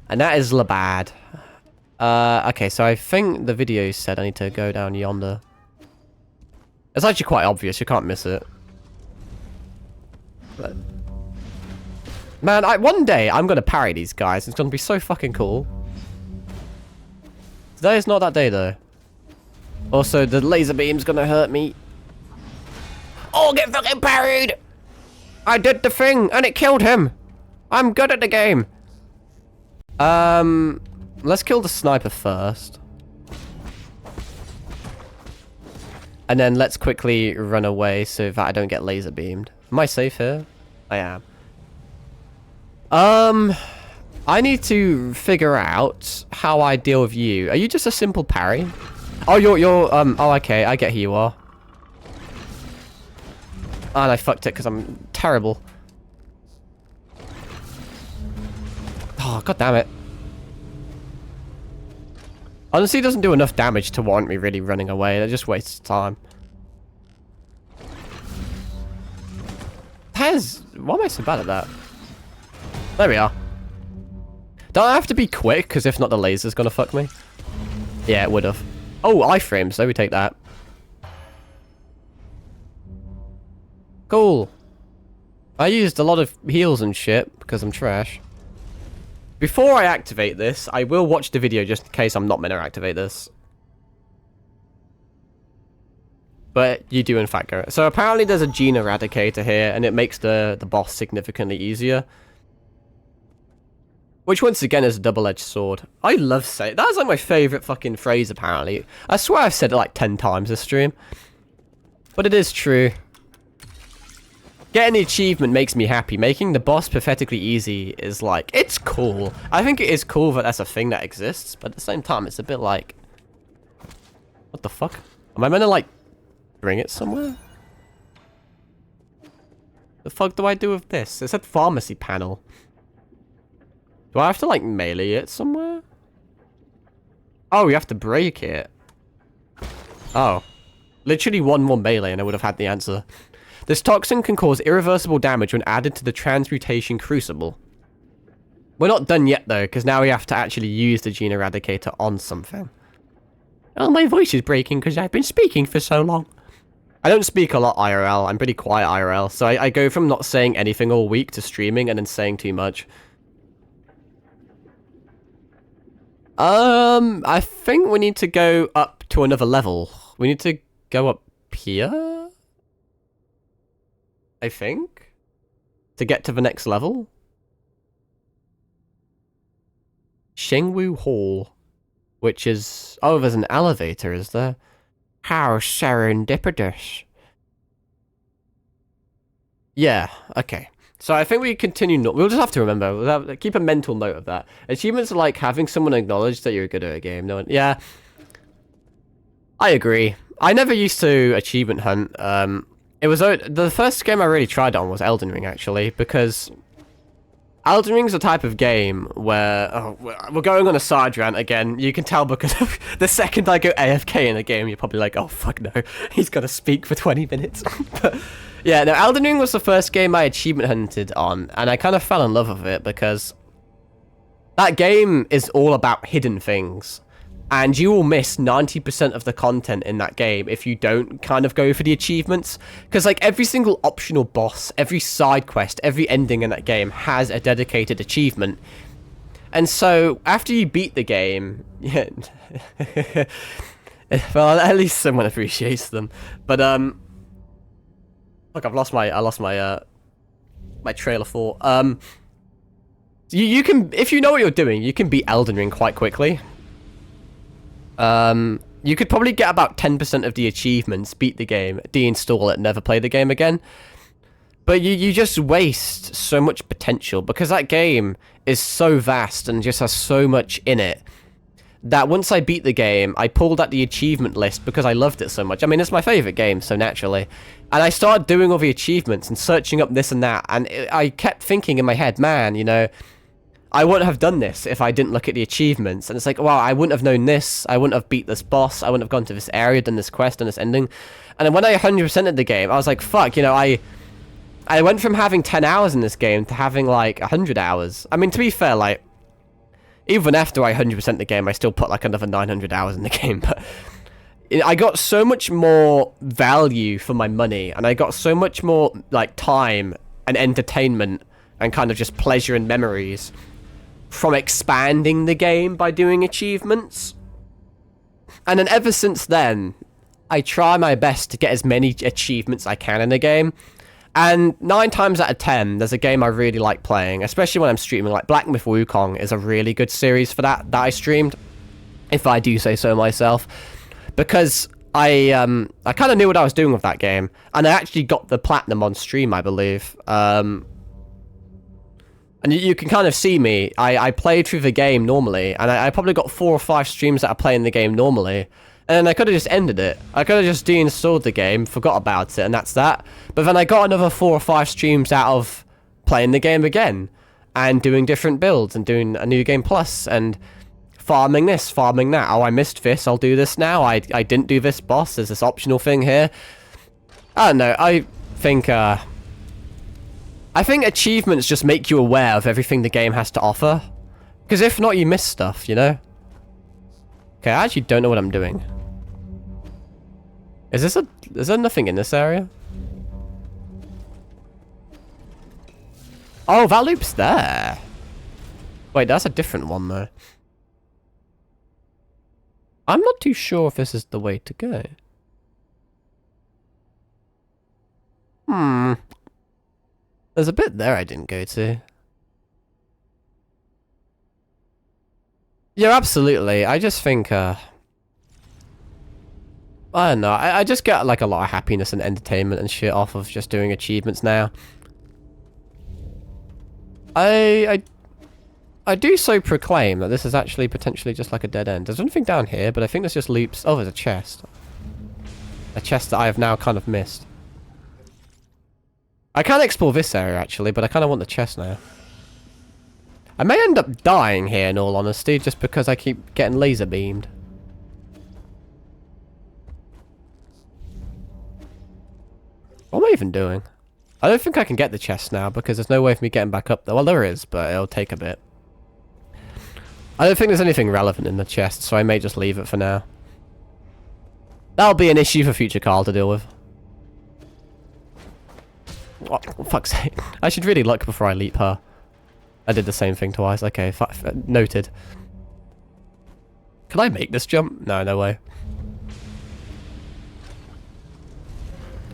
And that is bad. Okay, so I think the video said I need to go down yonder. It's actually quite obvious, you can't miss it. But... Man, one day I'm gonna parry these guys, it's gonna be so fucking cool. Today is not that day though. Also, the laser beam's gonna hurt me. Oh, get fucking parried! I did the thing, and it killed him! I'm good at the game! Let's kill the sniper first. And then let's quickly run away so that I don't get laser beamed. Am I safe here? I am. I need to figure out how I deal with you. Are you just a simple parry? Oh, oh, okay, I get who you are. And I fucked it because I'm terrible. Oh, god damn it. Honestly, it doesn't do enough damage to warrant me really running away. That just wastes time. Why am I so bad at that? There we are. Don't I have to be quick, because if not, the laser's gonna fuck me? Yeah, it would have. Oh, iframes. So we take that. Cool. I used a lot of heals and shit, because I'm trash. Before I activate this, I will watch the video just in case I'm not meant to activate this. But you do in fact go. So apparently there's a gene eradicator here, and it makes the boss significantly easier. Which once again is a double-edged sword. I love saying that's like my favorite fucking phrase apparently. I swear I've said it like 10 times this stream. But it is true. Getting the achievement makes me happy. Making the boss pathetically easy is like, it's cool. I think it is cool that that's a thing that exists, but at the same time, it's a bit like... What the fuck? Am I meant to, like, bring it somewhere? The fuck do I do with this? It said pharmacy panel. Do I have to, like, melee it somewhere? Oh, you have to break it. Oh. Literally one more melee and I would have had the answer. This toxin can cause irreversible damage when added to the transmutation crucible. We're not done yet, though, because now we have to actually use the gene eradicator on something. Oh, my voice is breaking because I've been speaking for so long. I don't speak a lot IRL. I'm pretty quiet IRL, so I go from not saying anything all week to streaming and then saying too much. I think we need to go up to another level. We need to go up here? I think? To get to the next level? Shengwu Hall. Which is... Oh, there's an elevator, is there? How serendipitous. Yeah, okay. So I think we continue... We'll just have to remember. We'll keep a mental note of that. Achievements are like having someone acknowledge that you're good at a game. No one... Yeah. I agree. I never used to achievement hunt. It was the first game I really tried on was Elden Ring, actually, because Elden Ring's a type of game where... Oh, we're going on a side rant again. You can tell because of the second I go AFK in a game, you're probably like, oh, fuck no. He's got to speak for 20 minutes. But, yeah, no, Elden Ring was the first game I achievement hunted on, and I kind of fell in love with it because that game is all about hidden things. And you will miss 90% of the content in that game if you don't kind of go for the achievements. Because, like, every single optional boss, every side quest, every ending in that game has a dedicated achievement. And so, after you beat the game... Yeah, well, at least someone appreciates them. But, Look, I lost my trail of thought. You can... If you know what you're doing, you can beat Elden Ring quite quickly. You could probably get about 10% of the achievements, beat the game, deinstall it, never play the game again. But you just waste so much potential, because that game is so vast and just has so much in it, that once I beat the game, I pulled out the achievement list because I loved it so much. I mean, it's my favourite game, so naturally. And I started doing all the achievements and searching up this and that, and I kept thinking in my head, man, you know... I wouldn't have done this if I didn't look at the achievements. And it's like, wow, I wouldn't have known this. I wouldn't have beat this boss. I wouldn't have gone to this area, done this quest, done this ending. And then when I 100%ed the game, I was like, fuck, you know, I went from having 10 hours in this game to having, like, 100 hours. I mean, to be fair, like, even after I 100% the game, I still put, like, another 900 hours in the game. But I got so much more value for my money. And I got so much more, like, time and entertainment and kind of just pleasure and memories from expanding the game by doing achievements. And then ever since then, I try my best to get as many achievements I can in a game. And 9 times out of 10, there's a game I really like playing, especially when I'm streaming. Like Black Myth Wukong is a really good series for that I streamed, if I do say so myself. Because I kind of knew what I was doing with that game. And I actually got the platinum on stream, I believe. And you can kind of see me. I played through the game normally, and I probably got 4 or 5 streams that I play in the game normally. And then I could have just ended it. I could have just deinstalled the game, forgot about it, and that's that. But then I got another 4 or 5 streams out of playing the game again, and doing different builds, and doing a new game plus, and farming this, farming that. Oh, I missed this, I'll do this now. I didn't do this boss, there's this optional thing here. I don't know, I think, I think achievements just make you aware of everything the game has to offer. Because if not, you miss stuff, you know? Okay, I actually don't know what I'm doing. Is there nothing in this area? Oh, that loop's there. Wait, that's a different one, though. I'm not too sure if this is the way to go. There's a bit there I didn't go to. Yeah, absolutely. I just think, I don't know. I just get, like, a lot of happiness and entertainment and shit off of just doing achievements now. I do so proclaim that this is actually potentially just like a dead end. There's nothing down here, but I think there's just loops. Oh, there's a chest. A chest that I have now kind of missed. I can explore this area, actually, but I kind of want the chest now. I may end up dying here, in all honesty, just because I keep getting laser beamed. What am I even doing? I don't think I can get the chest now, because there's no way for me getting back up there. Well, there is, but it'll take a bit. I don't think there's anything relevant in the chest, so I may just leave it for now. That'll be an issue for future Carl to deal with. Oh, for fuck's sake. I should really look before I leap her. I did the same thing twice. Okay, noted. Can I make this jump? No, no way.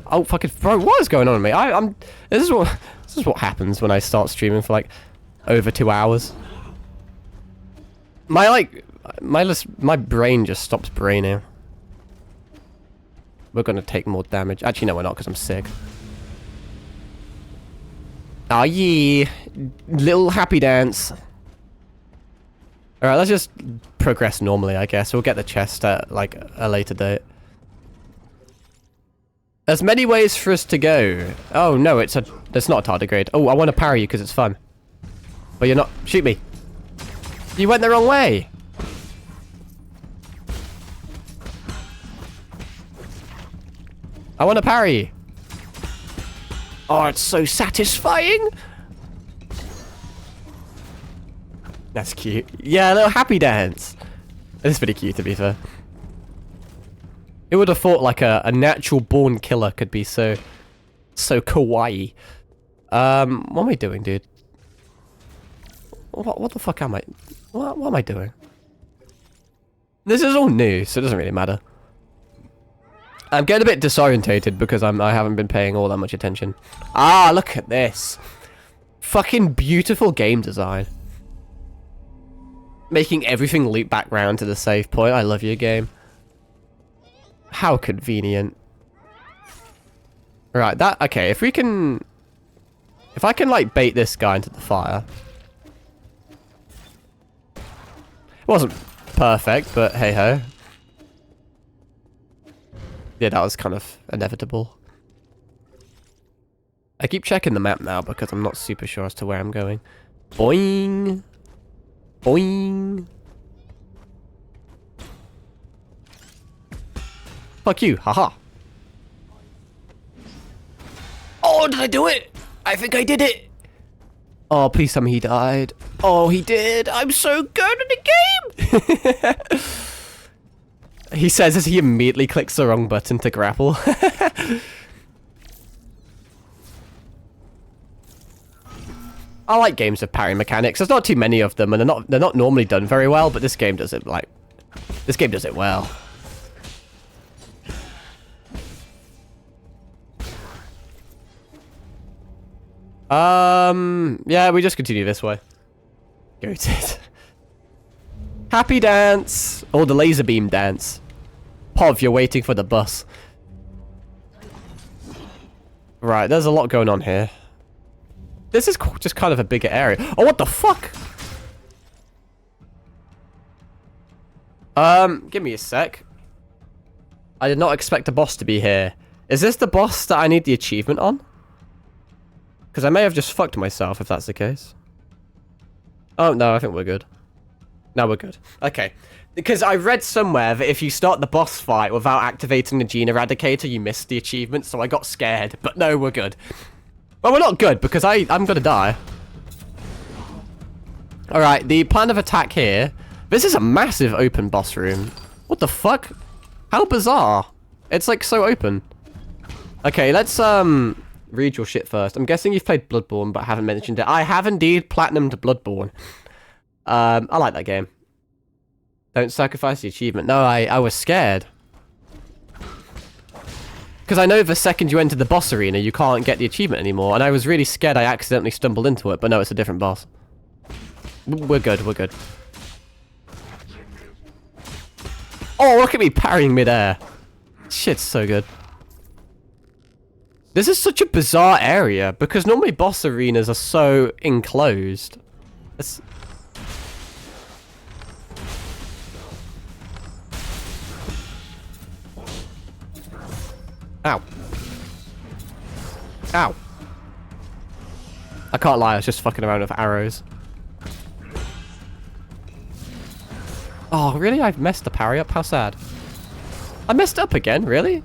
Oh, fucking... Bro, what is going on with me? This is what happens when I start streaming for, like, over 2 hours. My brain just stops braining. We're gonna take more damage. Actually, no, we're not, because I'm sick. Oh, yeah. Little happy dance. Alright, let's just progress normally, I guess. We'll get the chest at, like, a later date. There's many ways for us to go. Oh, no, it's not a tardigrade. Oh, I want to parry you because it's fun. But you're not... Shoot me. You went the wrong way. I want to parry you. Oh, it's so satisfying. That's cute. Yeah, a little happy dance. It's pretty cute, to be fair. Who would have thought, like, a natural born killer could be so kawaii? What am I doing, dude? What the fuck am I... What am I doing? This is all new, so it doesn't really matter. I'm getting a bit disorientated because I haven't been paying all that much attention. Ah, look at this. Fucking beautiful game design. Making everything loop back round to the save point. I love your game. How convenient. Right, that... Okay, if we can... If I can, like, bait this guy into the fire. It wasn't perfect, but hey-ho. Yeah, that was kind of inevitable. I keep checking the map now because I'm not super sure as to where I'm going. Boing. Boing. Fuck you, haha. Oh, did I do it? I think I did it. Oh, please tell me he died. Oh, he did. I'm so good at the game. He says as he immediately clicks the wrong button to grapple. I like games with parry mechanics. There's not too many of them, and they're not normally done very well. But this game does it well. Yeah, we just continue this way. Goated. Happy dance! Or the laser beam dance. Pov, you're waiting for the bus. Right, there's a lot going on here. This is just kind of a bigger area. Oh, what the fuck? Give me a sec. I did not expect a boss to be here. Is this the boss that I need the achievement on? Because I may have just fucked myself if that's the case. Oh, no, I think we're good. No, we're good. Okay. Because I read somewhere that if you start the boss fight without activating the Gene Eradicator, you miss the achievement, so I got scared. But no, we're good. Well, we're not good because I'm gonna die. Alright, the plan of attack here. This is a massive open boss room. What the fuck? How bizarre. It's like so open. Okay, let's read your shit first. I'm guessing you've played Bloodborne but haven't mentioned it. I have indeed platinumed Bloodborne. I like that game. Don't sacrifice the achievement. No, I was scared. Because I know the second you enter the boss arena, you can't get the achievement anymore. And I was really scared I accidentally stumbled into it. But no, it's a different boss. We're good, we're good. Oh, look at me parrying midair. Shit's so good. This is such a bizarre area. Because normally boss arenas are so enclosed. It's... Ow. Ow. I can't lie, I was just fucking around with arrows. Oh, really? I've messed the parry up? How sad. I messed up again? Really?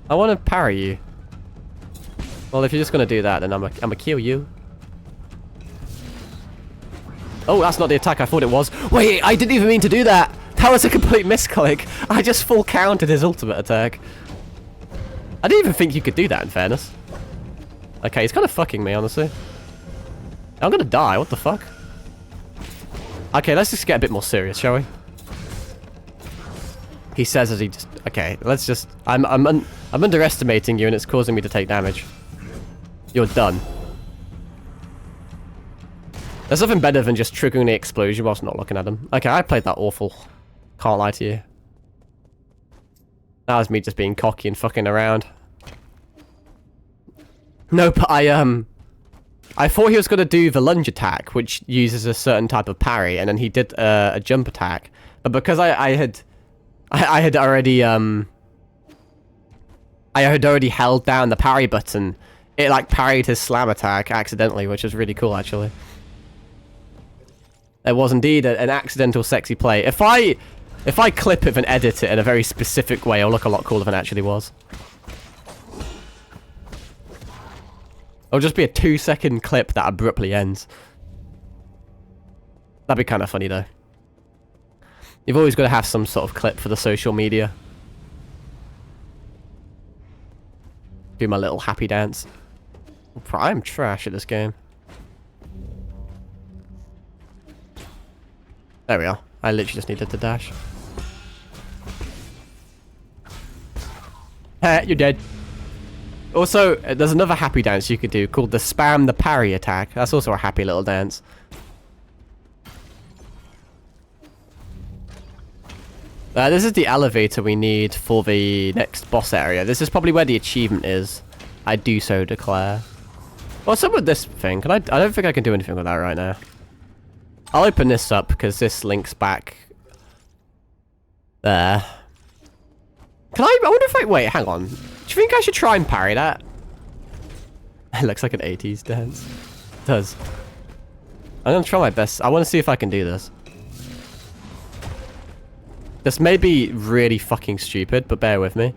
I want to parry you. Well, if you're just going to do that, then I'm gonna kill you. Oh, that's not the attack I thought it was. Wait, I didn't even mean to do that. That was a complete misclick. I just full countered his ultimate attack. I didn't even think you could do that, in fairness. Okay, he's kind of fucking me, honestly. I'm gonna die, what the fuck? Okay, let's just get a bit more serious, shall we? He says as he just... Okay, let's just... I'm underestimating you and it's causing me to take damage. You're done. There's nothing better than just triggering the explosion whilst not looking at him. Okay, I played that awful. Can't lie to you. That was me just being cocky and fucking around. No, but I thought he was going to do the lunge attack, which uses a certain type of parry, and then he did a jump attack. But because I had already held down the parry button, it like parried his slam attack accidentally, which was really cool actually. It was indeed an accidental sexy play. If I clip it and edit it in a very specific way, it'll look a lot cooler than it actually was. It'll just be a 2-second clip that abruptly ends. That'd be kind of funny though. You've always got to have some sort of clip for the social media. Do my little happy dance. I'm trash at this game. There we are. I literally just needed to dash. You're dead. Also, there's another happy dance you could do called the spam the parry attack. That's also a happy little dance. This is the elevator we need for the next boss area. This is probably where the achievement is. I do so declare. What's up with this thing? I don't think I can do anything with that right now. I'll open this up because this links back there. I wonder if wait, hang on. Do you think I should try and parry that? It looks like an 80s dance. It does. I'm gonna try my best. I want to see if I can do this. This may be really fucking stupid, but bear with me.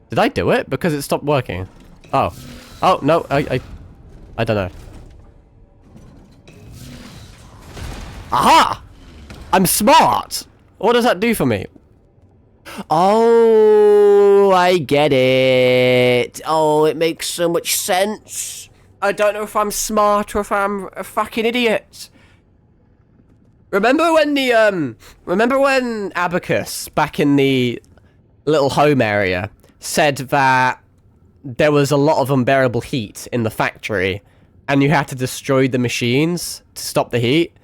Did I do it? Because it stopped working. Oh. Oh, no. I don't know. Aha! I'm smart! What does that do for me? Oh, I get it. Oh, it makes so much sense. I don't know if I'm smart or if I'm a fucking idiot. Remember when Abacus, back in the little home area, said that there was a lot of unbearable heat in the factory and you had to destroy the machines to stop the heat?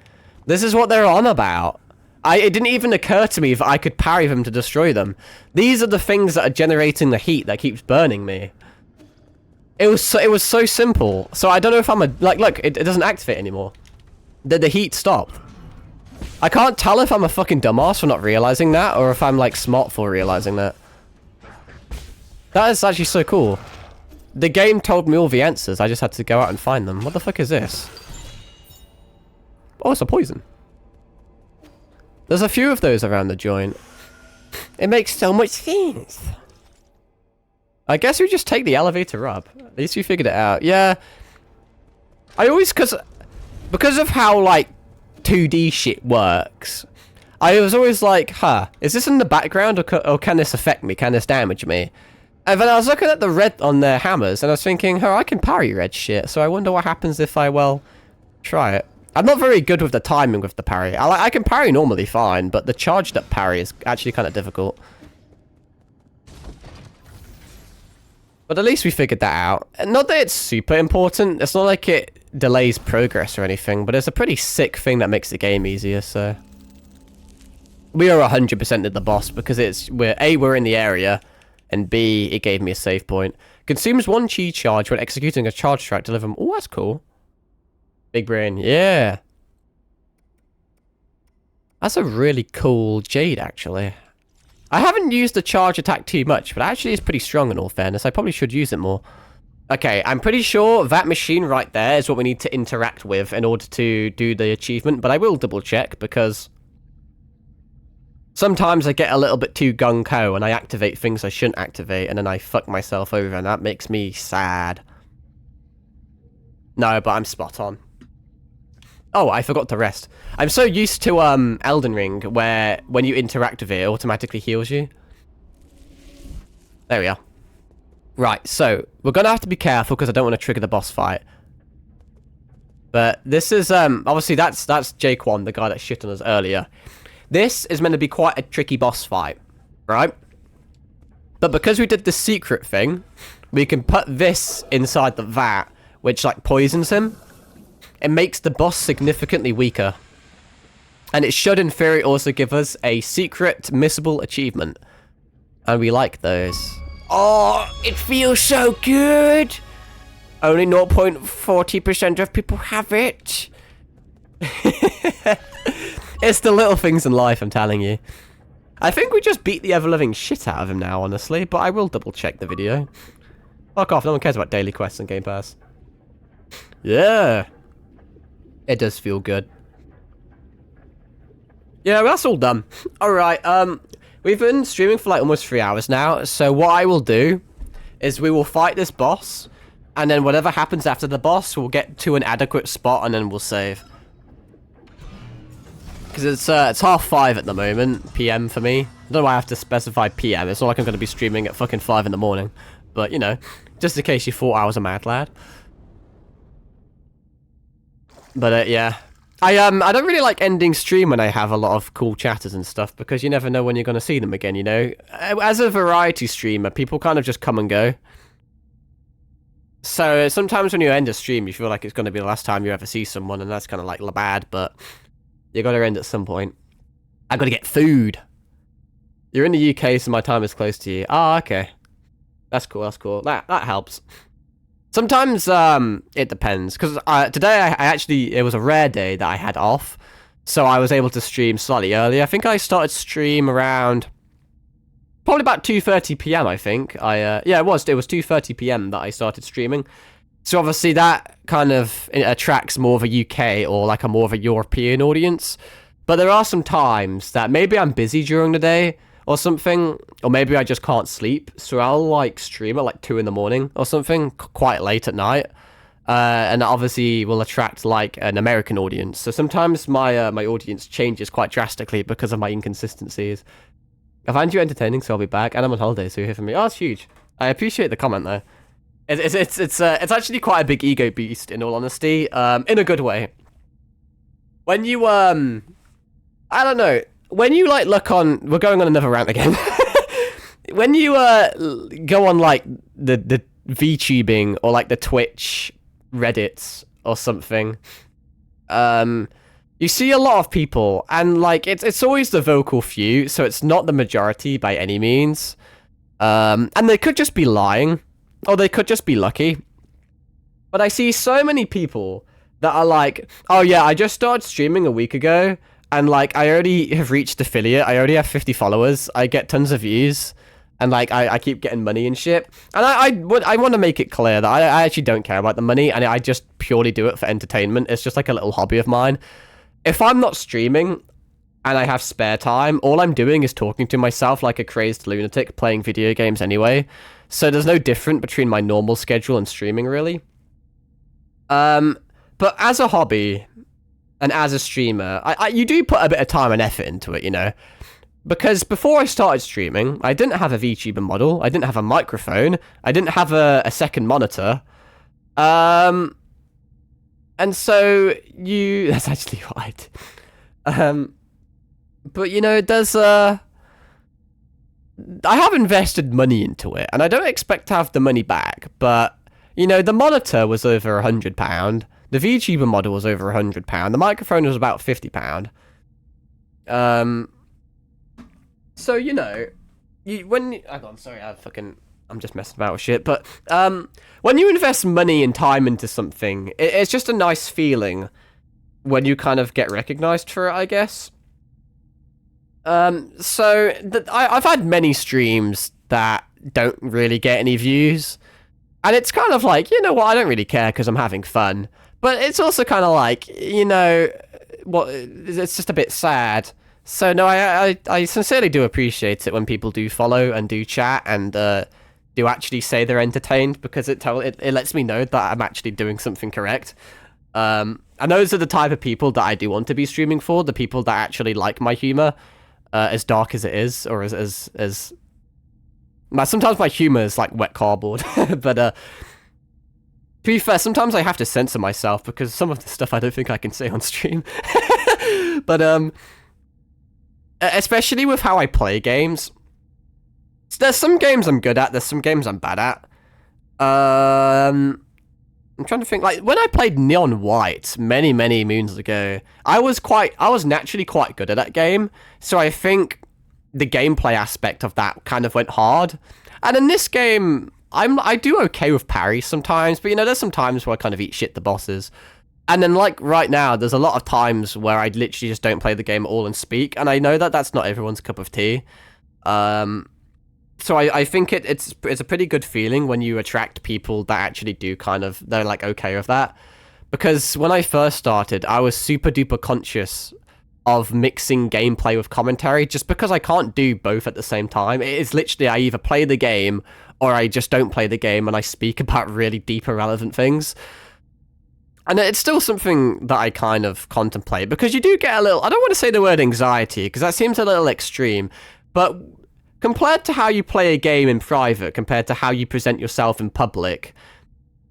This is what they're on about. It didn't even occur to me that I could parry them to destroy them. These are the things that are generating the heat that keeps burning me. It was so simple. So I don't know if I'm look, it doesn't activate anymore. The heat stopped. I can't tell if I'm a fucking dumbass for not realizing that or if I'm like smart for realizing that. That is actually so cool. The game told me all the answers. I just had to go out and find them. What the fuck is this? Oh, it's a poison. There's a few of those around the joint. It makes so much sense. I guess we just take the elevator up. At least we figured it out. Yeah. I always, because of how, like, 2D shit works, I was always like, huh, is this in the background or can this affect me? Can this damage me? And then I was looking at the red on their hammers and I was thinking, oh, I can parry red shit. So I wonder what happens if I, well, try it. I'm not very good with the timing with the parry. I can parry normally fine, but the charged up parry is actually kind of difficult. But at least we figured that out. Not that it's super important. It's not like it delays progress or anything, but it's a pretty sick thing that makes the game easier, so... We are 100% at the boss because we're in the area, and B, it gave me a save point. Consumes 1 chi charge when executing a charge track to deliver... Oh, that's cool. Big brain, yeah. That's a really cool jade, actually. I haven't used the charge attack too much, but actually it's pretty strong in all fairness. I probably should use it more. Okay, I'm pretty sure that machine right there is what we need to interact with in order to do the achievement, but I will double check because sometimes I get a little bit too gung-ho and I activate things I shouldn't activate and then I fuck myself over and that makes me sad. No, but I'm spot on. Oh, I forgot to rest. I'm so used to Elden Ring, where when you interact with it, it automatically heals you. There we are. Right, so we're gonna have to be careful because I don't want to trigger the boss fight. But this is obviously that's Jaquan, the guy that shit on us earlier. This is meant to be quite a tricky boss fight, right? But because we did the secret thing, we can put this inside the vat, which like poisons him. It makes the boss significantly weaker. And it should, in theory, also give us a secret missable achievement. And we like those. Oh, it feels so good! Only 0.40% of people have it. It's the little things in life, I'm telling you. I think we just beat the ever-living shit out of him now, honestly. But I will double-check the video. Fuck off, no one cares about daily quests and Game Pass. Yeah. It does feel good. Yeah, well, that's all done. Alright, we've been streaming for like almost 3 hours now, so what I will do is we will fight this boss, and then whatever happens after the boss, we'll get to an adequate spot, and then we'll save. Because it's 5:30 at the moment, PM for me. I don't know why I have to specify PM, it's not like I'm going to be streaming at fucking 5 in the morning. But, you know, just in case you thought I was a mad lad. But, yeah. I don't really like ending stream when I have a lot of cool chatters and stuff, because you never know when you're going to see them again, you know? As a variety streamer, people kind of just come and go. So, sometimes when you end a stream, you feel like it's going to be the last time you ever see someone, and that's kind of like bad, but you got to end at some point. I got to get food. You're in the UK, so my time is close to you. Ah, okay. That's cool, that's cool. That helps. Sometimes, it depends, because today I actually, it was a rare day that I had off, so I was able to stream slightly early. I think I started stream around, probably about 2:30 PM, I think. Yeah, it was 2:30 PM that I started streaming. So obviously that kind of attracts more of a UK or like a more of a European audience. But there are some times that maybe I'm busy during the day, or something, or maybe I just can't sleep, so I'll like stream at like 2 in the morning or something, quite late at night, and that obviously will attract like an American audience. So sometimes my my audience changes quite drastically because of my inconsistencies. I find you entertaining, so I'll be back, and I'm on holiday, so you're here for me. Oh, it's huge. I appreciate the comment though. It's actually quite a big ego boost, in all honesty, in a good way. When you I don't know. When you, like, look on... We're going on another rant again. When you, go on, like, the VTubing or, like, the Twitch Reddits or something, you see a lot of people, and, like, it's always the vocal few, so it's not the majority by any means. And they could just be lying, or they could just be lucky. But I see so many people that are like, oh, yeah, I just started streaming a week ago, and, like, I already have reached affiliate. I already have 50 followers. I get tons of views. And, like, I keep getting money and shit. And I want to make it clear that I actually don't care about the money. And I just purely do it for entertainment. It's just, like, a little hobby of mine. If I'm not streaming, and I have spare time, all I'm doing is talking to myself like a crazed lunatic playing video games anyway. So there's no difference between my normal schedule and streaming, really. But as a hobby and as a streamer, you do put a bit of time and effort into it, you know? Because before I started streaming, I didn't have a VTuber model, I didn't have a microphone, I didn't have a second monitor. And so that's actually what I did. But you know, I have invested money into it, and I don't expect to have the money back, but, you know, the monitor was over £100, the VTuber model was over £100, the microphone was about £50. So, you know, hang on, sorry, I'm just messing about with shit, but, when you invest money and time into something, it's just a nice feeling when you kind of get recognized for it, I guess. So I've had many streams that don't really get any views, and it's kind of like, you know what, I don't really care because I'm having fun, but it's also kind of like, you know, it's just a bit sad. So no, I sincerely do appreciate it when people do follow and do chat and do actually say they're entertained, because it lets me know that I'm actually doing something correct. And those are the type of people that I do want to be streaming for, the people that actually like my humor. As dark as it is, or as sometimes my humor is like wet cardboard, but to be fair, sometimes I have to censor myself because some of the stuff I don't think I can say on stream. But especially with how I play games, there's some games I'm good at, there's some games I'm bad at. I'm trying to think, like, when I played Neon White many moons ago, I was naturally quite good at that game, so I think the gameplay aspect of that kind of went hard. And in this game, I do okay with parry sometimes, but, you know, there's some times where I kind of eat shit the bosses. And then, like, right now, there's a lot of times where I literally just don't play the game at all and speak, and I know that that's not everyone's cup of tea. So I think it's a pretty good feeling when you attract people that actually do they're like okay with that. Because when I first started, I was super duper conscious of mixing gameplay with commentary, just because I can't do both at the same time. It is literally, I either play the game or I just don't play the game and I speak about really deep irrelevant things. And it's still something that I kind of contemplate, because you do get a little, I don't want to say the word anxiety, because that seems a little extreme, but compared to how you play a game in private, compared to how you present yourself in public,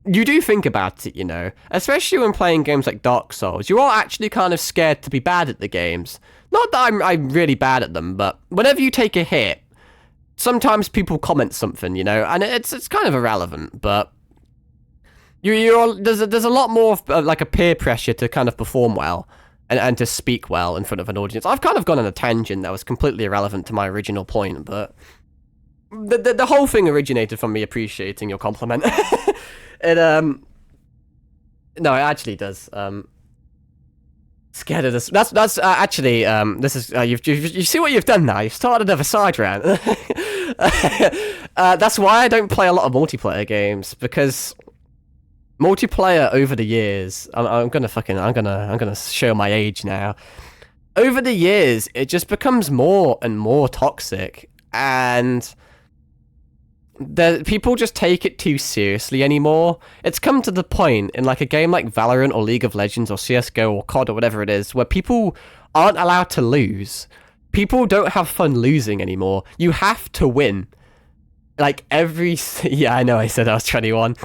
you do think about it, you know? Especially when playing games like Dark Souls, you are actually kind of scared to be bad at the games. Not that I'm really bad at them, but whenever you take a hit, sometimes people comment something, you know? And it's kind of irrelevant, but there's a lot more of like a peer pressure to kind of perform well. And to speak well in front of an audience. I've kind of gone on a tangent that was completely irrelevant to my original point, but the whole thing originated from me appreciating your compliment. No, it actually does. Scared of this. That's actually this is you see what you've done now. You've started another side rant. That's why I don't play a lot of multiplayer games, because multiplayer over the years, I'm gonna show my age now. Over the years, it just becomes more and more toxic, and people just take it too seriously anymore. It's come to the point in like a game like Valorant or League of Legends or CSGO or COD or whatever it is, where people aren't allowed to lose. People don't have fun losing anymore. You have to win. Like yeah, I know I said I was 21.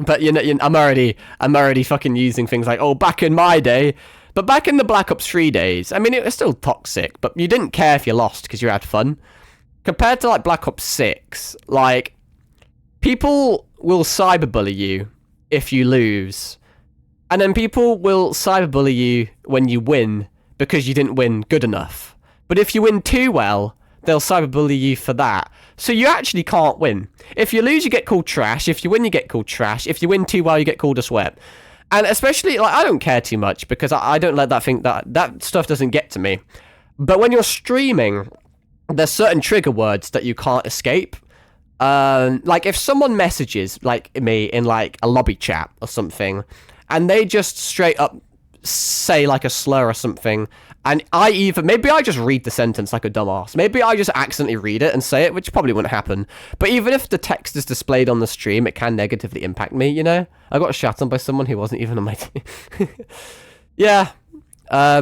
But you know, I'm already fucking using things like, oh, back in my day. But back in the Black Ops 3 days, I mean, it was still toxic, but you didn't care if you lost because you had fun. Compared to like Black Ops 6, like, people will cyberbully you if you lose. And then people will cyberbully you when you win because you didn't win good enough. But if you win too well, they'll cyberbully you for that. So you actually can't win. If you lose, you get called trash. If you win, you get called trash. If you win too well, you get called a sweat. And especially, like, I don't care too much because I don't let that stuff doesn't get to me. But when you're streaming, there's certain trigger words that you can't escape. Like, if someone messages, like, me in, like, a lobby chat or something, and they just straight up say, like, a slur or something, And maybe I just read the sentence like a dumbass. Maybe I just accidentally read it and say it, which probably wouldn't happen. But even if the text is displayed on the stream, it can negatively impact me, you know? I got shat on by someone who wasn't even on my team. Yeah. I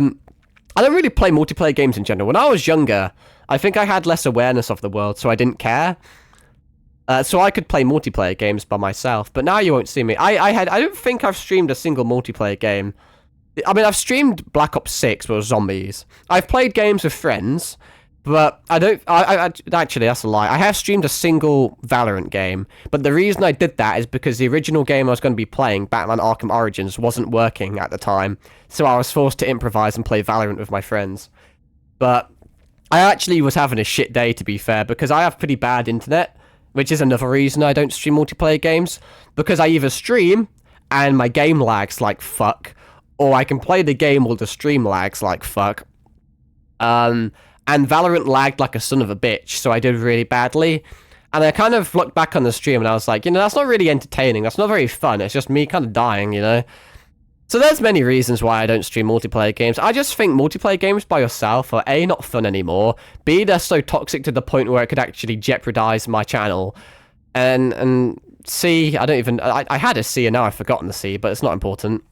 don't really play multiplayer games in general. When I was younger, I think I had less awareness of the world, so I didn't care. So I could play multiplayer games by myself. But now you won't see me. I don't think I've streamed a single multiplayer game. I mean, I've streamed Black Ops 6 with zombies. I've played games with friends, but actually, that's a lie. I have streamed a single Valorant game, but the reason I did that is because the original game I was going to be playing, Batman Arkham Origins, wasn't working at the time, so I was forced to improvise and play Valorant with my friends. But I actually was having a shit day, to be fair, because I have pretty bad internet, which is another reason I don't stream multiplayer games, because I either stream and my game lags like fuck, or I can play the game while the stream lags like fuck. And Valorant lagged like a son of a bitch, so I did really badly. And I kind of looked back on the stream and I was like, you know, that's not really entertaining. That's not very fun. It's just me kind of dying, you know? So there's many reasons why I don't stream multiplayer games. I just think multiplayer games by yourself are A, not fun anymore. B, they're so toxic to the point where it could actually jeopardize my channel. And C, I had a C and now I've forgotten the C, but it's not important.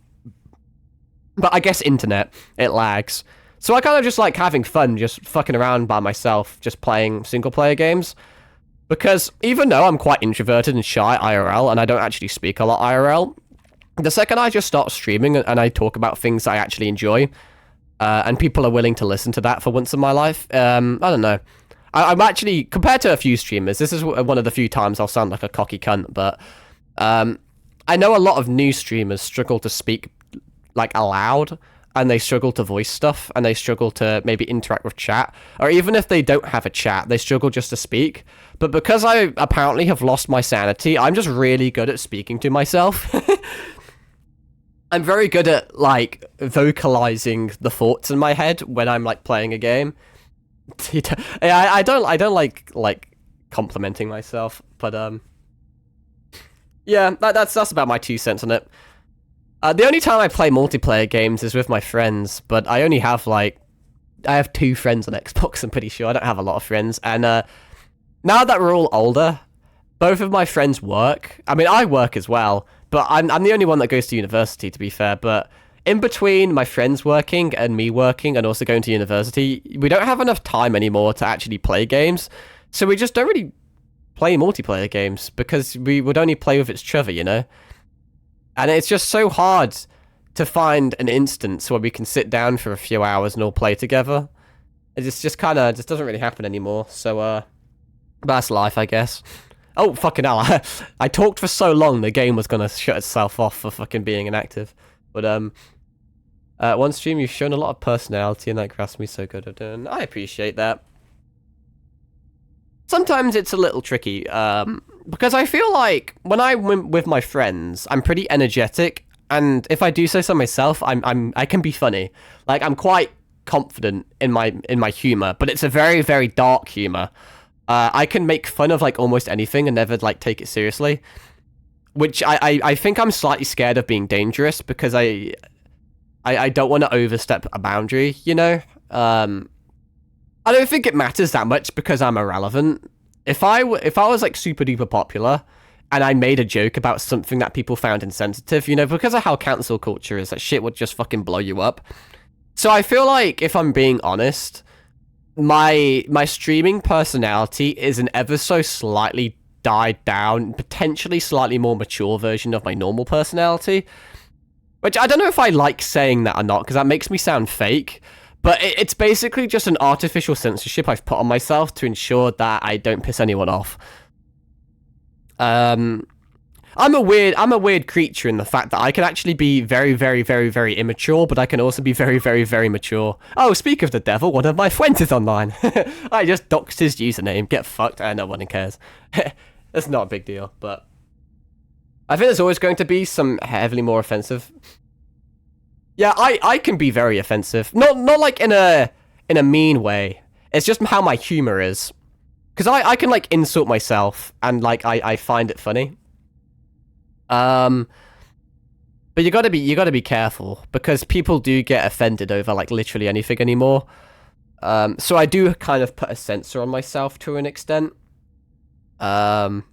But I guess internet, it lags. So I kind of just like having fun, just fucking around by myself, just playing single-player games. Because even though I'm quite introverted and shy IRL, and I don't actually speak a lot IRL, the second I just start streaming and I talk about things I actually enjoy, and people are willing to listen to that for once in my life, I don't know. I'm actually, compared to a few streamers, this is one of the few times I'll sound like a cocky cunt, but I know a lot of new streamers struggle to speak like aloud, and they struggle to voice stuff, and they struggle to maybe interact with chat, or even if they don't have a chat, they struggle just to speak. But because I apparently have lost my sanity, I'm just really good at speaking to myself. I'm very good at like vocalizing the thoughts in my head when I'm like playing a game. I don't like complimenting myself, but yeah, that's about my 2 cents on it. The only time I play multiplayer games is with my friends, but I only have I have 2 friends on Xbox, I'm pretty sure. I don't have a lot of friends, and now that we're all older, both of my friends work. I mean, I work as well, but I'm the only one that goes to university, to be fair, but in between my friends working and me working and also going to university, we don't have enough time anymore to actually play games, so we just don't really play multiplayer games, because we would only play with each other, you know? And it's just so hard to find an instance where we can sit down for a few hours and all play together. It's just kind of just doesn't really happen anymore. So, that's life, I guess. Oh, fucking hell. I talked for so long the game was going to shut itself off for fucking being inactive. But, one stream, you've shown a lot of personality and that grasps me so good. And I appreciate that. Sometimes it's a little tricky, because I feel like when I'm with my friends, I'm pretty energetic, and if I do say so myself, I can be funny. Like, I'm quite confident in my humor, but it's a very, very dark humor. I can make fun of like almost anything and never like take it seriously, which I think I'm slightly scared of being dangerous, because I don't want to overstep a boundary, you know? I don't think it matters that much because I'm irrelevant. If I was like super duper popular and I made a joke about something that people found insensitive, you know, because of how cancel culture is, that shit would just fucking blow you up. So I feel like, if I'm being honest, my streaming personality is an ever so slightly died down, potentially slightly more mature version of my normal personality. Which I don't know if I like saying that or not, because that makes me sound fake. But it's basically just an artificial censorship I've put on myself to ensure that I don't piss anyone off. I'm a weird creature in the fact that I can actually be very, very, very, very immature, but I can also be very, very, very mature. Oh, speak of the devil, one of my friends is online. I just doxed his username. Get fucked. No one cares. It's not a big deal, but I think there's always going to be some heavily more offensive. Yeah, I can be very offensive. Not like in a mean way. It's just how my humor is. Because I can like insult myself and like I find it funny. But you gotta be careful because people do get offended over like literally anything anymore. So I do kind of put a censor on myself to an extent. So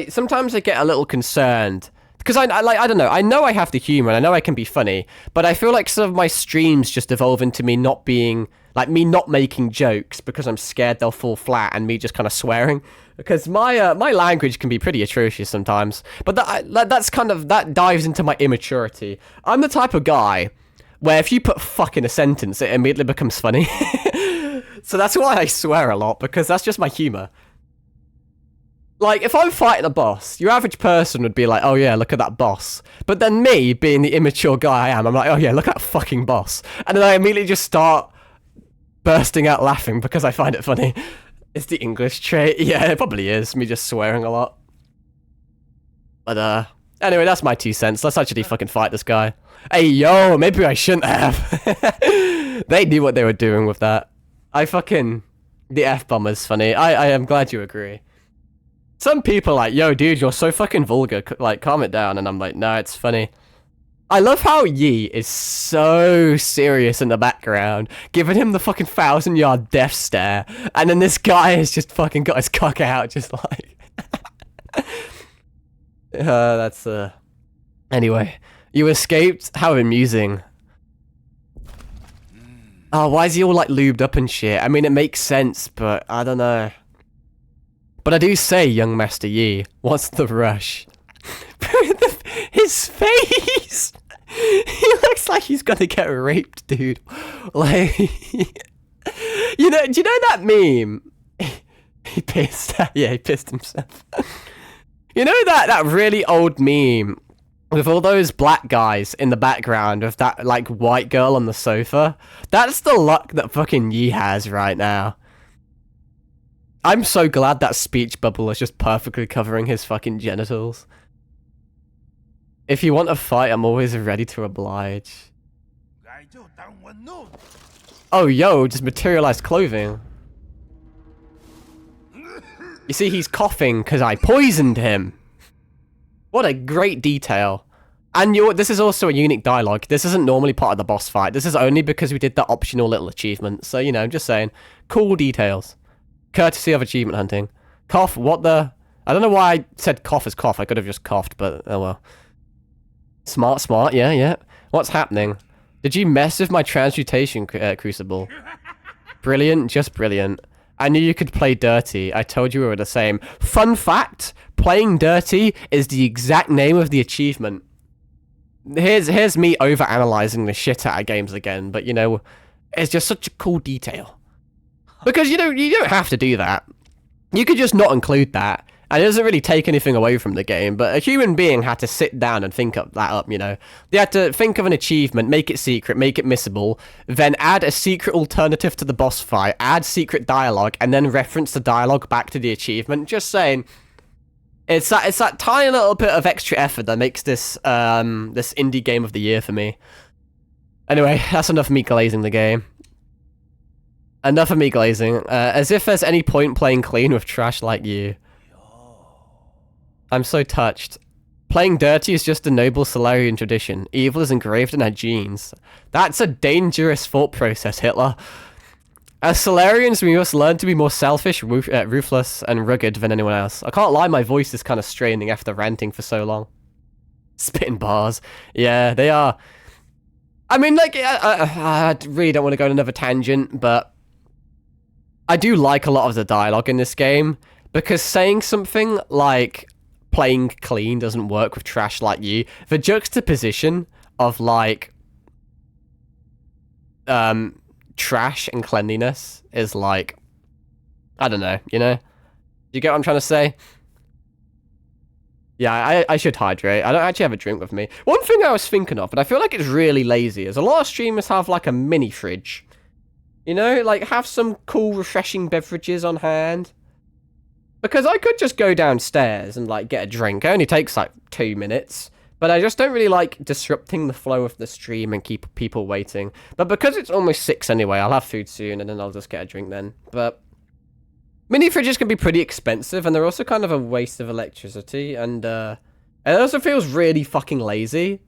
sometimes I get a little concerned because I don't know. I know I have the humor and I know I can be funny, but I feel like some of my streams just evolve into me not being like me not making jokes because I'm scared they'll fall flat and me just kind of swearing because my my language can be pretty atrocious sometimes. But that dives into my immaturity. I'm the type of guy where if you put fuck in a sentence, it immediately becomes funny. So that's why I swear a lot, because that's just my humor. Like, if I'm fighting a boss, your average person would be like, oh yeah, look at that boss. But then me, being the immature guy I am, I'm like, oh yeah, look at that fucking boss. And then I immediately just start bursting out laughing because I find it funny. It's the English trait. Yeah, it probably is, me just swearing a lot. But, anyway, that's my 2 cents. Let's actually fucking fight this guy. Hey, yo, maybe I shouldn't have. They knew what they were doing with that. The F-bomb is funny. I am glad you agree. Some people are like, yo, dude, you're so fucking vulgar. Like, calm it down. And I'm like, no, it's funny. I love how Yi is so serious in the background, giving him the fucking 1,000-yard death stare. And then this guy has just fucking got his cock out, just like... that's, Anyway, you escaped? How amusing. Oh, why is he all, like, lubed up and shit? I mean, it makes sense, but I don't know. But I do say, young Master Yi, what's the rush? His face! He looks like he's gonna get raped, dude. Like... you know, do you know that meme? He pissed. Yeah, he pissed himself. You know that really old meme with all those black guys in the background of that, like, white girl on the sofa? That's the luck that fucking Yi has right now. I'm so glad that speech bubble is just perfectly covering his fucking genitals. If you want a fight, I'm always ready to oblige. Oh, yo, just materialized clothing. You see, he's coughing because I poisoned him. What a great detail. And this is also a unique dialogue. This isn't normally part of the boss fight. This is only because we did that optional little achievement. So, you know, I'm just saying. Cool details. Courtesy of achievement hunting. Cough, what the... I don't know why I said cough as cough. I could have just coughed, but oh well. Smart, yeah. What's happening? Did you mess with my transmutation crucible? Brilliant, just brilliant. I knew you could play dirty. I told you we were the same. Fun fact, playing dirty is the exact name of the achievement. Here's me overanalyzing the shit out of games again, but you know, it's just such a cool detail. Because you don't have to do that. You could just not include that, and it doesn't really take anything away from the game, but a human being had to sit down and think that up, you know. They had to think of an achievement, make it secret, make it missable, then add a secret alternative to the boss fight, add secret dialogue, and then reference the dialogue back to the achievement. Just saying, it's that tiny little bit of extra effort that makes this this indie game of the year for me. Anyway, that's enough of me glazing the game. Enough of me glazing. As if there's any point playing clean with trash like you. I'm so touched. Playing dirty is just a noble Solarian tradition. Evil is engraved in our genes. That's a dangerous thought process, Hitler. As Solarians, we must learn to be more selfish, ruthless, and rugged than anyone else. I can't lie, my voice is kind of straining after ranting for so long. Spitting bars. Yeah, they are. I mean, like, I really don't want to go on another tangent, but I do like a lot of the dialogue in this game, because saying something like playing clean doesn't work with trash like you, the juxtaposition of, like, trash and cleanliness is, like, I don't know, you know? You get what I'm trying to say? Yeah, I should hydrate. I don't actually have a drink with me. One thing I was thinking of, but I feel like it's really lazy, is a lot of streamers have, like, a mini fridge. You know, like, have some cool, refreshing beverages on hand. Because I could just go downstairs and, like, get a drink. It only takes, like, 2 minutes. But I just don't really like disrupting the flow of the stream and keep people waiting. But because it's almost 6 anyway, I'll have food soon and then I'll just get a drink then. But mini fridges can be pretty expensive and they're also kind of a waste of electricity. And It also feels really fucking lazy.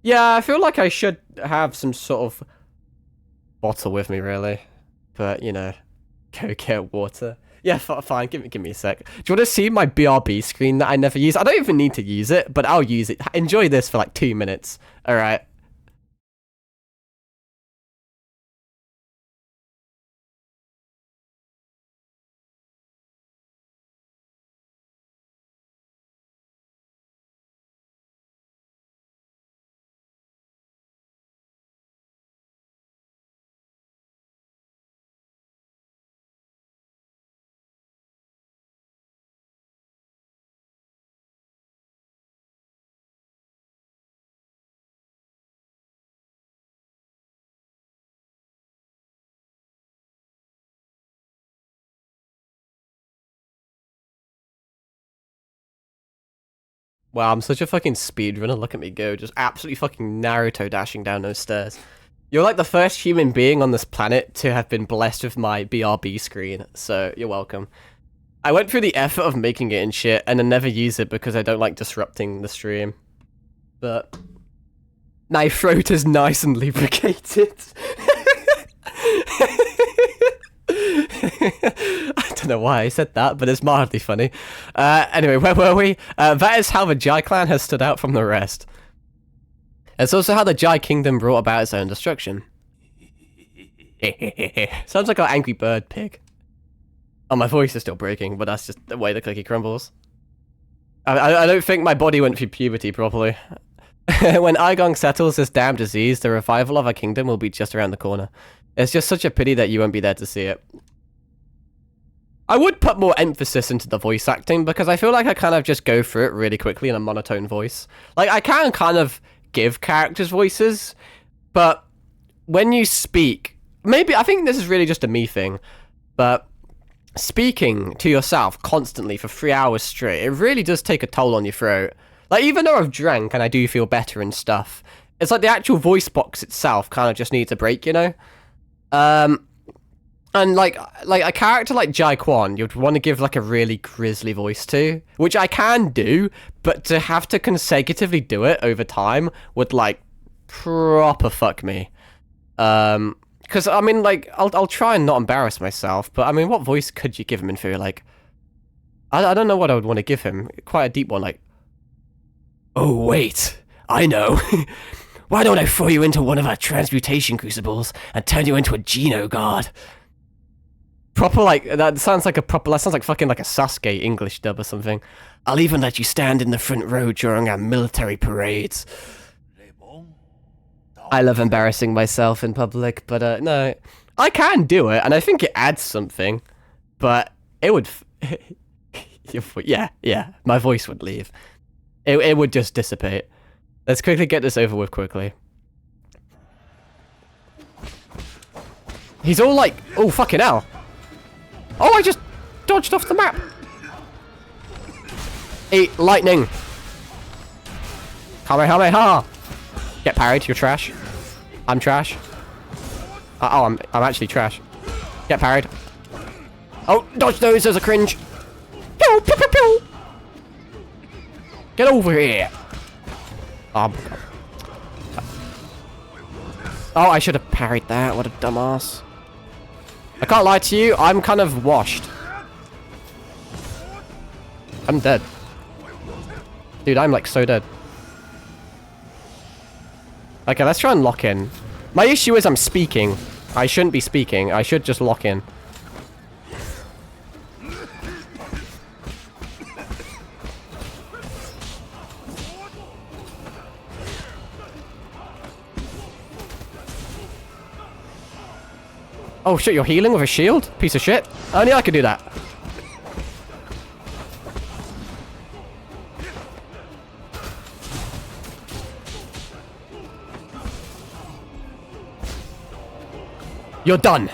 Yeah, I feel like I should have some sort of bottle with me, really. But, you know, go get water. Yeah, fine. Give me a sec. Do you want to see my BRB screen that I never use? I don't even need to use it, but I'll use it. Enjoy this for like 2 minutes. All right. Wow, I'm such a fucking speedrunner. Look at me go. Just absolutely fucking Naruto dashing down those stairs. You're like the first human being on this planet to have been blessed with my BRB screen, so you're welcome. I went through the effort of making it and shit, and then never use it because I don't like disrupting the stream. But my throat is nice and lubricated. I don't know why I said that, but it's mildly funny. Anyway, where were we? That is how the Jai clan has stood out from the rest. It's also how the Jai kingdom brought about its own destruction. Sounds like an angry bird pig. Oh, my voice is still breaking, but that's just the way the cookie crumbles. I don't think my body went through puberty properly. When Aigong settles this damn disease, the revival of our kingdom will be just around the corner. It's just such a pity that you won't be there to see it. I would put more emphasis into the voice acting, because I feel like I kind of just go through it really quickly in a monotone voice. Like, I can kind of give characters voices, but when you speak, maybe, I think this is really just a me thing, but speaking to yourself constantly for 3 hours straight, it really does take a toll on your throat. Like, even though I've drank and I do feel better and stuff, it's like the actual voice box itself kind of just needs a break, you know? And like a character like Jai Quan, you'd want to give like a really grisly voice to, which I can do, but to have to consecutively do it over time would like proper fuck me. Because I mean, like I'll try and not embarrass myself, but I mean, what voice could you give him in theory? Like, I don't know what I would want to give him. Quite a deep one, like, oh wait, I know. Why don't I throw you into one of our transmutation crucibles and turn you into a Geno god? Proper, like, that sounds like fucking like a Sasuke English dub or something. I'll even let you stand in the front row during our military parades. I love embarrassing myself in public, but no. I can do it, and I think it adds something, but it would... yeah, my voice would leave. It would just dissipate. Let's quickly get this over with quickly. He's all like, oh, fucking hell. Oh, I just dodged off the map. Eat lightning. Kamehameha. Get parried, you're trash. I'm trash. Oh, I'm actually trash. Get parried. Oh, dodge those as a cringe. Pew, pew, pew, pew. Get over here. Oh, oh, I should have parried that. What a dumbass. I can't lie to you, I'm kind of washed. I'm dead. Dude, I'm like so dead. Okay, let's try and lock in. My issue is I'm speaking. I shouldn't be speaking. I should just lock in. Oh shit, you're healing with a shield? Piece of shit. Only I could do that. You're done.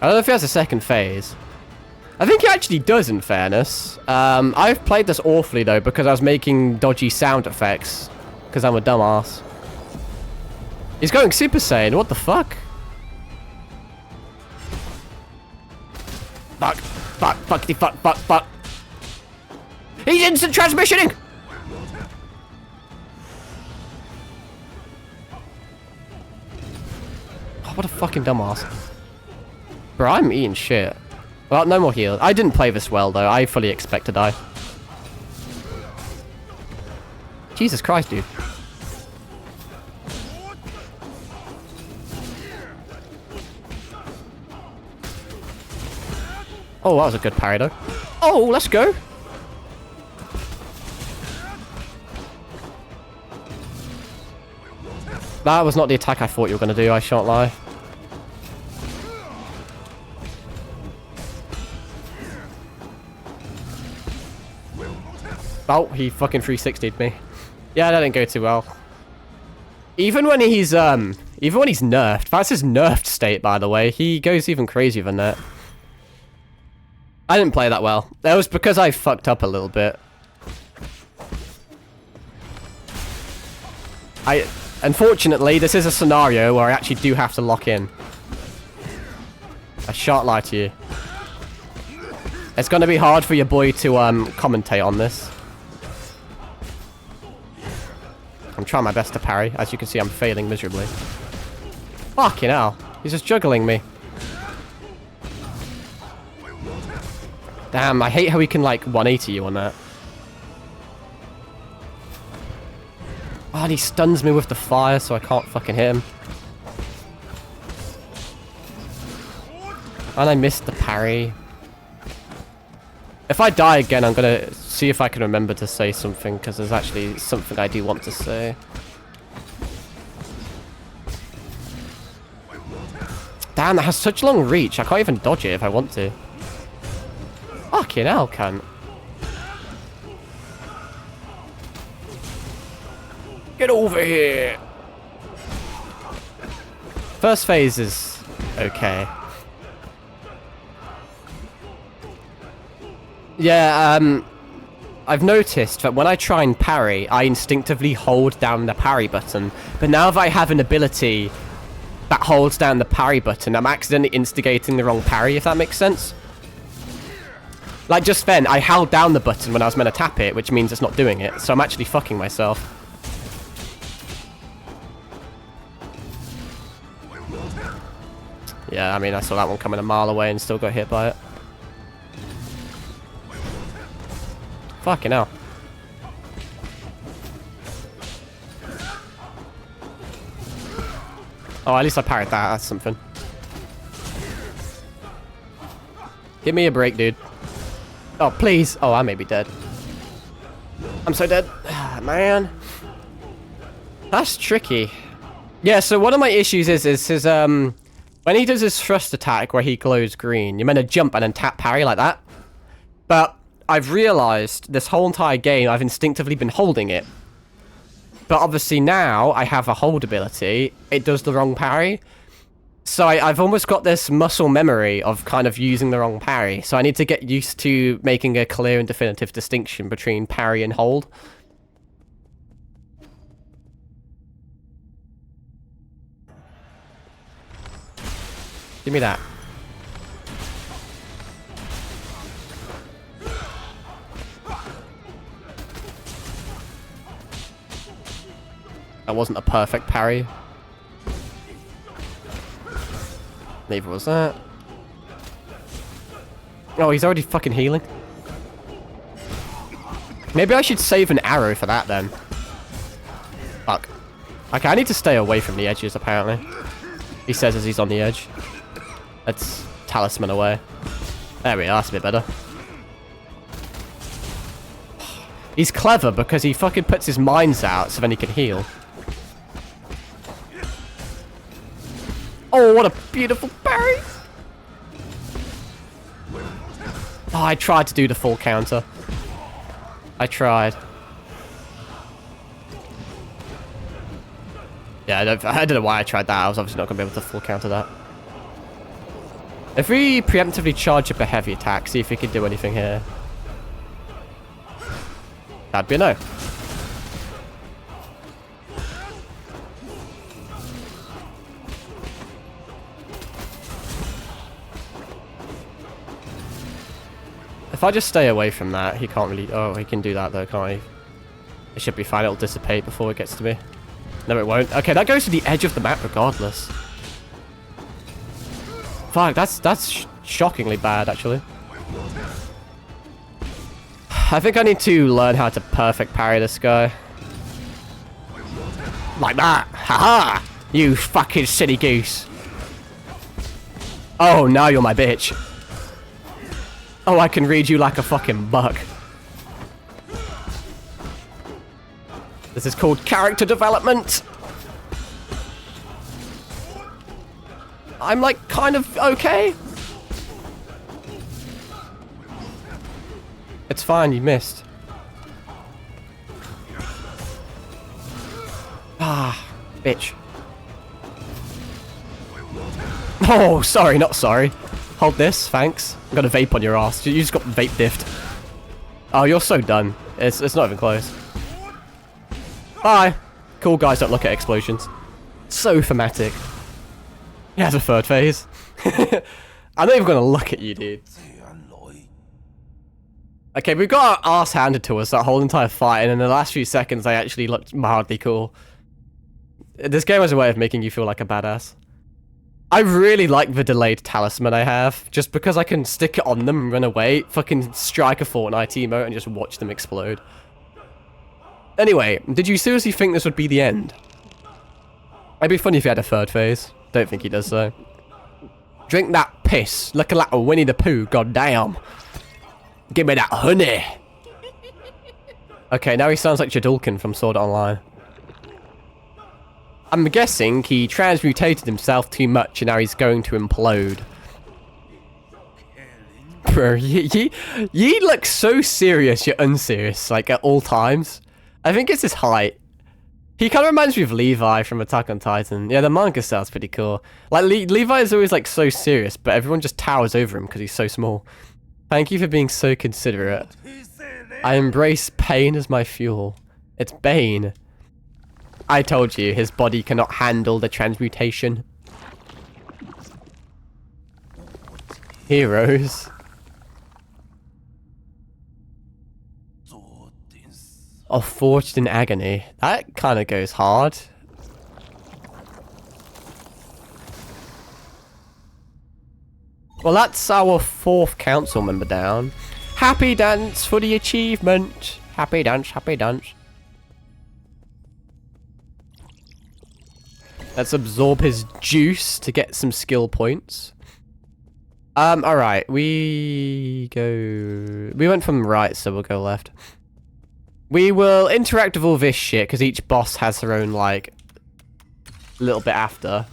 I don't know if he has a second phase. I think he actually does, in fairness. I've played this awfully, though, because I was making dodgy sound effects. Because I'm a dumbass. He's going Super Saiyan, what the fuck? Fuck, fuck, fuckity fuck, fuck, fuck. He's instant transmissioning! Oh, what a fucking dumbass. Bro, I'm eating shit. Well, no more heal. I didn't play this well, though. I fully expect to die. Jesus Christ, dude. Oh, that was a good parry, though. Oh, let's go. That was not the attack I thought you were going to do, I shan't lie. Oh, he fucking 360'd me. Yeah, that didn't go too well. Even when he's nerfed, that's his nerfed state, by the way, he goes even crazier than that. I didn't play that well. That was because I fucked up a little bit. Unfortunately, this is a scenario where I actually do have to lock in. I shan't lie to you. It's going to be hard for your boy to commentate on this. I'm trying my best to parry. As you can see, I'm failing miserably. Fucking hell. He's just juggling me. Damn, I hate how he can, like, 180 you on that. Oh, and he stuns me with the fire, so I can't fucking hit him. And I missed the parry. If I die again, I'm gonna see if I can remember to say something, because there's actually something I do want to say. Damn, that has such long reach. I can't even dodge it if I want to. Fucking hell, cunt. Get over here. First phase is okay. Yeah, I've noticed that when I try and parry, I instinctively hold down the parry button. But now that I have an ability that holds down the parry button, I'm accidentally instigating the wrong parry, if that makes sense. Like just then, I held down the button when I was meant to tap it, which means it's not doing it. So I'm actually fucking myself. Yeah, I mean, I saw that one coming a mile away and still got hit by it. Fucking hell. Oh, at least I parried that. That's something. Give me a break, dude. Oh, please. Oh, I may be dead. I'm so dead. Man. That's tricky. Yeah, so one of my issues is his, when he does his thrust attack where he glows green, you're meant to jump and then tap parry like that. But I've realized this whole entire game I've instinctively been holding it. But obviously now I have a hold ability. It does the wrong parry. So I've almost got this muscle memory of kind of using the wrong parry. So I need to get used to making a clear and definitive distinction between parry and hold. Give me that. That wasn't a perfect parry. Neither was that. Oh, he's already fucking healing. Maybe I should save an arrow for that then. Fuck. Okay, I need to stay away from the edges apparently. He says as he's on the edge. Let's talisman away. There we are, that's a bit better. He's clever because he fucking puts his mines out so then he can heal. Oh, what a beautiful parry! Oh, I tried to do the full counter. I tried. Yeah, I don't know why I tried that. I was obviously not going to be able to full counter that. If we preemptively charge up a heavy attack, see if we can do anything here. That'd be a no. If I just stay away from that, he can't really... Oh, he can do that though, can't he? It should be fine. It'll dissipate before it gets to me. No, it won't. Okay, that goes to the edge of the map regardless. Fuck, that's shockingly bad, actually. I think I need to learn how to perfect parry this guy. Like that. Haha! You fucking silly goose. Oh, now you're my bitch. Oh, I can read you like a fucking bug. This is called character development. I'm like kind of okay. It's fine, you missed. Ah, bitch. Oh, sorry, not sorry. Hold this, thanks. I'm gonna vape on your ass. You just got vape diffed. Oh, you're so done. It's not even close. Bye. Cool guys don't look at explosions. So thematic. He has a third phase. I'm not even gonna look at you, dude. Okay, we've got our ass handed to us that whole entire fight, and in the last few seconds, they actually looked mildly cool. This game has a way of making you feel like a badass. I really like the delayed talisman I have, just because I can stick it on them and run away, fucking strike a Fortnite emote and just watch them explode. Anyway, did you seriously think this would be the end? It'd be funny if he had a third phase. Don't think he does though. Drink that piss. Looking like a Winnie the Pooh, goddamn. Give me that honey. Okay, now he sounds like Jadulkin from Sword Art Online. I'm guessing he transmutated himself too much and now he's going to implode. Bro, you look so serious yet unserious, like at all times. I think it's his height. He kind of reminds me of Levi from Attack on Titan. Yeah, the manga style's pretty cool. Like, Levi is always like so serious, but everyone just towers over him because he's so small. Thank you for being so considerate. I embrace pain as my fuel. It's Bane. I told you, his body cannot handle the transmutation. Heroes. Oh, forged in agony. That kind of goes hard. Well, that's our 4th council member down. Happy dance for the achievement. Happy dance, happy dance. Let's absorb his juice to get some skill points. Alright, we went from right, so we'll go left. We will interact with all this shit, because each boss has their own, like, little bit after.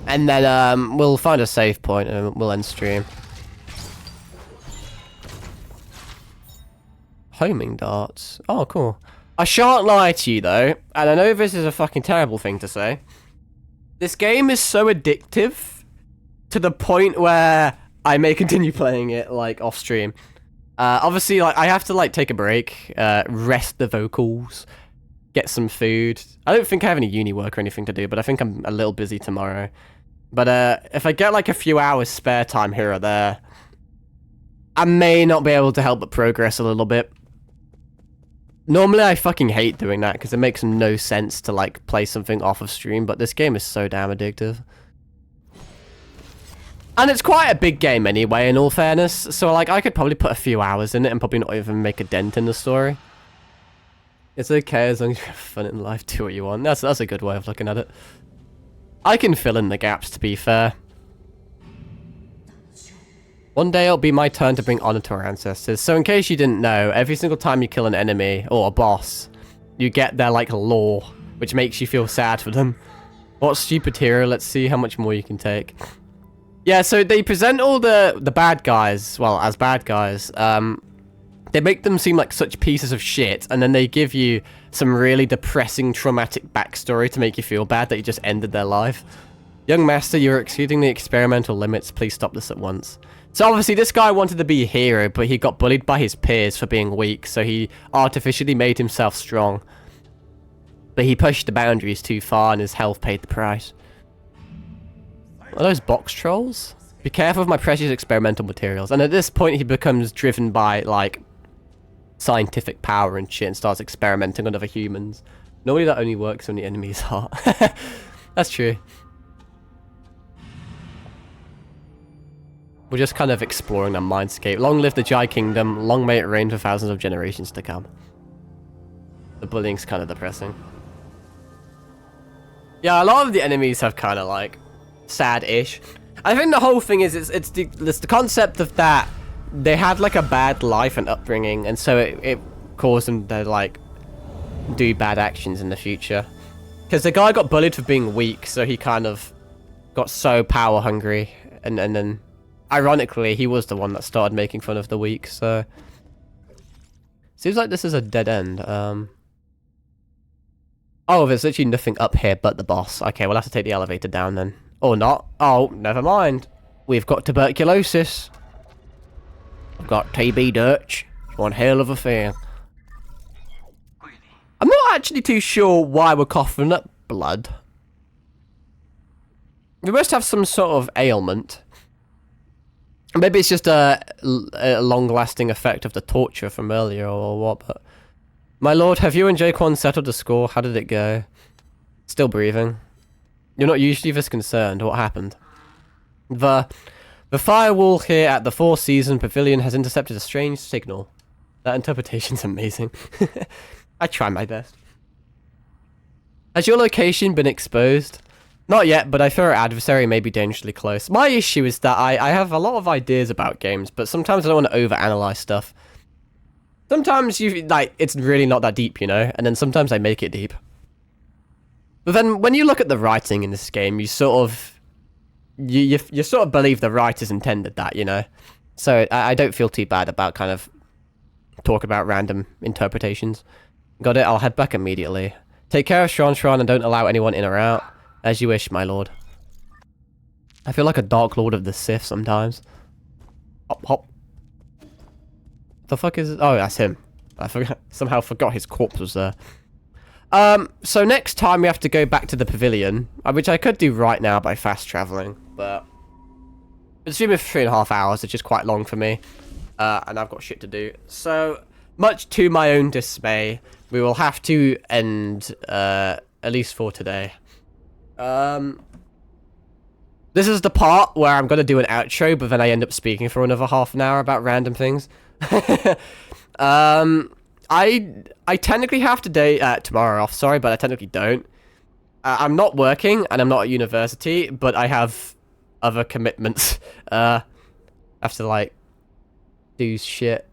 And then, we'll find a save point and we'll end stream. Homing darts. Oh, cool. I shan't lie to you, though, and I know this is a fucking terrible thing to say. This game is so addictive to the point where I may continue playing it, like, off stream. Obviously, like, I have to, like, take a break, rest the vocals, get some food. I don't think I have any uni work or anything to do, but I think I'm a little busy tomorrow. But, if I get, like, a few hours spare time here or there, I may not be able to help but progress a little bit. Normally, I fucking hate doing that, because it makes no sense to, like, play something off of stream, but this game is so damn addictive. And it's quite a big game anyway, in all fairness, so, like, I could probably put a few hours in it and probably not even make a dent in the story. It's okay as long as you have fun in life, do what you want. That's a good way of looking at it. I can fill in the gaps, to be fair. One day it'll be my turn to bring honor to our ancestors. So in case you didn't know, every single time you kill an enemy, or a boss, you get their, like, lore, which makes you feel sad for them. What stupid hero? Let's see how much more you can take. Yeah, so they present all the bad guys, well, as bad guys. They make them seem like such pieces of shit, and then they give you some really depressing, traumatic backstory to make you feel bad that you just ended their life. Young master, you're exceeding the experimental limits. Please stop this at once. So obviously this guy wanted to be a hero, but he got bullied by his peers for being weak, so he artificially made himself strong. But he pushed the boundaries too far and his health paid the price. Are those box trolls? Be careful of my precious experimental materials. And at this point, he becomes driven by, like, scientific power and shit and starts experimenting on other humans. Normally that only works when the enemy's hot. That's true. We're just kind of exploring the mindscape. Long live the Jai Kingdom. Long may it reign for thousands of generations to come. The bullying's kind of depressing. Yeah, a lot of the enemies have kind of like sad-ish. I think the whole thing is it's the concept of that they had like a bad life and upbringing, and so it caused them to like do bad actions in the future. Because the guy got bullied for being weak, so he kind of got so power hungry, and then ironically he was the one that started making fun of the weak. So seems like this is a dead end. Oh, there's literally nothing up here but the boss. Okay, we'll have to take the elevator down then. Or not. Oh, never mind. We've got tuberculosis. I've got TB Dutch. One hell of a thing. I'm not actually too sure why we're coughing up blood. We must have some sort of ailment. Maybe it's just a long-lasting effect of the torture from earlier or what, but... My lord, have you and Jaquan settled the score? How did it go? Still breathing. You're not usually this concerned. What happened? The firewall here at the Four Seasons Pavilion has intercepted a strange signal. That interpretation's amazing. I try my best. Has your location been exposed? Not yet, but I fear our adversary may be dangerously close. My issue is that I have a lot of ideas about games, but sometimes I don't want to overanalyze stuff. Sometimes it's really not that deep, you know, and then sometimes I make it deep. But then when you look at the writing in this game, you sort of you sort of believe the writers intended that, you know. So I don't feel too bad about kind of talk about random interpretations. Got it? I'll head back immediately. Take care of Shran and don't allow anyone in or out. As you wish, my lord. I feel like a Dark Lord of the Sith sometimes. Hop, hop. The fuck is it? Oh, that's him. I somehow forgot his corpse was there. So next time we have to go back to the pavilion, which I could do right now by fast traveling, but it's been 3.5 hours, which is quite long for me, and I've got shit to do. So much to my own dismay, we will have to end at least for today. This is the part where I'm gonna do an outro, but then I end up speaking for another half an hour about random things. I technically have tomorrow off, sorry, but I technically don't. I'm not working, and I'm not at university, but I have other commitments. I have to, like, do shit.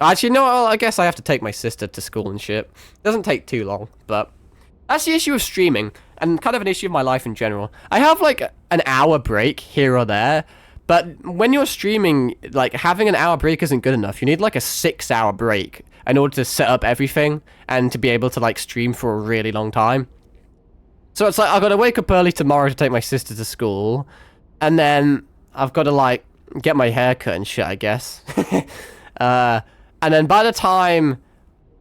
Actually, no, I guess I have to take my sister to school and shit. It doesn't take too long, but... That's the issue of streaming, and kind of an issue of my life in general. I have, like, an hour break here or there, but when you're streaming, like, having an hour break isn't good enough. You need, like, a 6-hour break in order to set up everything and to be able to, like, stream for a really long time. So it's like, I've got to wake up early tomorrow to take my sister to school, and then I've got to, like, get my hair cut and shit, I guess. And then by the time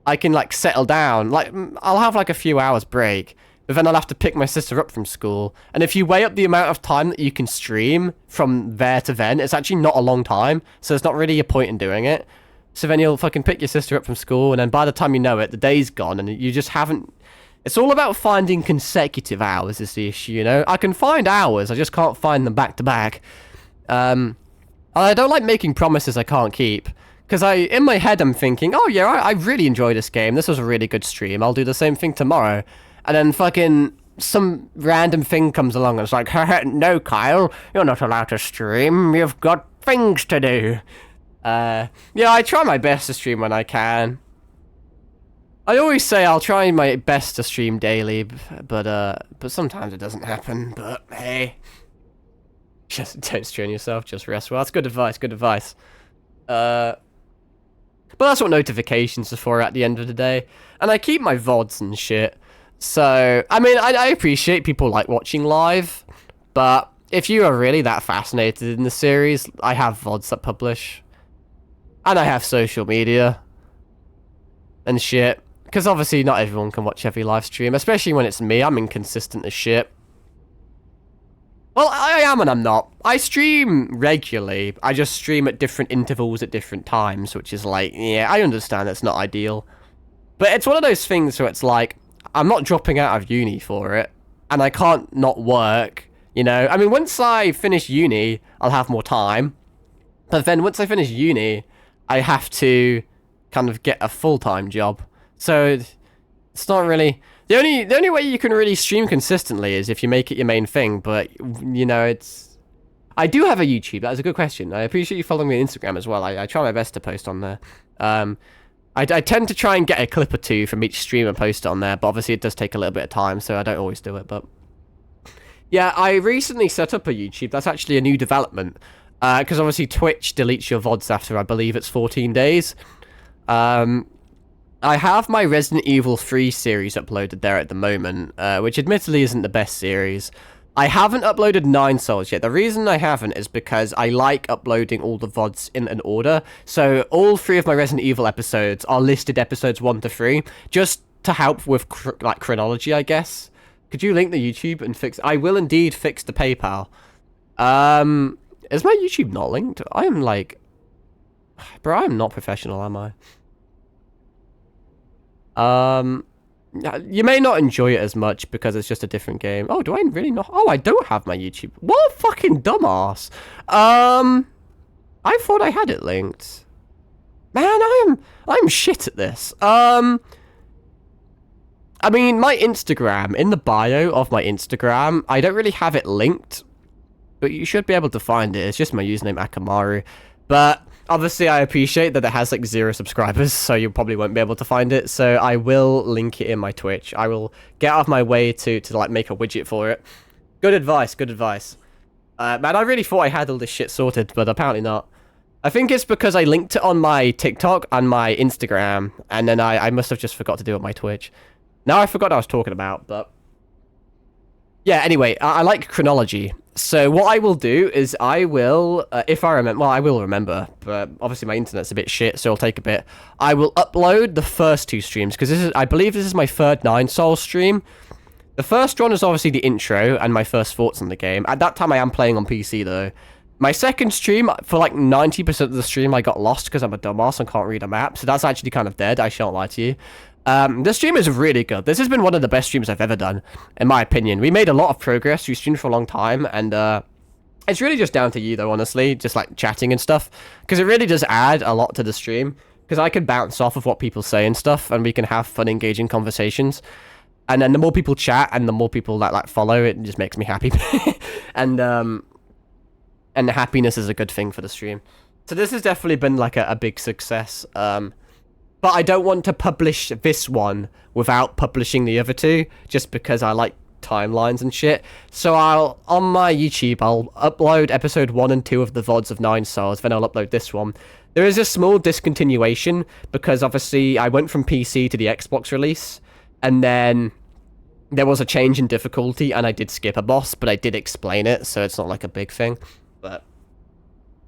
I can, like, settle down, like, I'll have, like, a few hours break, but then I'll have to pick my sister up from school. And if you weigh up the amount of time that you can stream from there to then, it's actually not a long time, so there's not really a point in doing it. So then you'll fucking pick your sister up from school, and then by the time you know it, the day's gone, and you just haven't... It's all about finding consecutive hours is the issue, you know? I can find hours, I just can't find them back to back. I don't like making promises I can't keep. Because in my head, I'm thinking, oh yeah, I really enjoy this game. This was a really good stream. I'll do the same thing tomorrow. And then fucking some random thing comes along and it's like, no, Kyle, you're not allowed to stream. You've got things to do. Yeah, I try my best to stream when I can. I always say I'll try my best to stream daily, but sometimes it doesn't happen. But hey, just don't strain yourself. Just rest well. That's good advice. Good advice. But that's what notifications are for at the end of the day. And I keep my VODs and shit. So, I mean, I appreciate people like watching live. But if you are really that fascinated in the series, I have VODs that publish. And I have social media. And shit. Because obviously not everyone can watch every live stream. Especially when it's me. I'm inconsistent as shit. Well, I am and I'm not. I stream regularly. I just stream at different intervals at different times, which is like, yeah, I understand it's not ideal. But it's one of those things where it's like, I'm not dropping out of uni for it, and I can't not work, you know? I mean, once I finish uni, I'll have more time. But then once I finish uni, I have to kind of get a full-time job. So it's not really... The only way you can really stream consistently is if you make it your main thing, but, you know, it's... I do have a YouTube. That was a good question. I appreciate you following me on Instagram as well. I try my best to post on there. I tend to try and get a clip or two from each stream and post it on there, but obviously it does take a little bit of time, so I don't always do it, but... Yeah, I recently set up a YouTube. That's actually a new development, because obviously Twitch deletes your VODs after, I believe it's 14 days. I have my Resident Evil 3 series uploaded there at the moment, which admittedly isn't the best series. I haven't uploaded 9 Souls yet. The reason I haven't is because I like uploading all the VODs in an order. So all 3 of my Resident Evil episodes are listed episodes 1 to 3, just to help with chronology, I guess. Could you link the YouTube and fix... I will indeed fix the PayPal. Is my YouTube not linked? I am like... Bro, I'm not professional, am I? You may not enjoy it as much because it's just a different game. Oh, do I really not? Oh, I don't have my YouTube. What a fucking dumbass. I thought I had it linked. Man, I'm shit at this. I mean, my Instagram, in the bio of my Instagram, I don't really have it linked, but you should be able to find it. It's just my username, Akamaru. But obviously, I appreciate that it has like 0 subscribers, so you probably won't be able to find it. So I will link it in my Twitch. I will get out of my way to like make a widget for it. Good advice, good advice. Man, I really thought I had all this shit sorted, but apparently not. I think it's because I linked it on my TikTok and my Instagram, and then I must have just forgot to do it on my Twitch. Now I forgot what I was talking about, but... Yeah, anyway, I like chronology. So what I will do is I will, if I remember, well, I will remember, but obviously my internet's a bit shit, so it'll take a bit. I will upload the first 2 streams, because this is, I believe this is my third 9 Souls stream. The first one is obviously the intro and my first thoughts on the game. At that time, I am playing on PC, though. My second stream, for like 90% of the stream, I got lost because I'm a dumbass and can't read a map, so that's actually kind of dead, I shan't lie to you. This stream is really good. This has been one of the best streams I've ever done, in my opinion. We made a lot of progress. We streamed for a long time, and it's really just down to you, though, honestly, just like chatting and stuff, because it really does add a lot to the stream, because I can bounce off of what people say and stuff, and we can have fun, engaging conversations, and then the more people chat and the more people that like follow, it just makes me happy, and the happiness is a good thing for the stream. So this has definitely been like a big success. But I don't want to publish this one without publishing the other 2, just because I like timelines and shit. So on my YouTube, I'll upload episode 1 and 2 of the VODs of 9 Souls, then I'll upload this one. There is a small discontinuation, because obviously I went from PC to the Xbox release, and then there was a change in difficulty, and I did skip a boss, but I did explain it, so it's not like a big thing. But...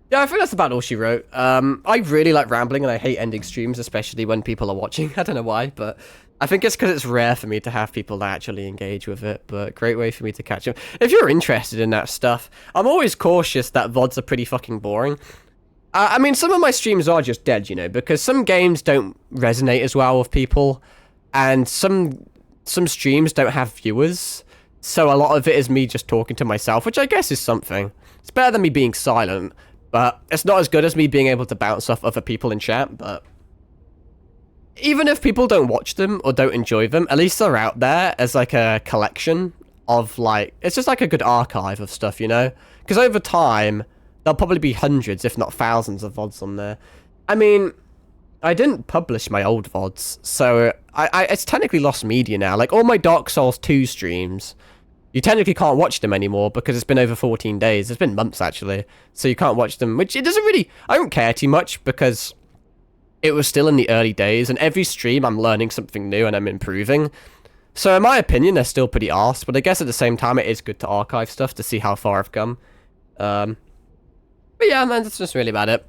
yeah, I think that's about all she wrote. I really like rambling, and I hate ending streams, especially when people are watching. I don't know why, but I think it's because it's rare for me to have people that actually engage with it, but great way for me to catch them. If you're interested in that stuff, I'm always cautious that VODs are pretty fucking boring. I mean, some of my streams are just dead, you know, because some games don't resonate as well with people, and some streams don't have viewers, so a lot of it is me just talking to myself, which I guess is something. It's better than me being silent. But it's not as good as me being able to bounce off other people in chat, but... even if people don't watch them or don't enjoy them, at least they're out there as like a collection of like... it's just like a good archive of stuff, you know? Because over time, there'll probably be hundreds, if not thousands of VODs on there. I mean, I didn't publish my old VODs, so it's technically lost media now. Like all my Dark Souls 2 streams... you technically can't watch them anymore because it's been over 14 days. It's been months, actually. So you can't watch them, which it doesn't really... I don't care too much because it was still in the early days, and every stream I'm learning something new and I'm improving. So in my opinion, they're still pretty arse, but I guess at the same time, it is good to archive stuff to see how far I've come. But yeah, man, that's just really about it.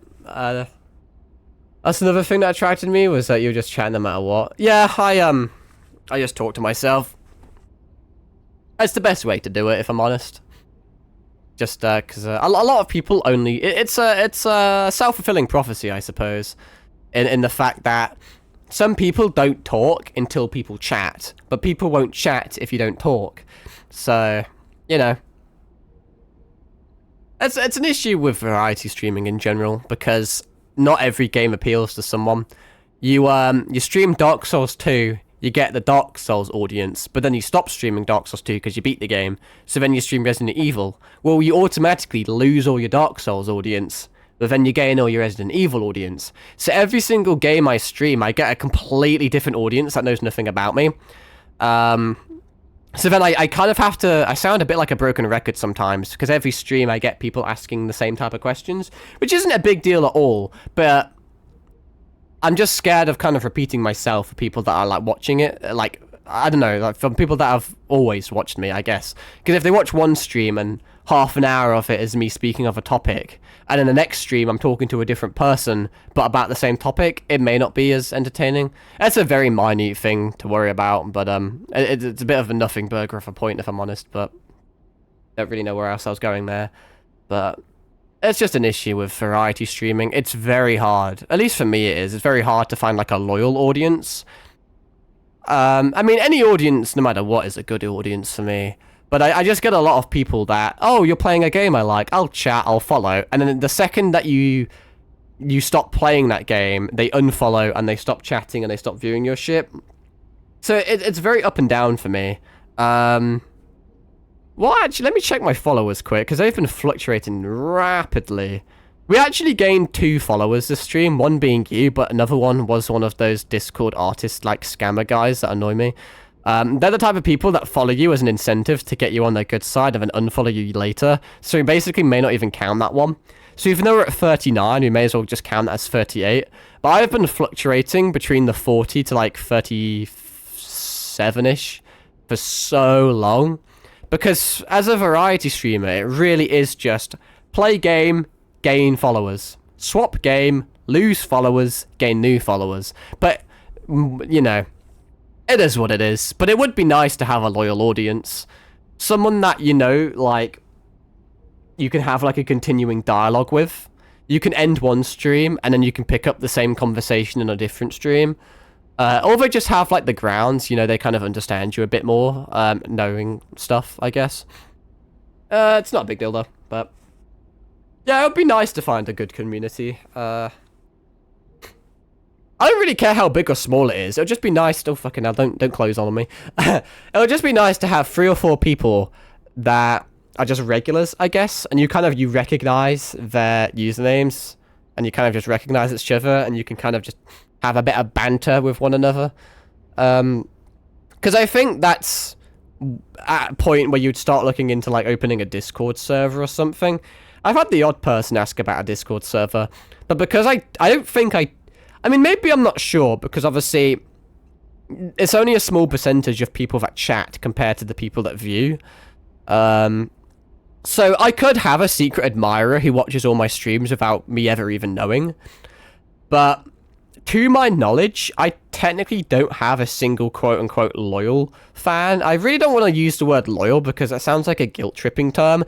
That's another thing that attracted me, was that you were just chatting no matter what. Yeah, I just talk to myself. That's the best way to do it, if I'm honest. Just because a lot of people only... It's a self-fulfilling prophecy, I suppose, in the fact that some people don't talk until people chat, but people won't chat if you don't talk. So, you know... It's an issue with variety streaming in general, because not every game appeals to someone. You stream Dark Souls 2, you get the Dark Souls audience, but then you stop streaming Dark Souls 2 because you beat the game, so then you stream Resident Evil. Well, you automatically lose all your Dark Souls audience, but then you gain all your Resident Evil audience. So every single game I stream, I get a completely different audience that knows nothing about me. So then I kind of have to... I sound a bit like a broken record sometimes, because every stream I get people asking the same type of questions, which isn't a big deal at all, but I'm just scared of kind of repeating myself for people that are, like, watching it. Like, I don't know, like, from people that have always watched me, I guess. Because if they watch one stream and half an hour of it is me speaking of a topic, and in the next stream I'm talking to a different person, but about the same topic, it may not be as entertaining. That's a very minute thing to worry about, but it's a bit of a nothing burger of a point, if I'm honest, but don't really know where else I was going there. But it's just an issue with variety streaming. It's very hard, at least for me it is. It's very hard to find, like, a loyal audience. I mean, any audience, no matter what, is a good audience for me. But I just get a lot of people that, oh, you're playing a game I like, I'll chat, I'll follow. And then the second that you stop playing that game, they unfollow and they stop chatting and they stop viewing your shit. So it's very up and down for me. Well, actually, let me check my followers quick, because they've been fluctuating rapidly. We actually gained 2 followers this stream, one being you, but another one was one of those Discord artist, like, scammer guys that annoy me. They're the type of people that follow you as an incentive to get you on their good side and then unfollow you later. So we basically may not even count that one. So even though we're at 39, we may as well just count that as 38. But I've been fluctuating between the 40 to like 37-ish for so long. Because as a variety streamer, it really is just play game, gain followers. Swap game, lose followers, gain new followers. But, you know... It is what it is, but it would be nice to have a loyal audience. Someone that, you know, like, you can have, like, a continuing dialogue with. You can end one stream, and then you can pick up the same conversation in a different stream. Or they just have, like, the grounds, you know, they kind of understand you a bit more, knowing stuff, I guess. It's not a big deal, though, but... Yeah, it would be nice to find a good community. I don't really care how big or small it is. It would just be nice... Oh, fucking hell, don't close on me. It would just be nice to have 3 or 4 people that are just regulars, I guess. And you recognize their usernames. And you kind of just recognize each other. And you can kind of just have a bit of banter with one another. Because I think that's at a point where you'd start looking into, like, opening a Discord server or something. I've had the odd person ask about a Discord server. But because I don't think I mean, maybe I'm not sure, because obviously it's only a small percentage of people that chat compared to the people that view. So I could have a secret admirer who watches all my streams without me ever even knowing. But to my knowledge, I technically don't have a single quote-unquote loyal fan. I really don't want to use the word loyal because that sounds like a guilt-tripping term.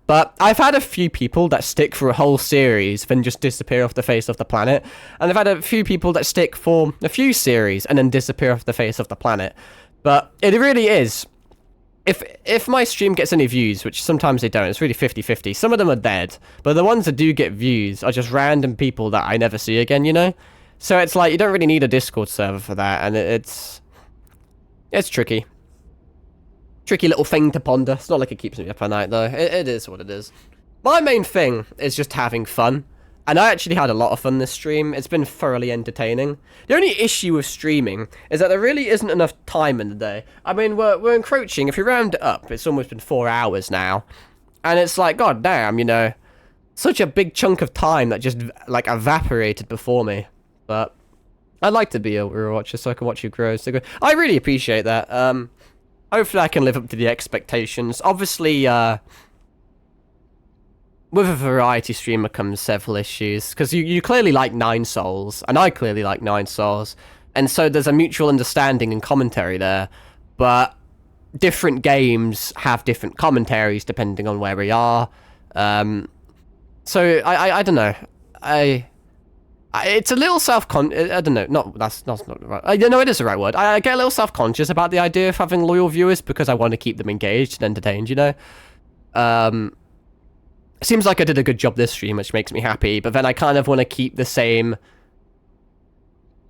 But I've had a few people that stick for a whole series, then just disappear off the face of the planet. And I've had a few people that stick for a few series and then disappear off the face of the planet. But it really is. If my stream gets any views, which sometimes they don't, it's really 50-50. Some of them are dead. But the ones that do get views are just random people that I never see again, you know? So it's like, you don't really need a Discord server for that. And it's tricky. Tricky little thing to ponder. It's not like it keeps me up at night, though. It is what it is. My main thing is just having fun. And I actually had a lot of fun this stream. It's been thoroughly entertaining. The only issue with streaming is that there really isn't enough time in the day. I mean, we're encroaching. If you round it up, it's almost been 4 hours now. And it's like, god damn, you know, such a big chunk of time that just, like, evaporated before me. But I'd like to be a watcher so I can watch you grow. So I really appreciate that. Hopefully I can live up to the expectations. Obviously, with a variety streamer comes several issues. Because you clearly like 9 Souls, and I clearly like 9 Souls. And so there's a mutual understanding and commentary there. But different games have different commentaries depending on where we are. So I don't know. It's a little I don't know. That's not the right. No, it is the right word. I get a little self-conscious about the idea of having loyal viewers because I want to keep them engaged and entertained. You know. Seems like I did a good job this stream, which makes me happy. But then I kind of want to keep the same.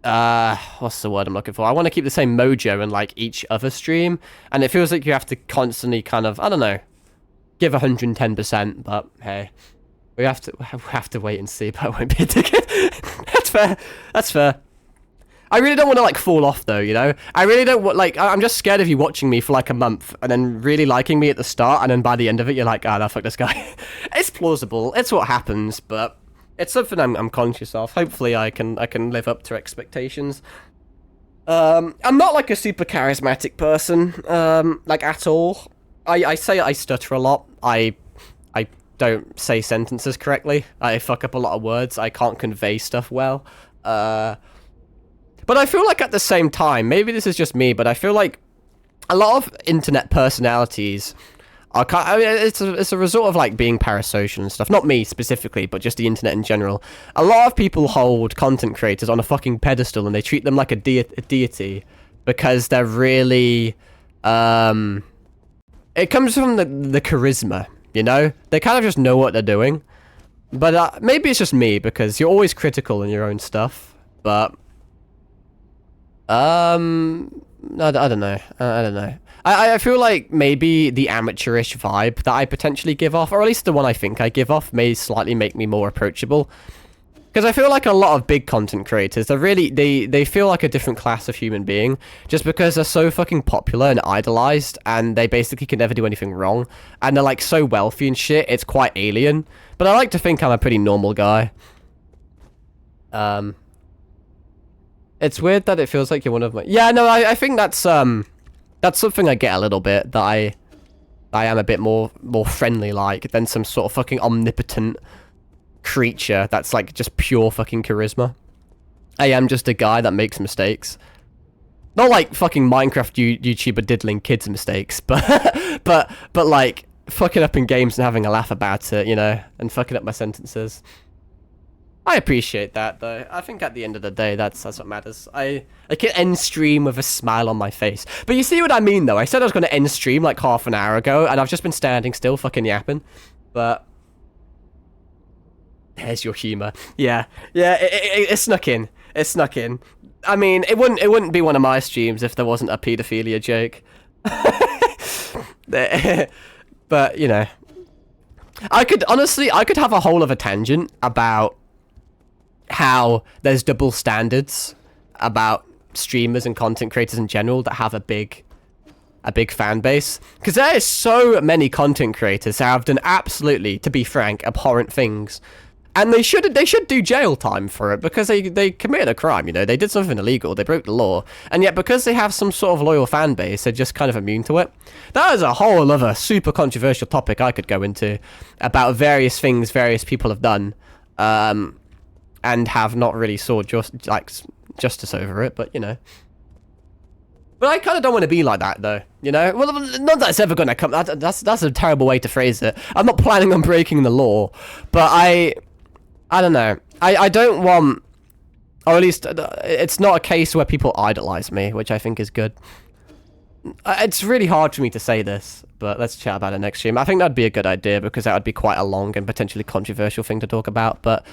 What's the word I'm looking for? I want to keep the same mojo in like each other stream, and it feels like you have to constantly kind of, I don't know, give 110%. But hey. We have to wait and see, but I won't be a dickhead. That's fair. That's fair. I really don't want to, like, fall off, though, you know? I really don't want, like, I'm just scared of you watching me for, like, a month, and then really liking me at the start, and then by the end of it, you're like, ah, no, fuck this guy. It's plausible. It's what happens, but it's something I'm conscious of. Hopefully I can live up to expectations. I'm not, like, a super charismatic person, like, at all. I say I stutter a lot. I don't say sentences correctly. I fuck up a lot of words. I can't convey stuff well. But I feel like at the same time, maybe this is just me, but I feel like a lot of internet personalities are I mean, it's a result of like being parasocial and stuff. Not me specifically, but just the internet in general. A lot of people hold content creators on a fucking pedestal and they treat them like a deity because they're really... It comes from the charisma. You know? They kind of just know what they're doing. But maybe it's just me, because you're always critical in your own stuff. But... I don't know. I don't know. I feel like maybe the amateurish vibe that I potentially give off, or at least the one I think I give off, may slightly make me more approachable. Because I feel like a lot of big content creators, they're really, they feel like a different class of human being, just because they're so fucking popular and idolized, and they basically can never do anything wrong, and they're like so wealthy and shit, it's quite alien. But I like to think I'm a pretty normal guy. It's weird that it feels like you're one of my... Yeah, no, I think that's something I get a little bit, that I am a bit more friendly-like than some sort of fucking omnipotent creature that's like just pure fucking charisma. I am just a guy that makes mistakes. Not like fucking Minecraft YouTuber diddling kids mistakes, but like fucking up in games and having a laugh about it, you know, and fucking up my sentences. I appreciate that, though. I think at the end of the day, that's what matters. I can end stream with a smile on my face. But you see what I mean, though? I said I was going to end stream like half an hour ago, and I've just been standing still fucking yapping. But... there's your humour. Yeah, it snuck in. It snuck in. I mean, it wouldn't be one of my streams if there wasn't a paedophilia joke. But, you know. I could have a whole of a tangent about how there's double standards about streamers and content creators in general that have a big fan base, because there is so many content creators that have done absolutely, to be frank, abhorrent things, and they should do jail time for it, because they committed a crime, you know, they did something illegal, they broke the law, and yet because they have some sort of loyal fan base, they're just kind of immune to it. That is a whole other super controversial topic I could go into about various things various people have done, and have not really sought justice over it, but you know. But I kind of don't want to be like that, though, you know? Well, not that it's ever going to come... That's a terrible way to phrase it. I'm not planning on breaking the law, but I don't know. I don't want... Or at least, it's not a case where people idolize me, which I think is good. It's really hard for me to say this, but let's chat about it next stream. I think that'd be a good idea, because that would be quite a long and potentially controversial thing to talk about, but...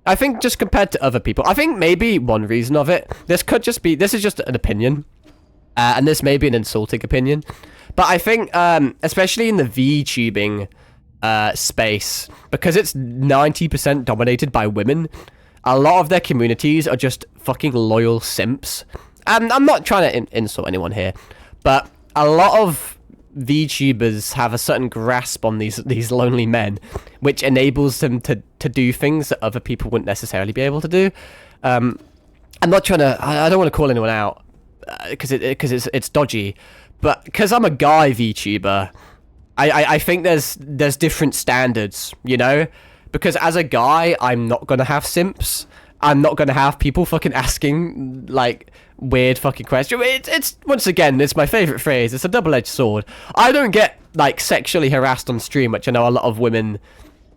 I think just compared to other people, I think maybe one reason of it, this is just an opinion, and this may be an insulting opinion, but I think, especially in the VTubing space, because it's 90% dominated by women, a lot of their communities are just fucking loyal simps. And I'm not trying to insult anyone here, but a lot of VTubers have a certain grasp on these lonely men, which enables them to do things that other people wouldn't necessarily be able to do. I'm not trying to... I don't want to call anyone out, because it's dodgy, but because I'm a guy VTuber, I think there's different standards, you know? Because as a guy, I'm not going to have simps, I'm not gonna have people fucking asking like weird fucking questions. It's once again, it's my favorite phrase. It's a double-edged sword. I don't get like sexually harassed on stream, which I know a lot of women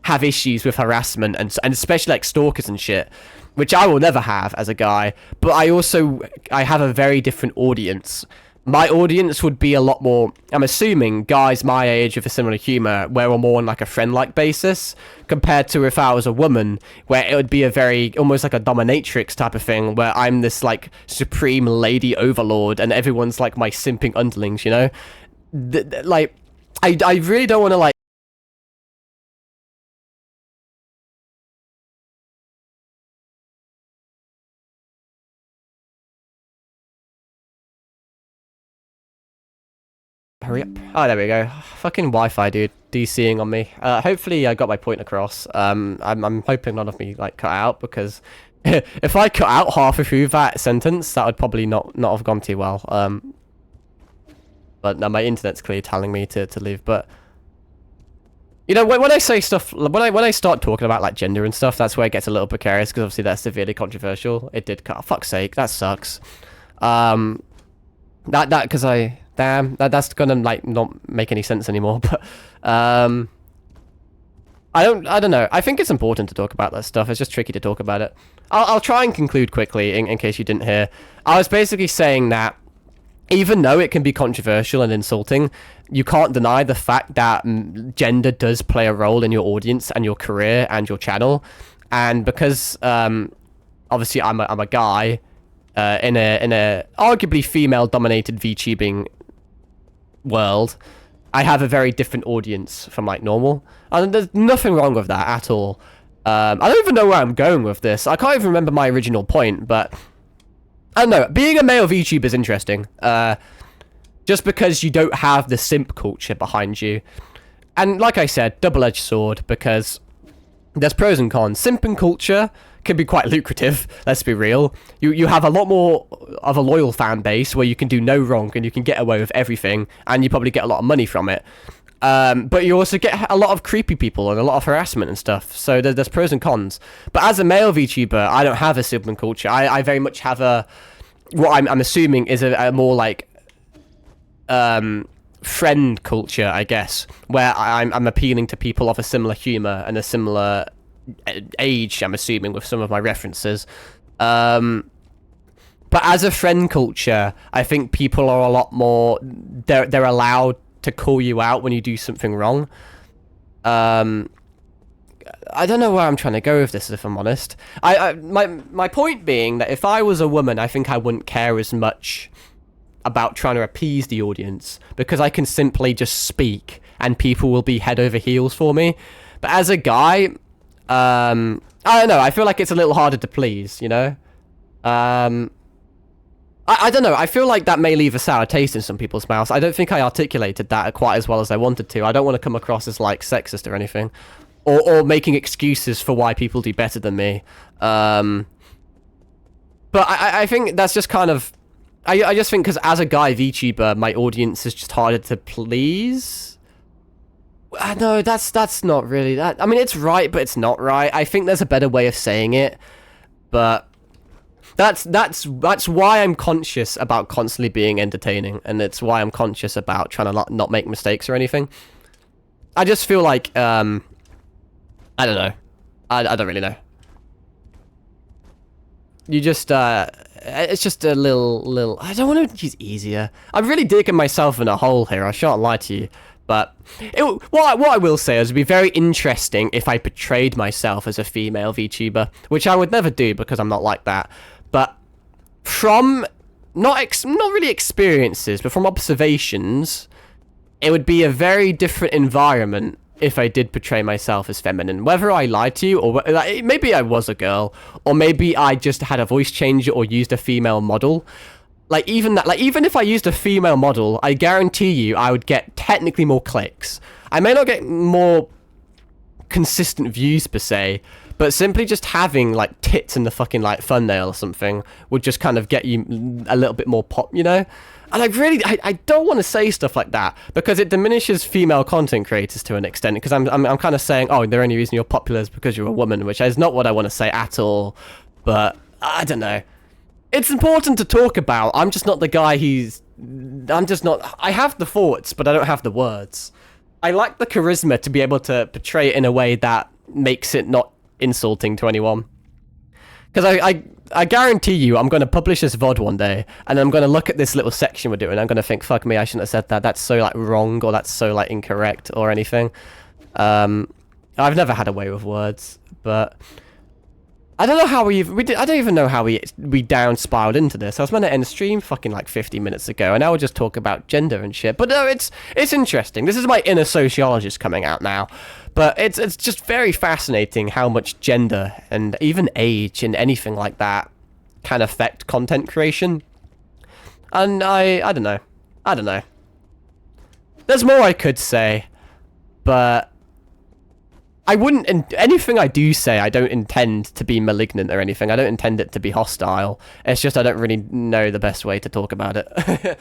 have issues with harassment and especially like stalkers and shit, which I will never have as a guy. But I have a very different audience. My audience would be a lot more, I'm assuming, guys my age with a similar humor, where we're more on like a friend-like basis, compared to if I was a woman, where it would be a very, almost like a dominatrix type of thing, where I'm this like supreme lady overlord and everyone's like my simping underlings, you know? Like, I really don't want to like, hurry up. Oh, there we go. Fucking Wi-Fi, dude. DCing on me. Hopefully I got my point across. I'm hoping none of me, like, cut out, because if I cut out halfway through that sentence, that would probably not have gone too well. But no, my internet's clearly telling me to leave, but... You know, when I say stuff... When I start talking about, like, gender and stuff, that's where it gets a little precarious, because obviously that's severely controversial. It did cut... Fuck's sake, that sucks. Because Damn, that's gonna like not make any sense anymore. But I don't know. I think it's important to talk about that stuff. It's just tricky to talk about it. I'll try and conclude quickly in case you didn't hear. I was basically saying that even though it can be controversial and insulting, you can't deny the fact that gender does play a role in your audience and your career and your channel. And because obviously I'm a guy in a arguably female dominated VTubing world, I have a very different audience from like normal, and there's nothing wrong with that at all. I don't even know where I'm going with this. I can't even remember my original point, but I don't know. Being a male VTuber is interesting, just because you don't have the simp culture behind you. And like I said, double-edged sword, because there's pros and cons. Simping culture can be quite lucrative, let's be real. You have a lot more of a loyal fan base where you can do no wrong and you can get away with everything, and you probably get a lot of money from it. But you also get a lot of creepy people and a lot of harassment and stuff, so there's pros and cons. But as a male VTuber, I don't have a simping culture. I very much have what I'm assuming is a more like friend culture, I guess, where I'm appealing to people of a similar humor and a similar age, I'm assuming, with some of my references. But as a friend culture, I think people are a lot more, they're allowed to call you out when you do something wrong. I don't know where I'm trying to go with this, if I'm honest. My point being that if I was a woman, I think I wouldn't care as much about trying to appease the audience, because I can simply just speak and people will be head over heels for me. But as a guy, I don't know, I feel like it's a little harder to please, you know? I don't know, I feel like that may leave a sour taste in some people's mouths. I don't think I articulated that quite as well as I wanted to. I don't want to come across as, like, sexist or anything. Or making excuses for why people do better than me. But I think that's just kind of... I just think because as a guy VTuber, my audience is just harder to please. No, that's not really that. I mean, it's right, but it's not right. I think there's a better way of saying it, but that's why I'm conscious about constantly being entertaining, and it's why I'm conscious about trying to not make mistakes or anything. I just feel like I don't know. I don't really know. You just it's just a little I don't want to use easier. I'm really digging myself in a hole here, I shan't lie to you. But what I will say is it'd be very interesting if I portrayed myself as a female VTuber, which I would never do because I'm not like that. But from not really experiences, but from observations, it would be a very different environment if I did portray myself as feminine. Whether I lied to you, or like, maybe I was a girl, or maybe I just had a voice changer or used a female model. Like, even if I used a female model, I guarantee you I would get technically more clicks. I may not get more consistent views per se, but simply just having like tits in the fucking like thumbnail or something would just kind of get you a little bit more pop, you know? And I don't want to say stuff like that because it diminishes female content creators to an extent, because I'm kind of saying, oh, the only reason you're popular is because you're a woman, which is not what I want to say at all. but I don't know. It's important to talk about. I'm just not the guy I'm just not... I have the thoughts, but I don't have the words. I lack the charisma to be able to portray it in a way that makes it not insulting to anyone. Because I guarantee you, I'm going to publish this VOD one day, and I'm going to look at this little section we're doing, and I'm going to think, fuck me, I shouldn't have said that. That's so, like, wrong, or that's so, like, incorrect, or anything. I've never had a way with words, but... I don't know how I don't even know how we down spiraled into this. I was meant to end stream fucking like 50 minutes ago, and now we'll just talk about gender and shit. But no, it's interesting. This is my inner sociologist coming out now. But it's just very fascinating how much gender and even age and anything like that can affect content creation. And I don't know. I don't know. There's more I could say, but I wouldn't, anything I do say, I don't intend to be malignant or anything. I don't intend it to be hostile. It's just I don't really know the best way to talk about it.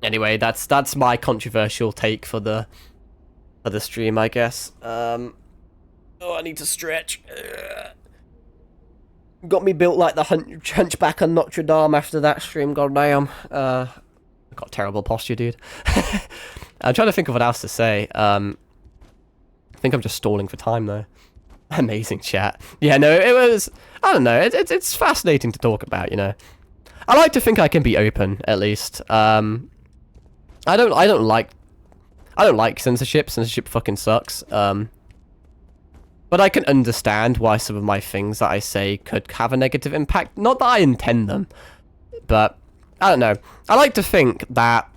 Anyway, that's my controversial take for the stream, I guess. Oh, I need to stretch. Got me built like the hunchback on Notre Dame after that stream, goddamn. I got terrible posture, dude. I'm trying to think of what else to say. I think I'm just stalling for time, though. Amazing chat. Yeah, no, it was... I don't know. It's fascinating to talk about, you know. I like to think I can be open, at least. I don't like censorship. Censorship fucking sucks. But I can understand why some of my things that I say could have a negative impact. Not that I intend them, but I don't know. I like to think that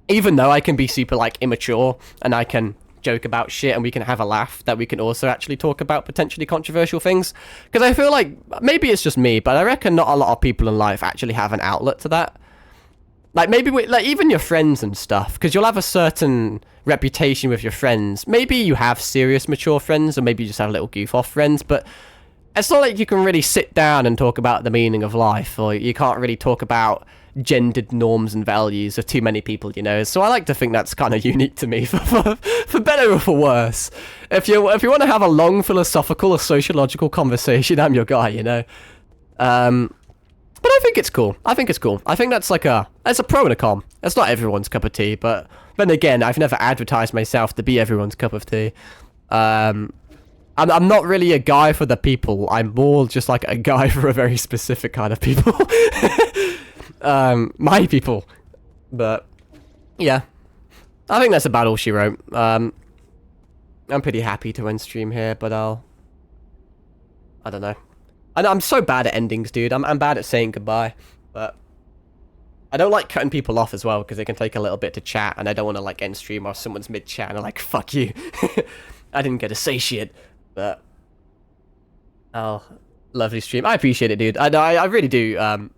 even though I can be super, like, immature and I can joke about shit and we can have a laugh, that we can also actually talk about potentially controversial things. Because I feel like, maybe it's just me, but I reckon not a lot of people in life actually have an outlet to that. Like, maybe, like, even your friends and stuff, because you'll have a certain reputation with your friends. Maybe you have serious, mature friends, or maybe you just have little goof-off friends, but it's not like you can really sit down and talk about the meaning of life, or you can't really talk about gendered norms and values of too many people, you know. So I like to think that's kind of unique to me, for better or for worse. If you want to have a long philosophical or sociological conversation, I'm your guy, you know. But I think it's cool. I think that's like it's a pro and a con. It's not everyone's cup of tea, but then again, I've never advertised myself to be everyone's cup of tea. I'm not really a guy for the people. I'm more just like a guy for a very specific kind of people. My people. But yeah, I think that's about all she wrote. I'm pretty happy to end stream here, but I don't know. I'm so bad at endings, dude. I'm bad at saying goodbye, but I don't like cutting people off as well, because it can take a little bit to chat, and I don't want to like end stream or someone's mid chat and I'm like, fuck you. I didn't get to say shit. But oh, lovely stream. I appreciate it, dude. I really do.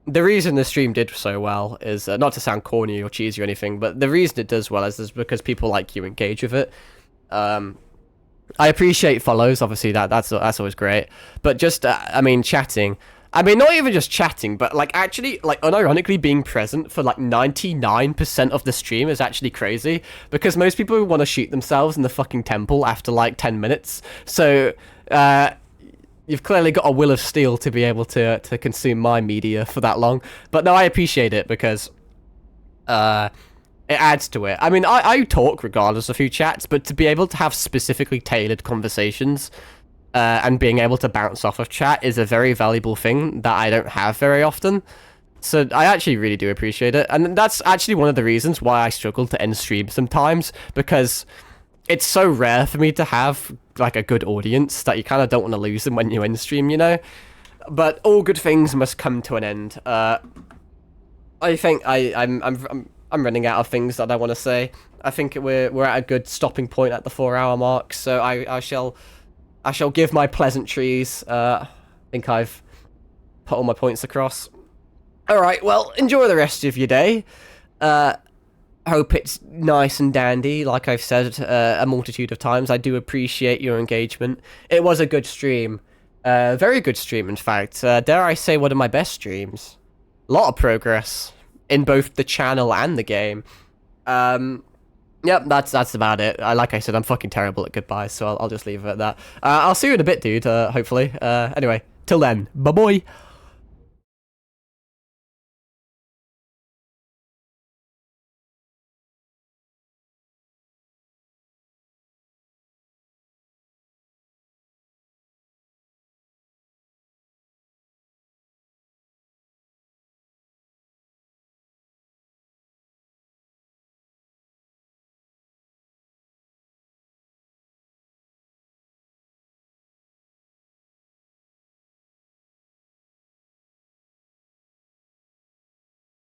The reason the stream did so well is not to sound corny or cheesy or anything, but the reason it does well is because people like you engage with it. I appreciate follows, obviously that's always great, but just I mean chatting. I mean, not even just chatting, but like actually, like unironically being present for like 99% of the stream is actually crazy, because most people want to shoot themselves in the fucking temple after like 10 minutes. So you've clearly got a will of steel to be able to consume my media for that long. But no, I appreciate it, because it adds to it. I mean, I talk regardless of who chats, but to be able to have specifically tailored conversations and being able to bounce off of chat is a very valuable thing that I don't have very often. So I actually really do appreciate it. And that's actually one of the reasons why I struggle to end streams sometimes, because it's so rare for me to have like a good audience that you kind of don't want to lose them when you end stream, you know? But all good things must come to an end. I think I'm running out of things that I want to say. I think we're at a good stopping point at the 4-hour mark, so I shall give my pleasantries. I think I've put all my points across. Alright, well, enjoy the rest of your day. Hope it's nice and dandy, like I've said a multitude of times. I do appreciate your engagement. It was a good stream. Very good stream, in fact. Dare I say, one of my best streams. A lot of progress in both the channel and the game. Yep, that's about it. Like I said, I'm fucking terrible at goodbyes, so I'll just leave it at that. I'll see you in a bit, dude, hopefully. Anyway, till then, bye-bye.